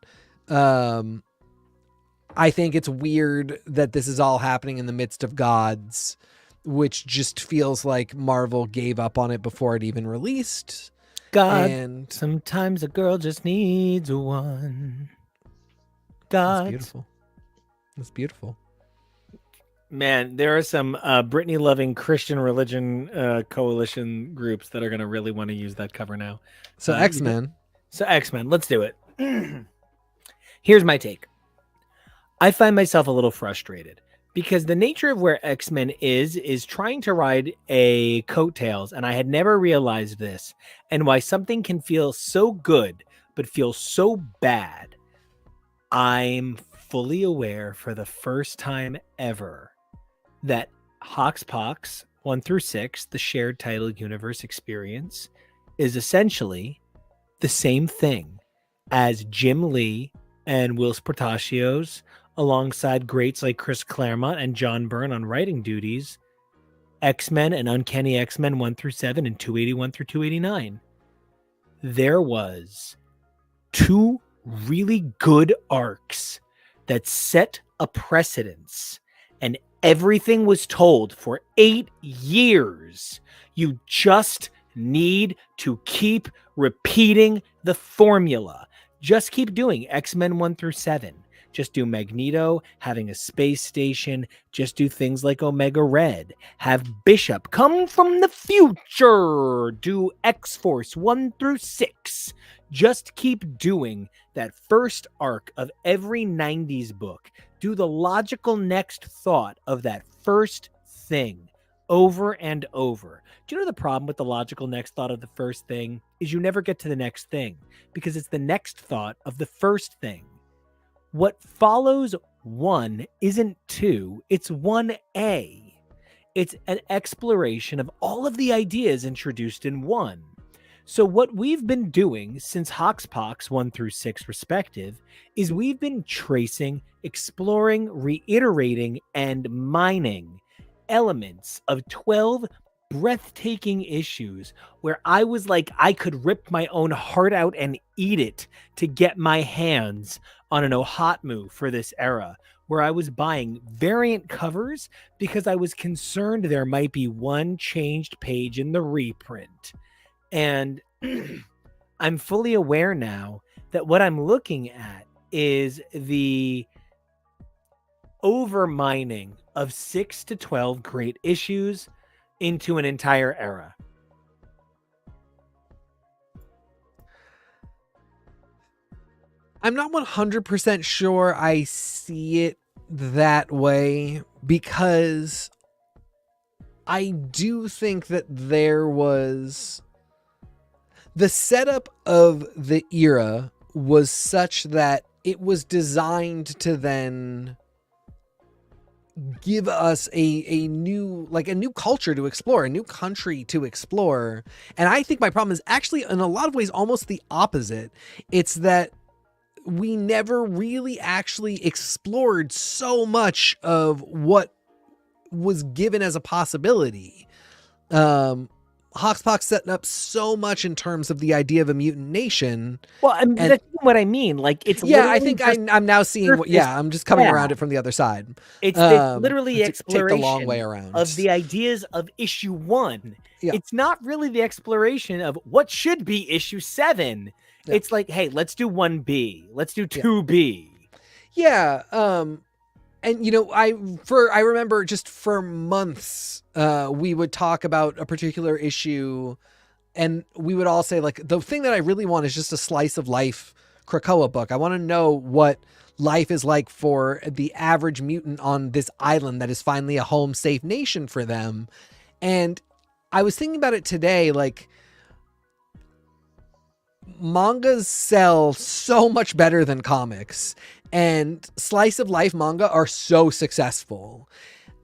I think it's weird that this is all happening in the midst of Gods, which just feels like Marvel gave up on it before it even released. God, and sometimes a girl just needs one. God, that's beautiful. That's beautiful. Man, there are some Britney-loving Christian religion coalition groups that are going to really want to use that cover now. So X-Men. Let's do it. Here's my take. I find myself a little frustrated because the nature of where X-Men is trying to ride a coattails, and I had never realized this, and why something can feel so good but feel so bad. I'm fully aware for the first time ever that Hoxpox 1 through 6, the shared title universe experience, is essentially the same thing as Jim Lee and Will Portacio's, alongside greats like Chris Claremont and John Byrne on writing duties, X-Men and Uncanny X-Men 1 through 7 and 281 through 289. There was 2 really good arcs that set a precedence, and everything was told for 8 years. You just need to keep repeating the formula. Just keep doing X-Men 1 through 7. Just do Magneto having a space station. Just do things like Omega Red. Have Bishop come from the future. Do X-Force 1 through 6. Just keep doing that first arc of every 90s book. Do the logical next thought of that first thing over and over. Do you know the problem with the logical next thought of the first thing is you never get to the next thing because it's the next thought of the first thing. What follows 1 isn't 2, it's 1A. It's an exploration of all of the ideas introduced in 1. So what we've been doing since Hoxpox 1 through 6 respective is we've been tracing, exploring, reiterating, and mining elements of 12 breathtaking issues where I was like, I could rip my own heart out and eat it to get my hands on an Ohatmu for this era, where I was buying variant covers because I was concerned there might be one changed page in the reprint. And I'm fully aware now that what I'm looking at is the overmining of 6 to 12 great issues into an entire era. I'm not 100% sure I see it that way, because I do think that there was the setup of the era was such that it was designed to then give us a new culture to explore, a new country to explore. And I think my problem is actually in a lot of ways almost the opposite. It's that we never really actually explored so much of what was given as a possibility. Hoxpox setting up so much in terms of the idea of a mutant nation. Well, that's what I mean. Like, it's I think I'm now seeing I'm just coming around it from the other side. It's literally exploration take the long way around of the ideas of issue 1. Yeah. It's not really the exploration of what should be issue 7. Yeah. It's like, hey, let's do 1B. Let's do 2B. Yeah. And I remember just for months, we would talk about a particular issue, and we would all say, like, the thing that I really want is just a slice of life Krakoa book. I want to know what life is like for the average mutant on this island that is finally a home safe nation for them. And I was thinking about it today, like, mangas sell so much better than comics, and slice of life manga are so successful.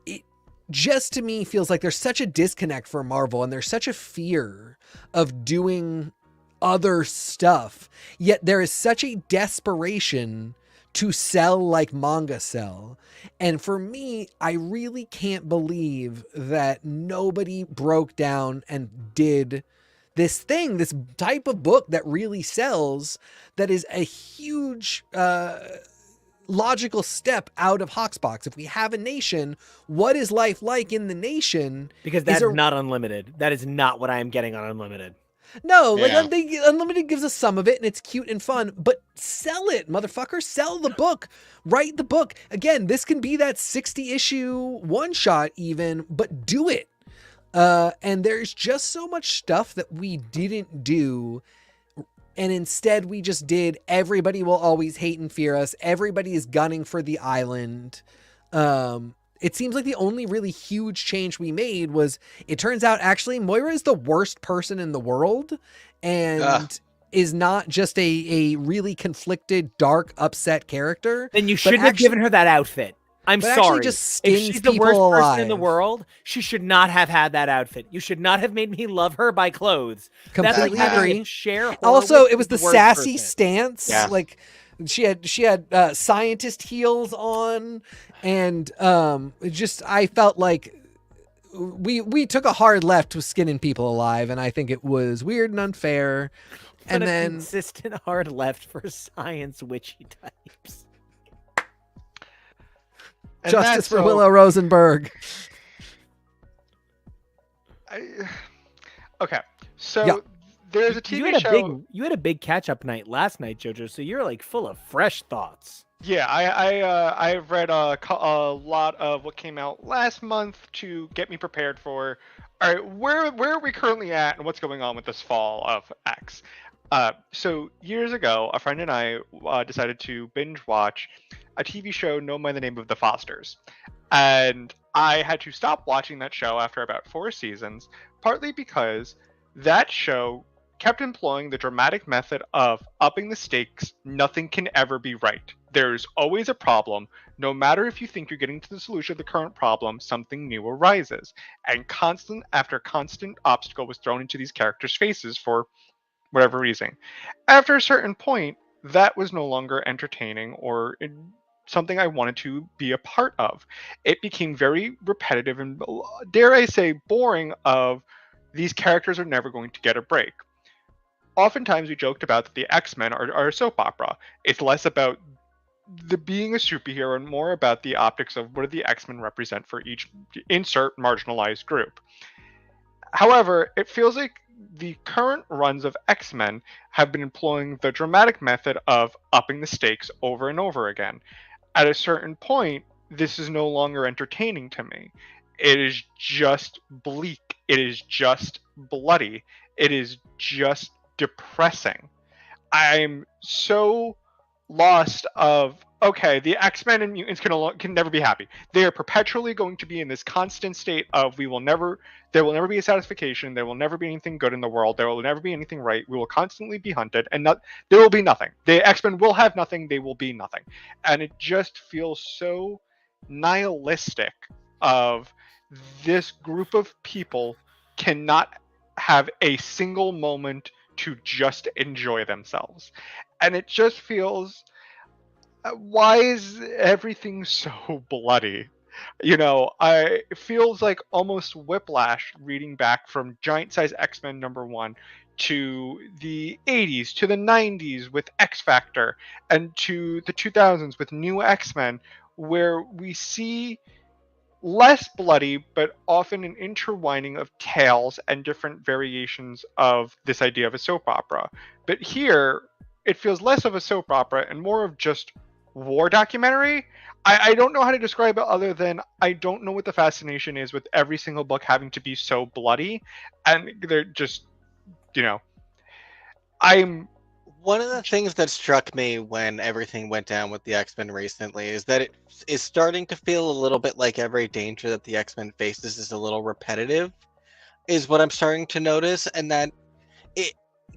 It just, to me, feels like there's such a disconnect for Marvel, and there's such a fear of doing other stuff, yet there is such a desperation to sell like manga sell. And for me, I really can't believe that nobody broke down and did this thing, this type of book that really sells, that is a huge logical step out of Hoxpox. If we have a nation, what is life like in the nation? Because that's not Unlimited. That is not what I am getting on Unlimited. No, like Unlimited gives us some of it, and it's cute and fun, but sell it, motherfucker. Sell the book. Write the book. Again, this can be that 60-issue one-shot even, but do it. And there's just so much stuff that we didn't do, and instead we just did everybody will always hate and fear us. Everybody is gunning for the island. It seems like the only really huge change we made was, it turns out actually Moira is the worst person in the world, and is not just a really conflicted, dark, upset character. Then you shouldn't have given her that outfit. I'm sorry. Just if she's the worst person in the world, she should not have had that outfit. You should not have made me love her by clothes. Completely agree. Also, it was the sassy stance. Yeah. Like, she had scientist heels on, and I felt like we took a hard left with skinning people alive, and I think it was weird and unfair. And then consistent hard left for science witchy types. And justice for Willow Rosenberg. Okay, So Yeah. there's a TV show. You had a big catch up night last night, Jojo. So you're like full of fresh thoughts. Yeah, I've read a lot of what came out last month to get me prepared for. All right, where are we currently at, and what's going on with this fall of X? So years ago, a friend and I decided to binge watch a TV show known by the name of The Fosters, and I had to stop watching that show after about 4 seasons, partly because that show kept employing the dramatic method of upping the stakes. Nothing can ever be right. There's always a problem. No matter if you think you're getting to the solution of the current problem, something new arises. And constant after constant obstacle was thrown into these characters' faces for whatever reason. After a certain point, that was no longer entertaining or something I wanted to be a part of. It became very repetitive and, dare I say, boring of these characters are never going to get a break. Oftentimes we joked about that the X-Men are a soap opera. It's less about the being a superhero and more about the optics of what do the X-Men represent for each insert marginalized group. However, it feels like the current runs of X-Men have been employing the dramatic method of upping the stakes over and over again. At a certain point, this is no longer entertaining to me. It is just bleak. It is just bloody. It is just depressing. I'm so lost of, okay, the X-Men and mutants can never be happy. They are perpetually going to be in this constant state of there will never be a satisfaction, there will never be anything good in the world, there will never be anything right, we will constantly be hunted, and there will be nothing. The X-Men will have nothing, they will be nothing. And it just feels so nihilistic of this group of people cannot have a single moment to just enjoy themselves. And it just feels, why is everything so bloody? It feels like almost whiplash reading back from Giant Size X-Men #1 to the 80s, to the 90s with X Factor, and to the 2000s with New X-Men, where we see less bloody, but often an intertwining of tales and different variations of this idea of a soap opera. But here, it feels less of a soap opera and more of just war documentary. I don't know how to describe it other than I don't know what the fascination is with every single book having to be so bloody. And they're just, I'm... One of the things that struck me when everything went down with the X-Men recently is that it is starting to feel a little bit like every danger that the X-Men faces is a little repetitive, is what I'm starting to notice, and that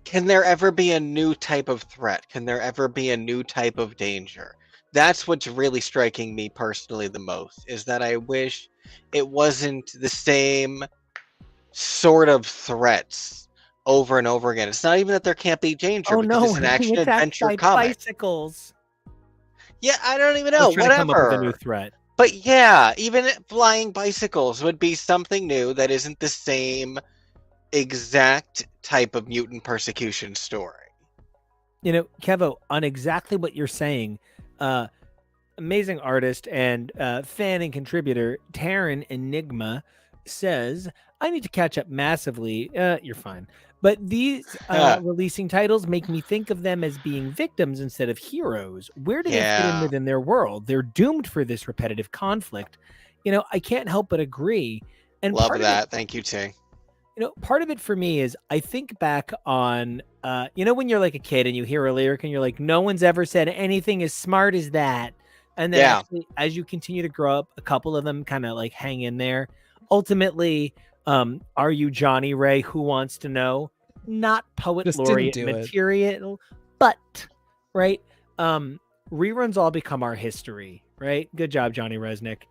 can there ever be a new type of threat? Can there ever be a new type of danger? That's what's really striking me personally the most, is that I wish it wasn't the same sort of threats over and over again. It's not even that there can't be danger, because it's an action adventure comic. Bicycles. Yeah, I don't even know. Trying to come up with a new Whatever. threat. But yeah, even flying bicycles would be something new that isn't the same exact type of mutant persecution story. Kevo, on exactly what you're saying, amazing artist and fan and contributor Taryn Enigma says, I need to catch up massively. You're fine. But these releasing titles make me think of them as being victims instead of heroes. Where do they fit in within their world? They're doomed for this repetitive conflict. I can't help but agree. And love that. Thank you, Ting. Part of it for me is I think back on, when you're like a kid and you hear a lyric and you're like, no one's ever said anything as smart as that. And then actually, as you continue to grow up, a couple of them kind of like hang in there. Ultimately, are you Johnny Ray? Who wants to know? Not poet Just laureate didn't do material, but right. Reruns all become our history, right? Good job, Johnny Resnick.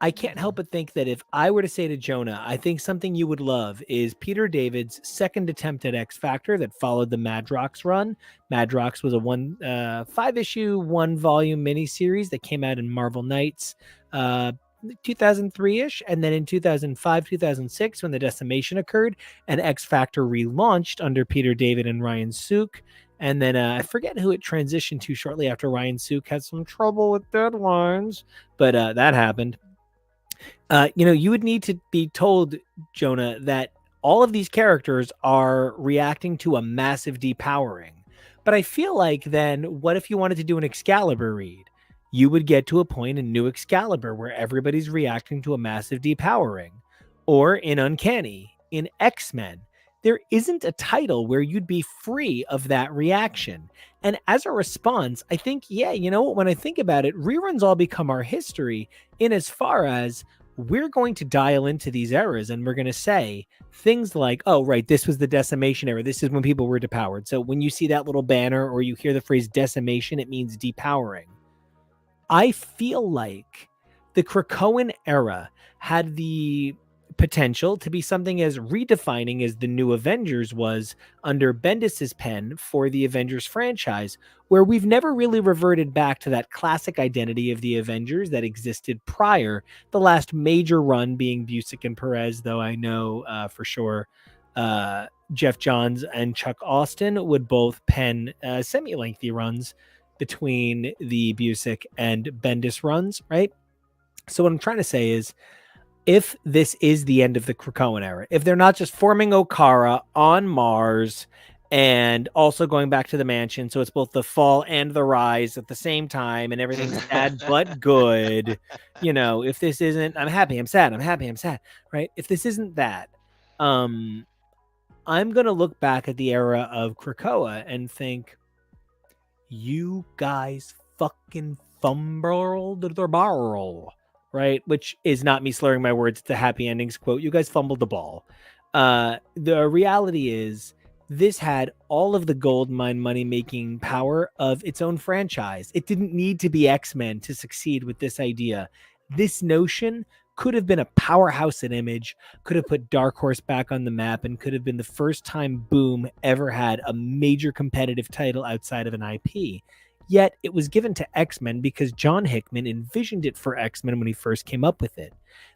I can't help but think that if I were to say to Jonah, I think something you would love is Peter David's second attempt at X Factor that followed the Madrox run. Madrox was a 5-issue, 1-volume miniseries that came out in Marvel Knights 2003-ish, and then in 2005, 2006, when the decimation occurred, and X Factor relaunched under Peter David and Ryan Sook. And then I forget who it transitioned to shortly after Ryan Sook had some trouble with deadlines, but that happened. You would need to be told, Jonah, that all of these characters are reacting to a massive depowering. But I feel like then, what if you wanted to do an Excalibur read? You would get to a point in New Excalibur where everybody's reacting to a massive depowering. Or in Uncanny, in X-Men, there isn't a title where you'd be free of that reaction. And as a response, I think, yeah, you know what, when I think about it, reruns all become our history in as far as we're going to dial into these eras and we're going to say things like, oh, right, this was the decimation era. This is when people were depowered. So when you see that little banner or you hear the phrase decimation, it means depowering. I feel like the Krakoan era had the potential to be something as redefining as the New Avengers was under Bendis's pen for the Avengers franchise, where we've never really reverted back to that classic identity of the Avengers that existed prior, the last major run being Busiek and Perez, though I know for sure Jeff Johns and Chuck Austin would both pen semi-lengthy runs between the Busiek and Bendis runs, right? So what I'm trying to say is, if this is the end of the Krakoan era, if they're not just forming Okara on Mars and also going back to the mansion, so it's both the fall and the rise at the same time and everything's bad but good, you know, if this isn't, I'm happy, I'm sad, I'm happy, I'm sad, right? If this isn't that, I'm going to look back at the era of Krakoa and think, you guys fucking fumbled the barrel. Right, which is not me slurring my words. It's a Happy Endings quote. You guys fumbled the ball. The reality is this had all of the gold mine money making power of its own franchise. It didn't need to be X-Men to succeed with this idea. This notion could have been a powerhouse at Image, could have put Dark Horse back on the map, and could have been the first time Boom ever had a major competitive title outside of an IP. Yet it was given to X-Men because John Hickman envisioned it for X-Men when he first came up with it.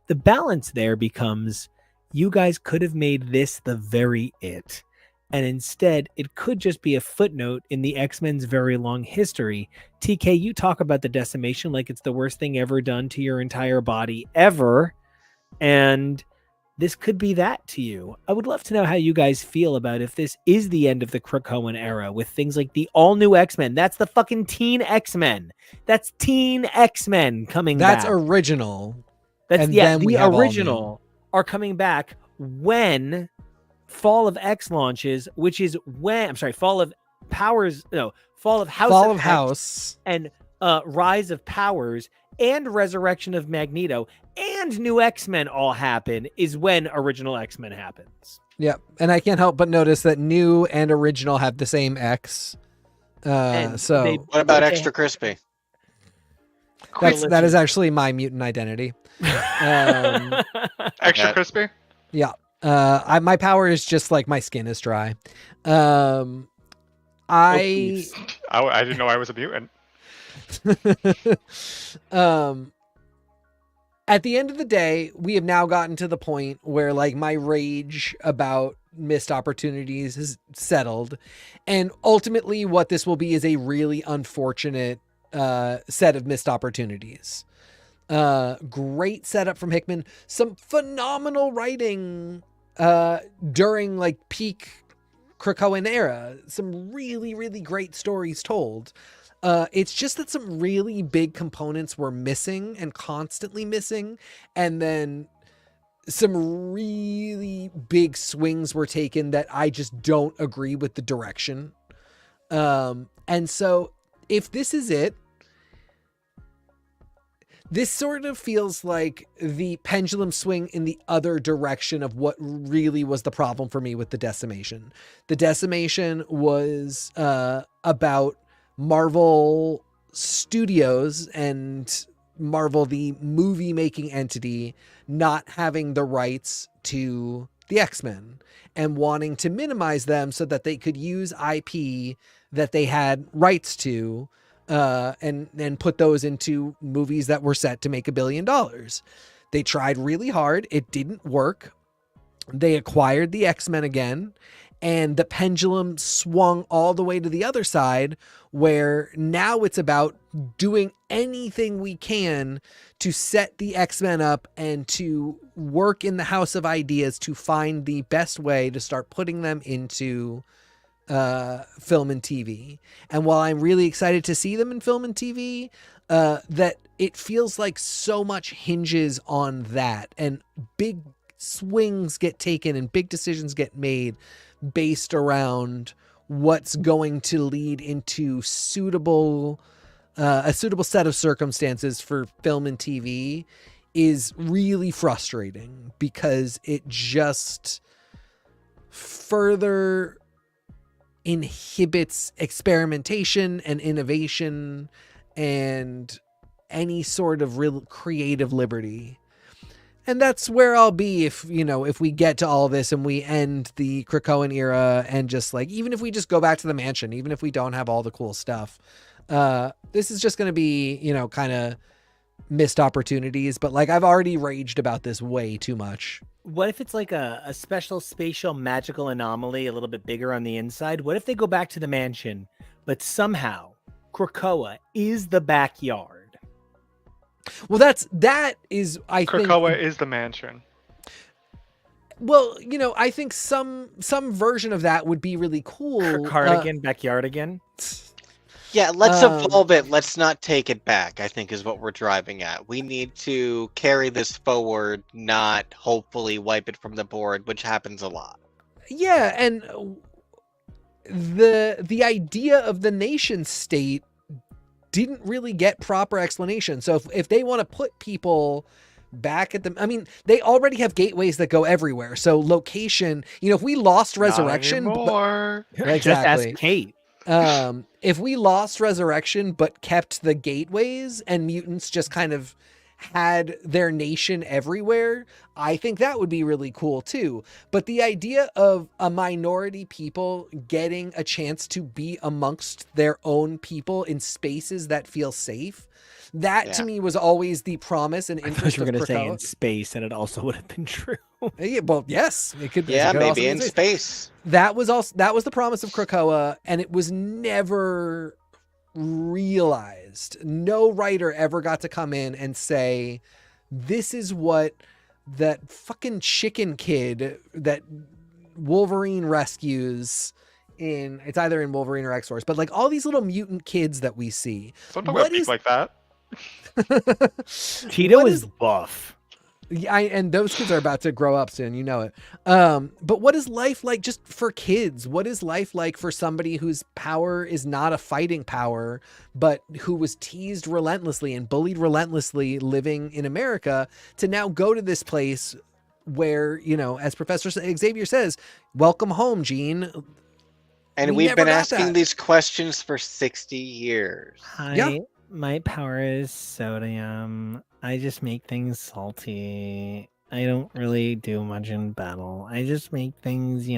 The balance there becomes, you guys could have made this the very it. And instead, it could just be a footnote in the X-Men's very long history. TK, you talk about the decimation like it's the worst thing ever done to your entire body ever. And this could be that to you. I would love to know how you guys feel about if this is the end of the Krakoan era with things like the all-new X-Men. That's the fucking Teen X-Men. That's Teen X-Men coming back. That's original. That's, and yeah, then we the have original are coming back when Fall of X launches, which is when, I'm sorry, Fall of Powers, no, Fall of House Fall of of House and Rise of Powers and Resurrection of Magneto and New X-Men all happen is when original X-Men happens. Yep. And I can't help but notice that new and original have the same X. So What about Extra Crispy? that is actually my mutant identity. Extra crispy? Yeah. My power is just like my skin is dry. I didn't know I was a mutant. At the end of the day, we have now gotten to the point where like my rage about missed opportunities is settled. And ultimately what this will be is a really unfortunate set of missed opportunities. Great setup from Hickman. Some phenomenal writing during like peak Krakoan era. Some really, really great stories told. It's just that some really big components were missing and constantly missing. And then some really big swings were taken that I just don't agree with the direction. And so if this is it, this sort of feels like the pendulum swing in the other direction of what really was the problem for me with the decimation. The decimation was about Marvel Studios and Marvel, the movie making entity, not having the rights to the X-Men and wanting to minimize them so that they could use IP that they had rights to and put those into movies that were set to make $1 billion. They tried really hard. It didn't work. They acquired the X-Men again. And the pendulum swung all the way to the other side, where now it's about doing anything we can to set the X-Men up and to work in the house of ideas to find the best way to start putting them into film and TV. And while I'm really excited to see them in film and TV, that it feels like so much hinges on that, and big swings get taken and big decisions get made based around what's going to lead into a suitable set of circumstances for film and TV is really frustrating, because it just further inhibits experimentation and innovation and any sort of real creative liberty. And that's where I'll be if we get to all this and we end the Krakoan era, and just like, even if we just go back to the mansion, even if we don't have all the cool stuff, this is just going to be, kind of missed opportunities. But like, I've already raged about this way too much. What if it's like a special spatial magical anomaly, a little bit bigger on the inside? What if they go back to the mansion, but somehow Krakoa is the backyard? Well, I think Krakoa is the mansion. Well, I think some version of that would be really cool. Cardigan, backyard again. Yeah, let's evolve it. Let's not take it back, I think, is what we're driving at. We need to carry this forward, not hopefully wipe it from the board, which happens a lot. Yeah, and the idea of the nation state didn't really get proper explanation. So if they want to put people back at they already have gateways that go everywhere. So location, if we lost Resurrection, Not anymore. Exactly. Just ask Kate. If we lost Resurrection but kept the gateways and mutants just kind of had their nation everywhere, I think that would be really cool too. But the idea of a minority people getting a chance to be amongst their own people in spaces that feel safe, that to me was always the promise and I interest thought you were of going to say Krakoa. in space, and it also would have been true. Yeah, well, yes, it could be. Yeah, it could also maybe be in space. That was the promise of Krakoa, and it was never realized. No writer ever got to come in and say, this is what that fucking chicken kid that Wolverine rescues it's either in Wolverine or X-Force, but like all these little mutant kids that we see. Don't talk about like that. Tito is buff. Yeah, and those kids are about to grow up soon, it. But what is life like just for kids? What is life like for somebody whose power is not a fighting power, but who was teased relentlessly and bullied relentlessly living in America, to now go to this place where, as Professor Xavier says, welcome home, Jean. And we've been asking these questions for 60 years. Hi, Yeah. my power is sodium. I just make things salty. I don't really do much in battle. I just make things,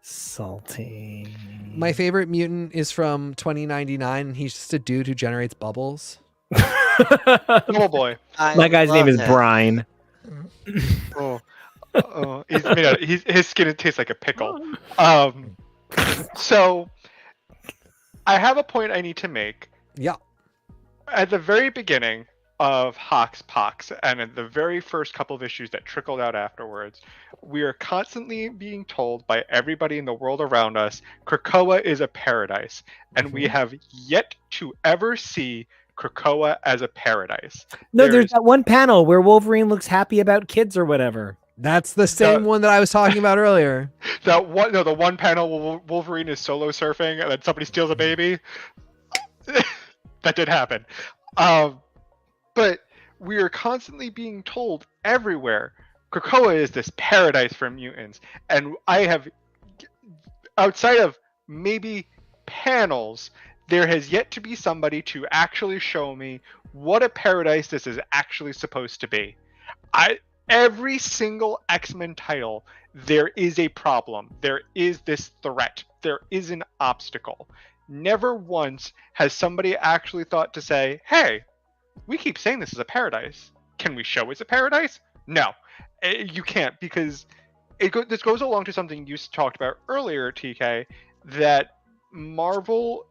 salty. My favorite mutant is from 2099. He's just a dude who generates bubbles. Oh boy. My guy's name is Brian. His skin tastes like a pickle. So I have a point I need to make. Yeah. At the very beginning of Hox Pox, and in the very first couple of issues that trickled out afterwards, we are constantly being told by everybody in the world around us, Krakoa is a paradise, and we have yet to ever see Krakoa as a paradise. No, there's that one panel where Wolverine looks happy about kids or whatever. That's the same one that I was talking about earlier. The one panel where Wolverine is solo surfing and then somebody steals a baby. That did happen. But we are constantly being told everywhere, Krakoa is this paradise for mutants. And I have, outside of maybe panels, there has yet to be somebody to actually show me what a paradise this is actually supposed to be. Every single X-Men title, there is a problem. There is this threat. There is an obstacle. Never once has somebody actually thought to say, hey, we keep saying this is a paradise. Can we show it's a paradise? No, you can't, because this goes along to something you talked about earlier, TK, that Marvel,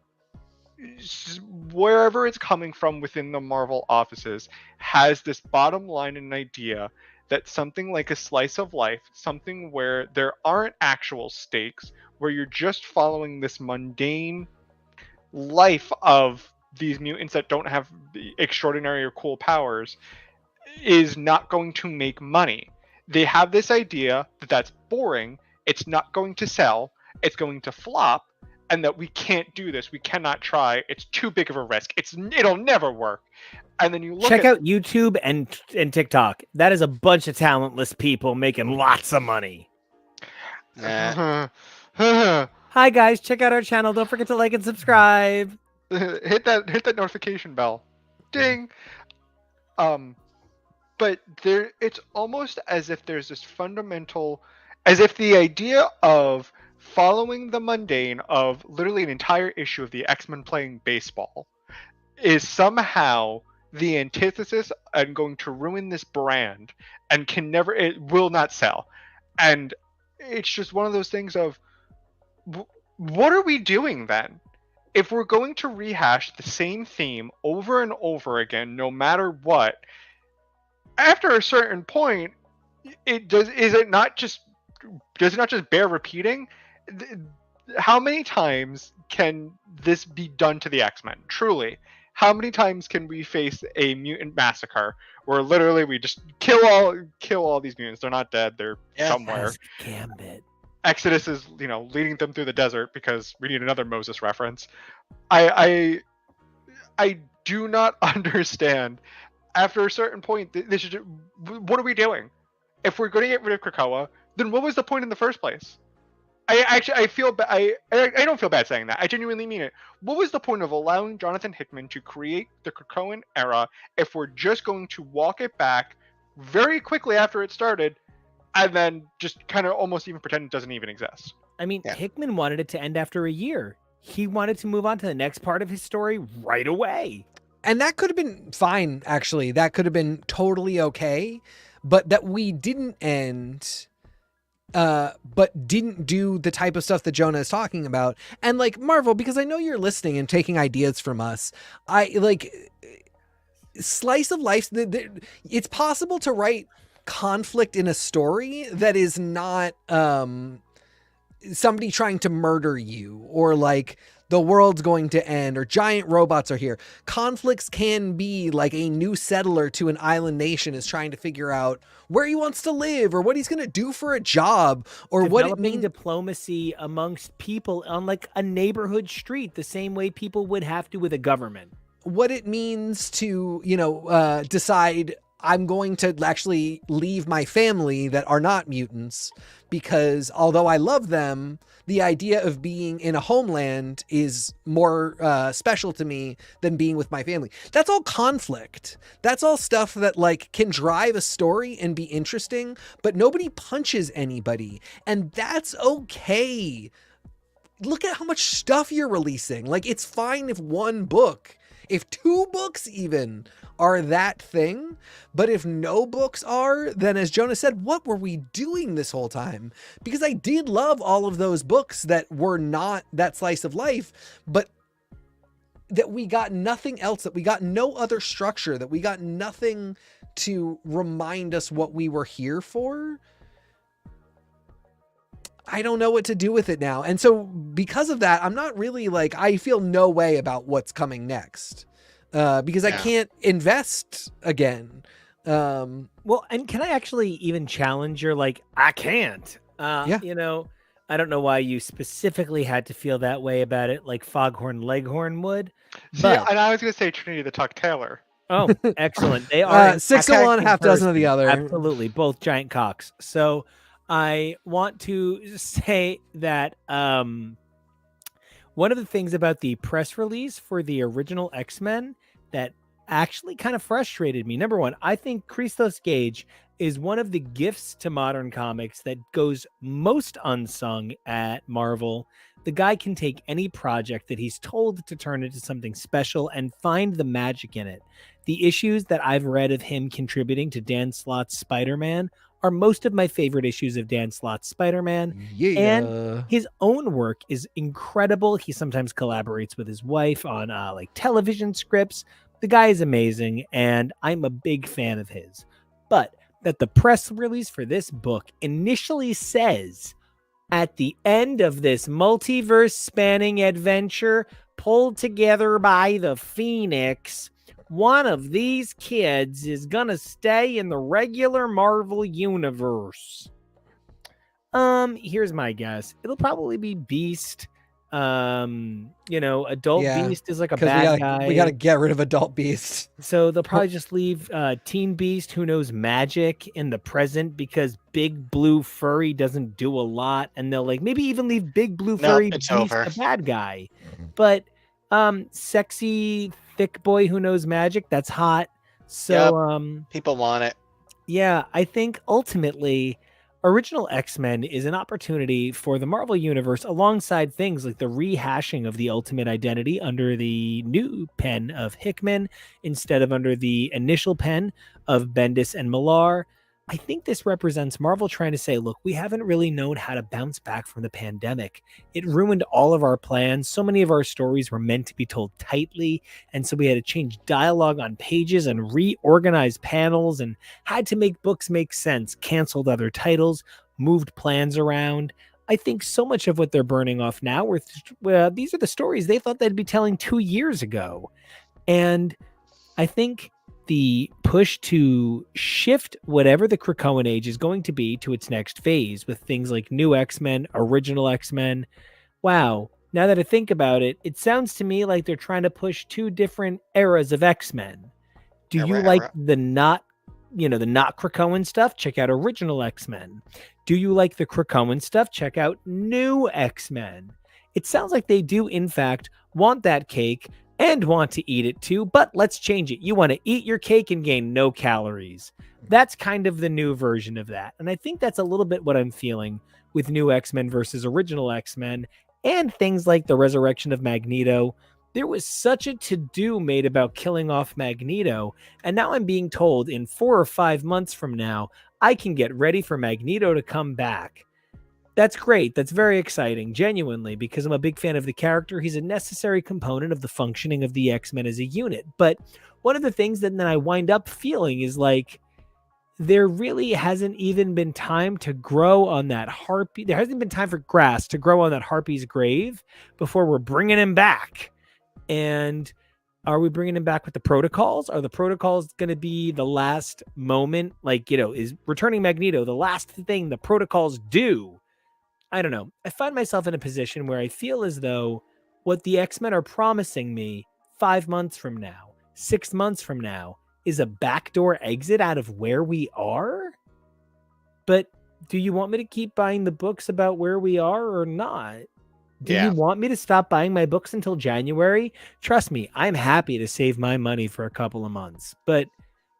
wherever it's coming from within the Marvel offices, has this bottom line and idea that something like a slice of life, something where there aren't actual stakes, where you're just following this mundane life of these mutants that don't have extraordinary or cool powers, is not going to make money. They have this idea that that's boring, it's not going to sell, it's going to flop, and that we can't do this, we cannot try, it's too big of a risk, it'll never work. And then you look Check out YouTube and TikTok. That is a bunch of talentless people making lots of money. Nah. Hi guys, check out our channel. Don't forget to like and subscribe. hit that notification bell, ding. But it's almost as if there's this fundamental, as if the idea of following the mundane of literally an entire issue of the X-Men playing baseball is somehow the antithesis and going to ruin this brand and it will not sell. And it's just one of those things of, what are we doing then? If we're going to rehash the same theme over and over again, no matter what, after a certain point, does it not just bear repeating? How many times can this be done to the X-Men? Truly, how many times can we face a mutant massacre where literally we just kill all these mutants? They're not dead. They're somewhere. Gambit. Exodus is, leading them through the desert because we need another Moses reference. I do not understand. After a certain point, what are we doing? If we're going to get rid of Krakoa, then what was the point in the first place? I feel I don't feel bad saying that. I genuinely mean it. What was the point of allowing Jonathan Hickman to create the Krakoan era if we're just going to walk it back very quickly after it started, and then just kind of almost even pretend it doesn't even exist? I mean, Hickman wanted it to end after a year. He wanted to move on to the next part of his story right away. And that could have been fine, actually. That could have been totally okay. But that we didn't end, but didn't do the type of stuff that Jonah is talking about. And like, Marvel, because I know you're listening and taking ideas from us, slice of life, it's possible to write conflict in a story that is not somebody trying to murder you, or like the world's going to end, or giant robots are here. Conflicts can be like a new settler to an island nation is trying to figure out where he wants to live, or what he's going to do for a job, or what it means. Diplomacy amongst people on like a neighborhood street, the same way people would have to with a government. What it means to, decide I'm going to actually leave my family that are not mutants, because although I love them, the idea of being in a homeland is more special to me than being with my family. That's all conflict. That's all stuff that like can drive a story and be interesting, but nobody punches anybody. And that's okay. Look at how much stuff you're releasing. Like, it's fine if one book, if 2 books even are that thing, but if no books are, then as Jonah said, what were we doing this whole time? Because I did love all of those books that were not that slice of life, but that we got nothing else, that we got no other structure, that we got nothing to remind us what we were here for. I don't know what to do with it now. And so because of that, I'm not really like, I feel no way about what's coming next. Because I can't invest again. Well, and can I actually even challenge your like, I can't? I don't know why you specifically had to feel that way about it, like Foghorn Leghorn would. But... and I was going to say Trinity the Tuck Taylor. Oh, excellent. They are 6 of one, half dozen of the other. Absolutely, both giant cocks. So I want to say that one of the things about the press release for the original X-Men that actually kind of frustrated me. Number one, I think Christos Gage is one of the gifts to modern comics that goes most unsung at Marvel. The guy can take any project that he's told to turn into something special and find the magic in it. The issues that I've read of him contributing to Dan Slott's Spider-Man are most of my favorite issues of Dan Slott's Spider-Man. And Yeah. his own work is incredible. He sometimes collaborates with his wife on like television scripts. The guy is amazing, and I'm a big fan of his. But that the press release for this book initially says, at the end of this multiverse spanning adventure pulled together by the Phoenix, one of these kids is gonna stay in the regular Marvel universe. Here's my guess. It'll probably be Beast. Adult Yeah, Beast is like a Because bad guy. we gotta get rid of Adult Beast. So they'll probably just leave Teen Beast, who knows magic, in the present because Big Blue Furry doesn't do a lot, and they'll like maybe even leave Big Blue Furry it's Beast over. a bad guy. But sexy thick boy who knows magic, that's hot. So People want it. yeah, I think ultimately Original X-Men is an opportunity for the Marvel Universe alongside things like the rehashing of the Ultimate Identity under the new pen of Hickman instead of under the initial pen of Bendis and Millar. I think this represents Marvel trying to say, look, we haven't really known how to bounce back from the pandemic. It ruined all of our plans. So many of our stories were meant to be told tightly. And so we had to change dialogue on pages and reorganize panels and had to make books make sense, canceled other titles, moved plans around. I think so much of what they're burning off now these are the stories they thought they'd be telling 2 years ago. And I think the push to shift whatever the Krakoan age is going to be to its next phase with things like New X-Men, Original X-Men. Wow. Now that I think about it, it sounds to me like they're trying to push 2 different eras of X-Men. Do you like the not Krakoan stuff? Check out Original X-Men. Do you like the Krakoan stuff? Check out New X-Men. It sounds like they do, in fact, want that cake and want to eat it too, but let's change it. You want to eat your cake and gain no calories. That's kind of the new version of that. And I think that's a little bit what I'm feeling with New X-Men versus Original X-Men and things like the resurrection of Magneto. There was such a to-do made about killing off Magneto, and now I'm being told in 4 or 5 months from now, I can get ready for Magneto to come back. That's great. That's very exciting, genuinely, because I'm a big fan of the character. He's a necessary component of the functioning of the X-Men as a unit. But one of the things that then I wind up feeling is like there really hasn't even been time to grow on that harpy. There hasn't been time for grass to grow on that harpy's grave before we're bringing him back. And are we bringing him back with the protocols? Are the protocols going to be the last moment? Like, is returning Magneto the last thing the protocols do? I don't know. I find myself in a position where I feel as though what the X-Men are promising me 5 months from now, 6 months from now, is a backdoor exit out of where we are. But do you want me to keep buying the books about where we are or not? Do you want me to stop buying my books until January? Trust me, I'm happy to save my money for a couple of months. But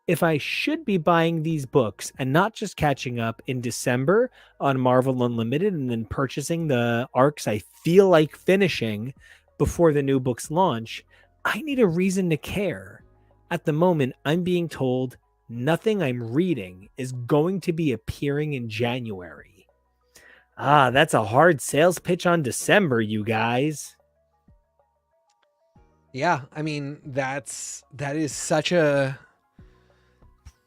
if I should be buying these books and not just catching up in December on Marvel Unlimited and then purchasing the arcs I feel like finishing before the new books launch, I need a reason to care. At the moment, I'm being told nothing I'm reading is going to be appearing in January. That's a hard sales pitch on December, you guys. Yeah, I mean, that is such a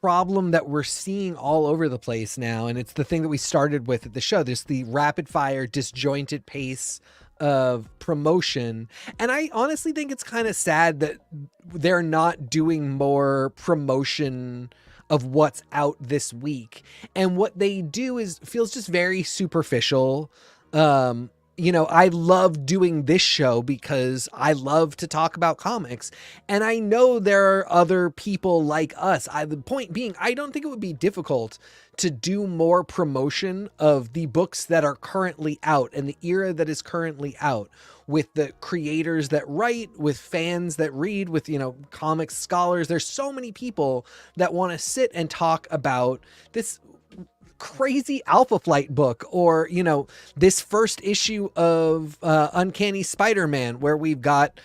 problem that we're seeing all over the place now, and it's the thing that we started with at the show. There's the rapid fire, disjointed pace of promotion, and I honestly think it's kind of sad that they're not doing more promotion of what's out this week, and what they do feels just very superficial. I love doing this show because I love to talk about comics, and I know there are other people like us. The point being, I don't think it would be difficult to do more promotion of the books that are currently out and the era that is currently out, with the creators that write, with fans that read, with, comics scholars. There's so many people that want to sit and talk about this crazy Alpha Flight book, or this first issue of Uncanny Spider-Man, where we've got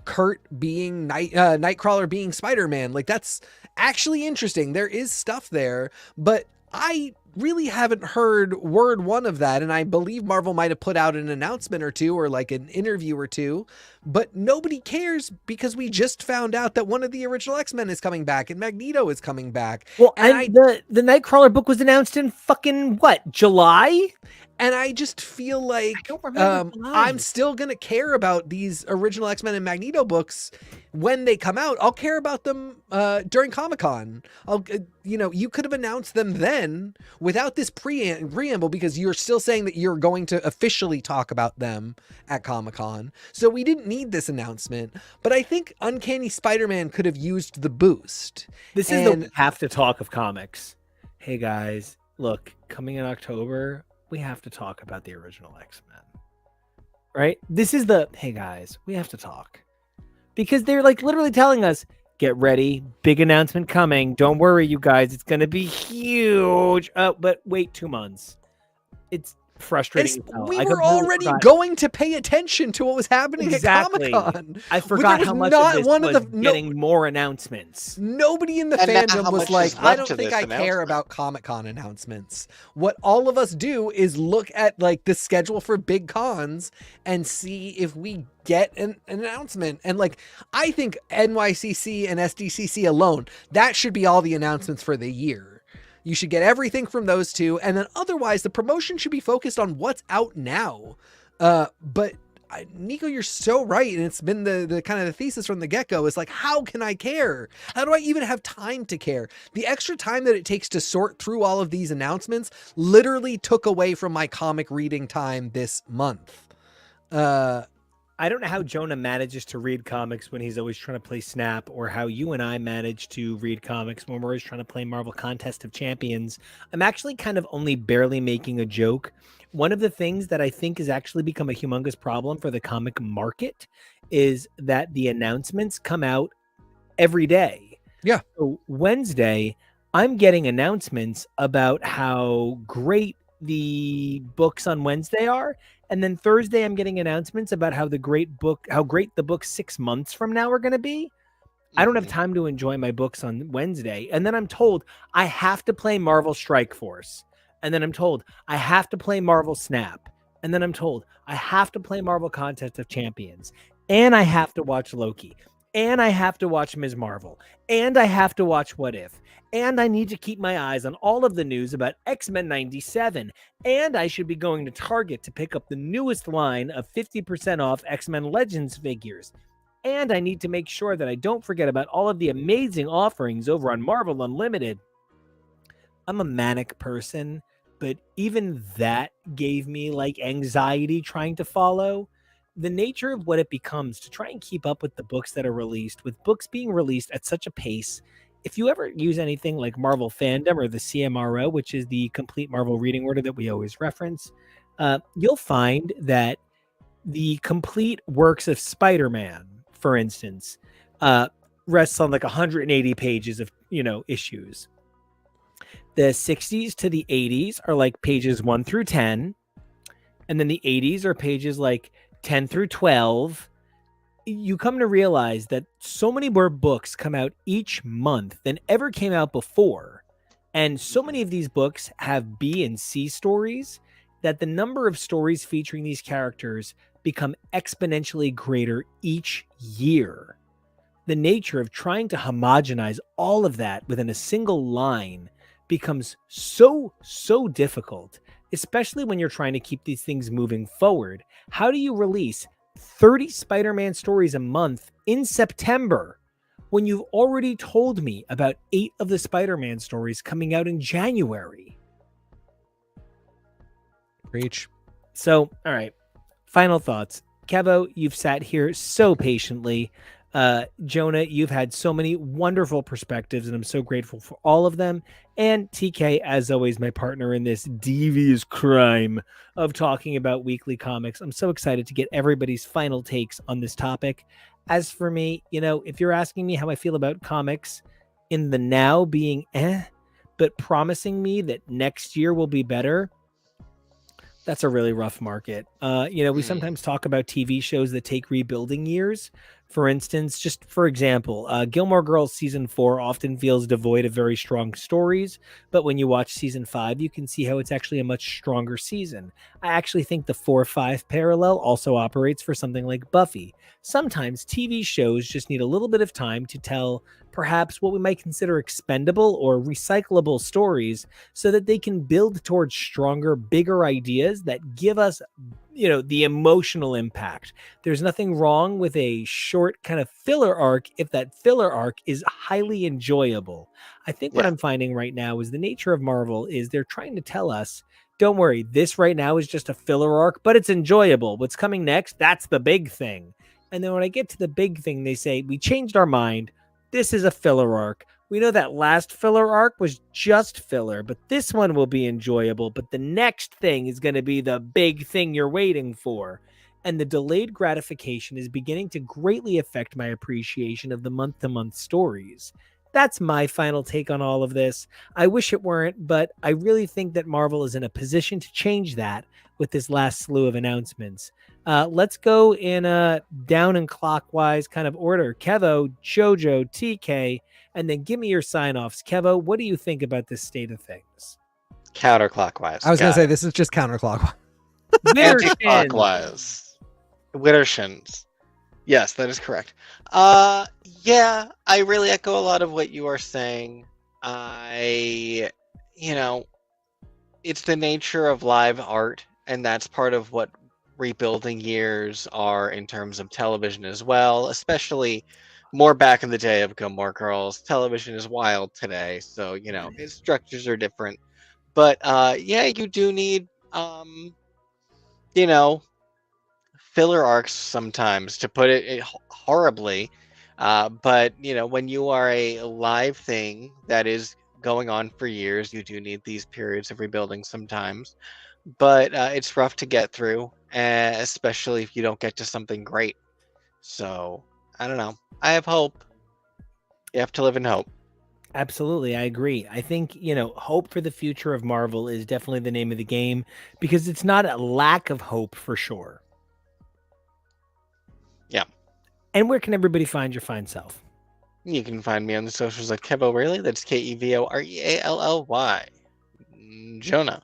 Kurt being Nightcrawler being Spider-Man. Like, that's actually interesting. There is stuff there, but I really haven't heard word one of that. And I believe Marvel might have put out an announcement or two or like an interview or two, but nobody cares because we just found out that one of the original X-Men is coming back and Magneto is coming back. Well, And the Nightcrawler book was announced in fucking what, July? And I just feel like don't remember I'm still going to care about these original X-Men and Magneto books when they come out. I'll care about them during Comic-Con. You could have announced them then without this preamble because you're still saying that you're going to officially talk about them at Comic-Con. So we didn't need this announcement. But I think Uncanny Spider-Man could have used the boost. This is the have to talk of comics. Hey guys, look, coming in October, we have to talk about the original X-Men, right? This is hey guys, we have to talk because they're like literally telling us, get ready, big announcement coming. Don't worry, you guys, it's going to be huge. But wait 2 months. It's frustrating. We were already going to pay attention to what was happening at Comic-Con. I forgot how much of this was getting more announcements. Nobody in the fandom was like, I don't think I care about Comic-Con announcements. What all of us do is look at like the schedule for big cons and see if we get an announcement. And like, I think NYCC and SDCC alone, that should be all the announcements for the year. You should get everything from those two. And then otherwise, the promotion should be focused on what's out now. But Nico, you're so right. And it's been the kind of the thesis from the get-go is like, how can I care? How do I even have time to care? The extra time that it takes to sort through all of these announcements literally took away from my comic reading time this month. I don't know how Jonah manages to read comics when he's always trying to play Snap, or how you and I manage to read comics when we're always trying to play Marvel Contest of Champions. I'm actually kind of only barely making a joke. One of the things that I think has actually become a humongous problem for the comic market is that the announcements come out every day. Yeah. So Wednesday, I'm getting announcements about how great the books on Wednesday are. And then Thursday, I'm getting announcements about how great the books 6 months from now are going to be. I don't have time to enjoy my books on Wednesday. And then I'm told I have to play Marvel Strike Force. And then I'm told I have to play Marvel Snap. And then I'm told I have to play Marvel Contest of Champions. And I have to watch Loki. And I have to watch Ms. Marvel. And I have to watch What If. And I need to keep my eyes on all of the news about X-Men 97. And I should be going to Target to pick up the newest line of 50% off X-Men Legends figures. And I need to make sure that I don't forget about all of the amazing offerings over on Marvel Unlimited. I'm a manic person, but even that gave me like anxiety trying to follow. The nature of what it becomes to try and keep up with the books that are released, with books being released at such a pace. If you ever use anything like Marvel Fandom or the CMRO, which is the complete Marvel reading order that we always reference, you'll find that the complete works of Spider-Man, for instance, rests on like 180 pages of, issues. The 60s to the 80s are like pages 1 through 10. And then the 80s are pages like 10 through 12. You come to realize that so many more books come out each month than ever came out before. And so many of these books have B and C stories that the number of stories featuring these characters become exponentially greater each year. The nature of trying to homogenize all of that within a single line becomes so difficult, especially when you're trying to keep these things moving forward. How do you release 30 Spider-Man stories a month in September when you've already told me about 8 of the Spider-Man stories coming out in January? Preach. So, all right. Final thoughts. Kevo, you've sat here so patiently. Jonah, you've had so many wonderful perspectives, and I'm so grateful for all of them. And TK, as always, my partner in this devious crime of talking about weekly comics. I'm so excited to get everybody's final takes on this topic. As for me, if you're asking me how I feel about comics in the now being but promising me that next year will be better, that's a really rough market. We sometimes talk about TV shows that take rebuilding years. For instance, just for example, Gilmore Girls season 4 often feels devoid of very strong stories, but when you watch season 5, you can see how it's actually a much stronger season. I actually think the 4-5 parallel also operates for something like Buffy. Sometimes TV shows just need a little bit of time to tell perhaps what we might consider expendable or recyclable stories so that they can build towards stronger, bigger ideas that give us the emotional impact. There's nothing wrong with a short kind of filler arc if that filler arc is highly enjoyable. I think what Yeah. I'm finding right now is the nature of Marvel is they're trying to tell us, don't worry, this right now is just a filler arc, but it's enjoyable. What's coming next, that's the big thing. And then when I get to the big thing, they say, we changed our mind. This is a filler arc. We know that last filler arc was just filler, but this one will be enjoyable. But the next thing is going to be the big thing you're waiting for. And the delayed gratification is beginning to greatly affect my appreciation of the month-to-month stories. That's my final take on all of this. I wish it weren't, but I really think that Marvel is in a position to change that with this last slew of announcements. Let's go in a down and clockwise kind of order. Kevo, Jojo, TK, and then give me your sign-offs. Kevo, what do you think about this state of things? Counterclockwise. I was going to say this is just counterclockwise. Anti-clockwise. Wittershins. Yes, that is correct. Yeah, I really echo a lot of what you are saying. It's the nature of live art, and that's part of what rebuilding years are in terms of television as well, especially more back in the day of Gilmore Girls. Television is wild today, so, its structures are different. But, you do need, filler arcs sometimes, to put it horribly. But when you are a live thing that is going on for years, you do need these periods of rebuilding sometimes. But it's rough to get through, especially if you don't get to something great. So I don't know. I have hope. You have to live in hope. Absolutely, I agree. I think, hope for the future of Marvel is definitely the name of the game because it's not a lack of hope for sure. Yeah. And where can everybody find your fine self? You can find me on the socials at Kevo Rayleigh. That's KevoReally. Jonah.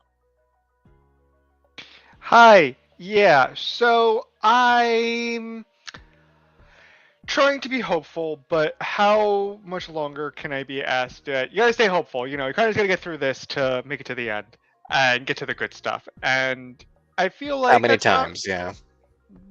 Hi. Yeah. So I'm trying to be hopeful, but how much longer can I be asked? You gotta stay hopeful. You kind of gotta get through this to make it to the end and get to the good stuff. And I feel like How many that's not times? Yeah.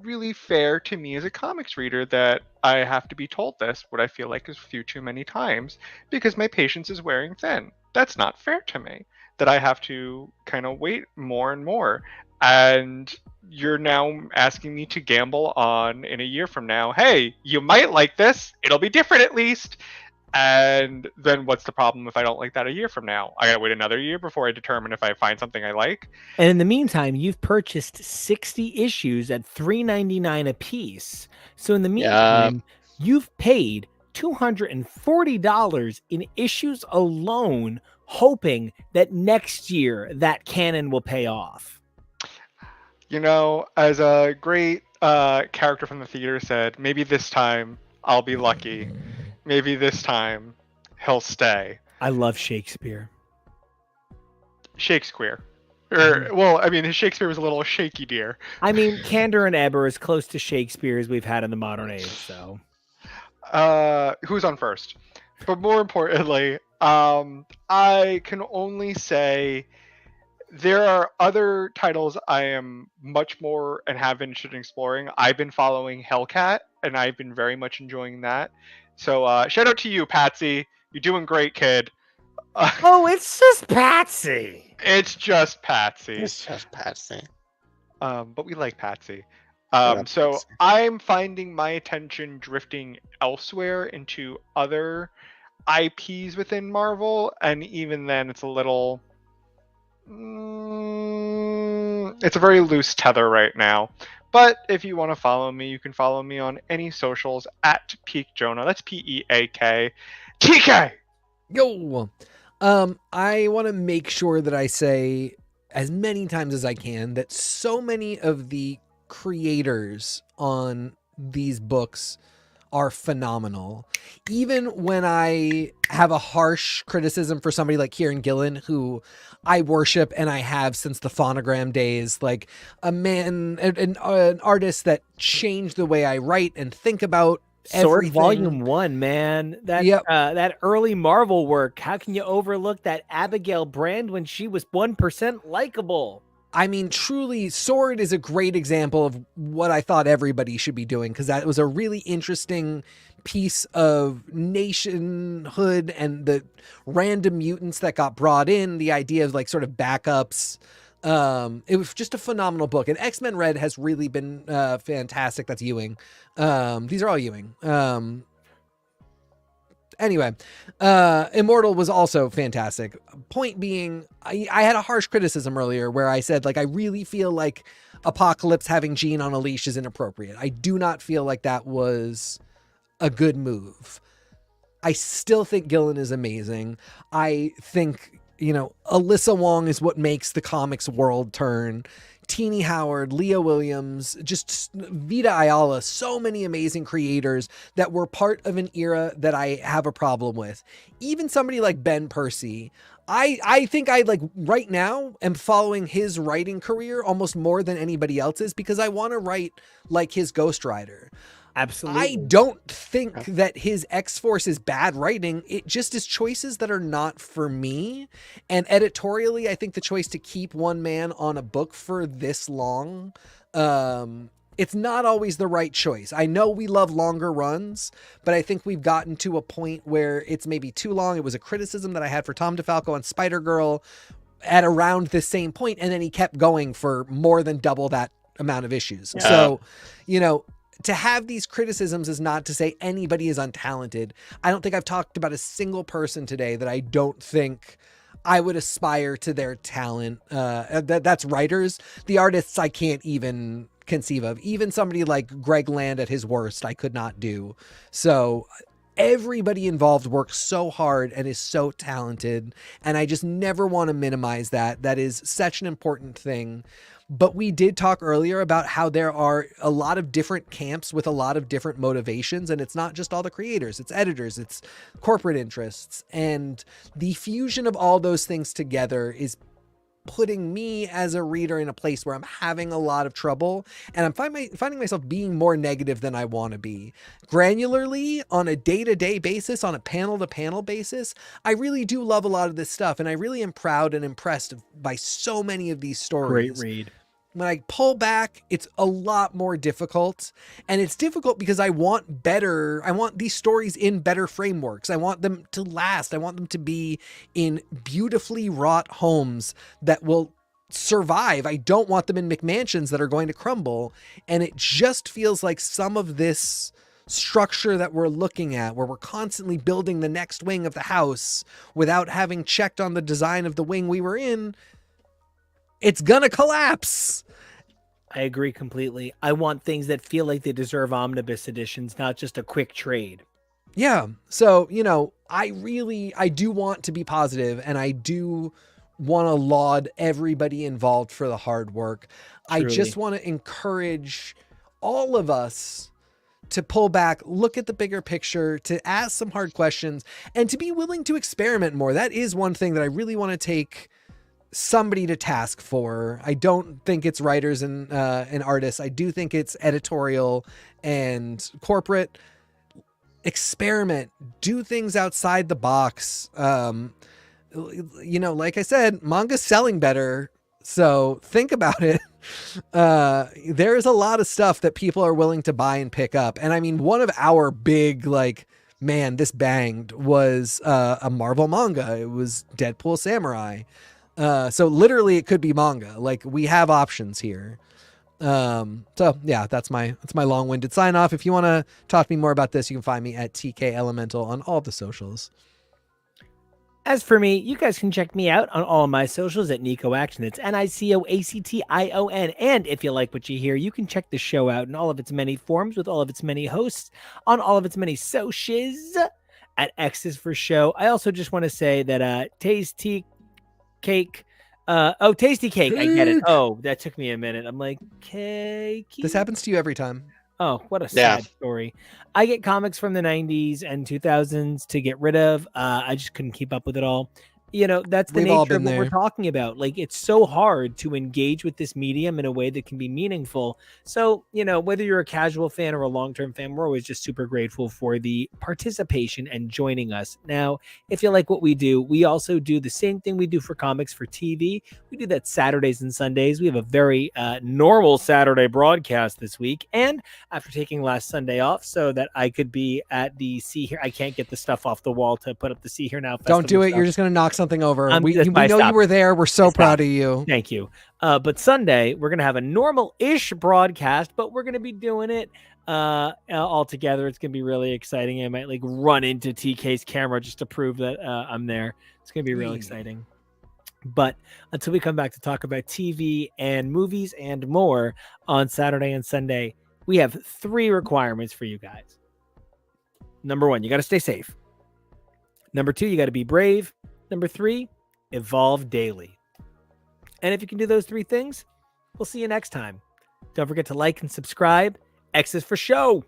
really fair to me as a comics reader that I have to be told this, what I feel like is a few too many times, because my patience is wearing thin. That's not fair to me, that I have to kind of wait more and more. And you're now asking me to gamble on, in a year from now, hey, you might like this, it'll be different at least. And then what's the problem if I don't like that a year from now? I gotta wait another year before I determine if I find something I like. And in the meantime, you've purchased 60 issues at $3.99 a piece. So in the meantime, you've paid $240 in issues alone, hoping that next year that canon will pay off. As a great character from the theater said, maybe this time I'll be lucky. Maybe this time he'll stay. I love Shakespeare. Shakespeare. His Shakespeare was a little shaky, dear. I mean, Candor and Ebb are as close to Shakespeare as we've had in the modern age, so. Who's on first? But more importantly, I can only say there are other titles I am much more and have been interested in exploring. I've been following Hellcat, and I've been very much enjoying that. So shout out to you, Patsy. You're doing great, kid. Oh, it's just Patsy. It's just Patsy. It's just Patsy. But we like Patsy. Patsy. I'm finding my attention drifting elsewhere into other IPs within Marvel, and even then it's a little... it's a very loose tether right now. But if you want to follow me, you can follow me on any socials at Peak Jonah. That's PEAK. TK! Yo! I want to make sure that I say as many times as I can that so many of the creators on these books are phenomenal. Even when I have a harsh criticism for somebody like Kieran Gillen, who I worship and I have since the Phonogram days, like an artist that changed the way I write and think about Sword everything. Volume 1, man. That Yep. That early Marvel work. How can you overlook that Abigail Brand when she was 1% likable? I mean, truly, Sword is a great example of what I thought everybody should be doing, because that was a really interesting piece of nationhood and the random mutants that got brought in, the idea of like sort of backups. It was just a phenomenal book, and X-Men Red has really been fantastic. That's Ewing. These are all Ewing. Anyway, Immortal was also fantastic. Point being, I had a harsh criticism earlier where I said, like, I really feel like Apocalypse having Jean on a leash is inappropriate. I do not feel like that was a good move. I still think Gillen is amazing. I think, Alyssa Wong is what makes the comics world turn. Teenie Howard, Leah Williams, just Vita Ayala, so many amazing creators that were part of an era that I have a problem with. Even somebody like Ben Percy, I think I like right now am following his writing career almost more than anybody else's, because I want to write like his Ghost Rider. Absolutely. I don't think that his X-Force is bad writing. It just is choices that are not for me. And editorially, I think the choice to keep one man on a book for this long, it's not always the right choice. I know we love longer runs, but I think we've gotten to a point where it's maybe too long. It was a criticism that I had for Tom DeFalco on Spider-Girl at around the same point, and then he kept going for more than double that amount of issues. Yeah. So, to have these criticisms is not to say anybody is untalented. I don't think I've talked about a single person today that I don't think I would aspire to their talent. That's writers. The artists I can't even conceive of. Even somebody like Greg Land at his worst, I could not do. So everybody involved works so hard and is so talented, and I just never want to minimize that. That is such an important thing. But we did talk earlier about how there are a lot of different camps with a lot of different motivations, and it's not just all the creators, it's editors, it's corporate interests, and the fusion of all those things together is putting me as a reader in a place where I'm having a lot of trouble, and I'm finding myself being more negative than I want to be. Granularly, on a day-to-day basis, on a panel-to-panel basis, I really do love a lot of this stuff, and I really am proud and impressed by so many of these stories. Great read. When I pull back, it's a lot more difficult, and it's difficult because I want these stories in better frameworks. I want them to last. I want them to be in beautifully wrought homes that will survive. I don't want them in McMansions that are going to crumble. And it just feels like some of this structure that we're looking at, where we're constantly building the next wing of the house without having checked on the design of the wing we were in, it's gonna collapse. I agree completely. I want things that feel like they deserve omnibus editions, not just a quick trade. Yeah. So, I do want to be positive, and I do want to laud everybody involved for the hard work. Truly. I just want to encourage all of us to pull back, look at the bigger picture, to ask some hard questions, and to be willing to experiment more. That is one thing that I really want to take somebody to task for. I don't think it's writers and artists. I do think it's editorial and corporate. Experiment, do things outside the box. Like I said, manga's selling better, so think about it. There's a lot of stuff that people are willing to buy and pick up. And I mean, one of our big, man, this banged was a Marvel manga. It was Deadpool Samurai. So literally it could be manga. We have options here. So yeah, that's my long-winded sign off. If you want to talk to me more about this, you can find me at TK Elemental on all the socials. As for me, you guys can check me out on all of my socials at Nico Action. It's NicoAction. And if you like what you hear, you can check the show out in all of its many forms with all of its many hosts on all of its many socials at X's for Show. I also just want to say that Tasty Cake. Tasty Cake. I get it. Oh, that took me a minute. I'm like, cake. This happens to you every time. Oh, what a Yeah. sad story. I get comics from the 90s and 2000s to get rid of. I just couldn't keep up with it all. That's the We've all nature of been what we're there. talking about. Like, it's so hard to engage with this medium in a way that can be meaningful. So, whether you're a casual fan or a long-term fan, we're always just super grateful for the participation and joining us. Now, if you like what we do, we also do the same thing we do for comics for TV. We do that Saturdays and Sundays. We have a very normal Saturday broadcast this week. And after taking last Sunday off so that I could be at the See Here. I can't get the stuff off the wall to put up the See Here Now festival. Don't do it. Stuff. You're just going to knock something over. We that's why I know you stopped. were there. We're so I proud stopped. of you. Thank you. But Sunday, we're going to have a normal-ish broadcast, but we're going to be doing it all together. It's going to be really exciting. I might run into TK's camera just to prove that I'm there. It's going to be real exciting. But until we come back to talk about TV and movies and more on Saturday and Sunday, we have 3 requirements for you guys. Number 1, you got to stay safe. Number 2, you got to be brave. Number 3, evolve daily. And if you can do those 3 things, we'll see you next time. Don't forget to like and subscribe. X is for show.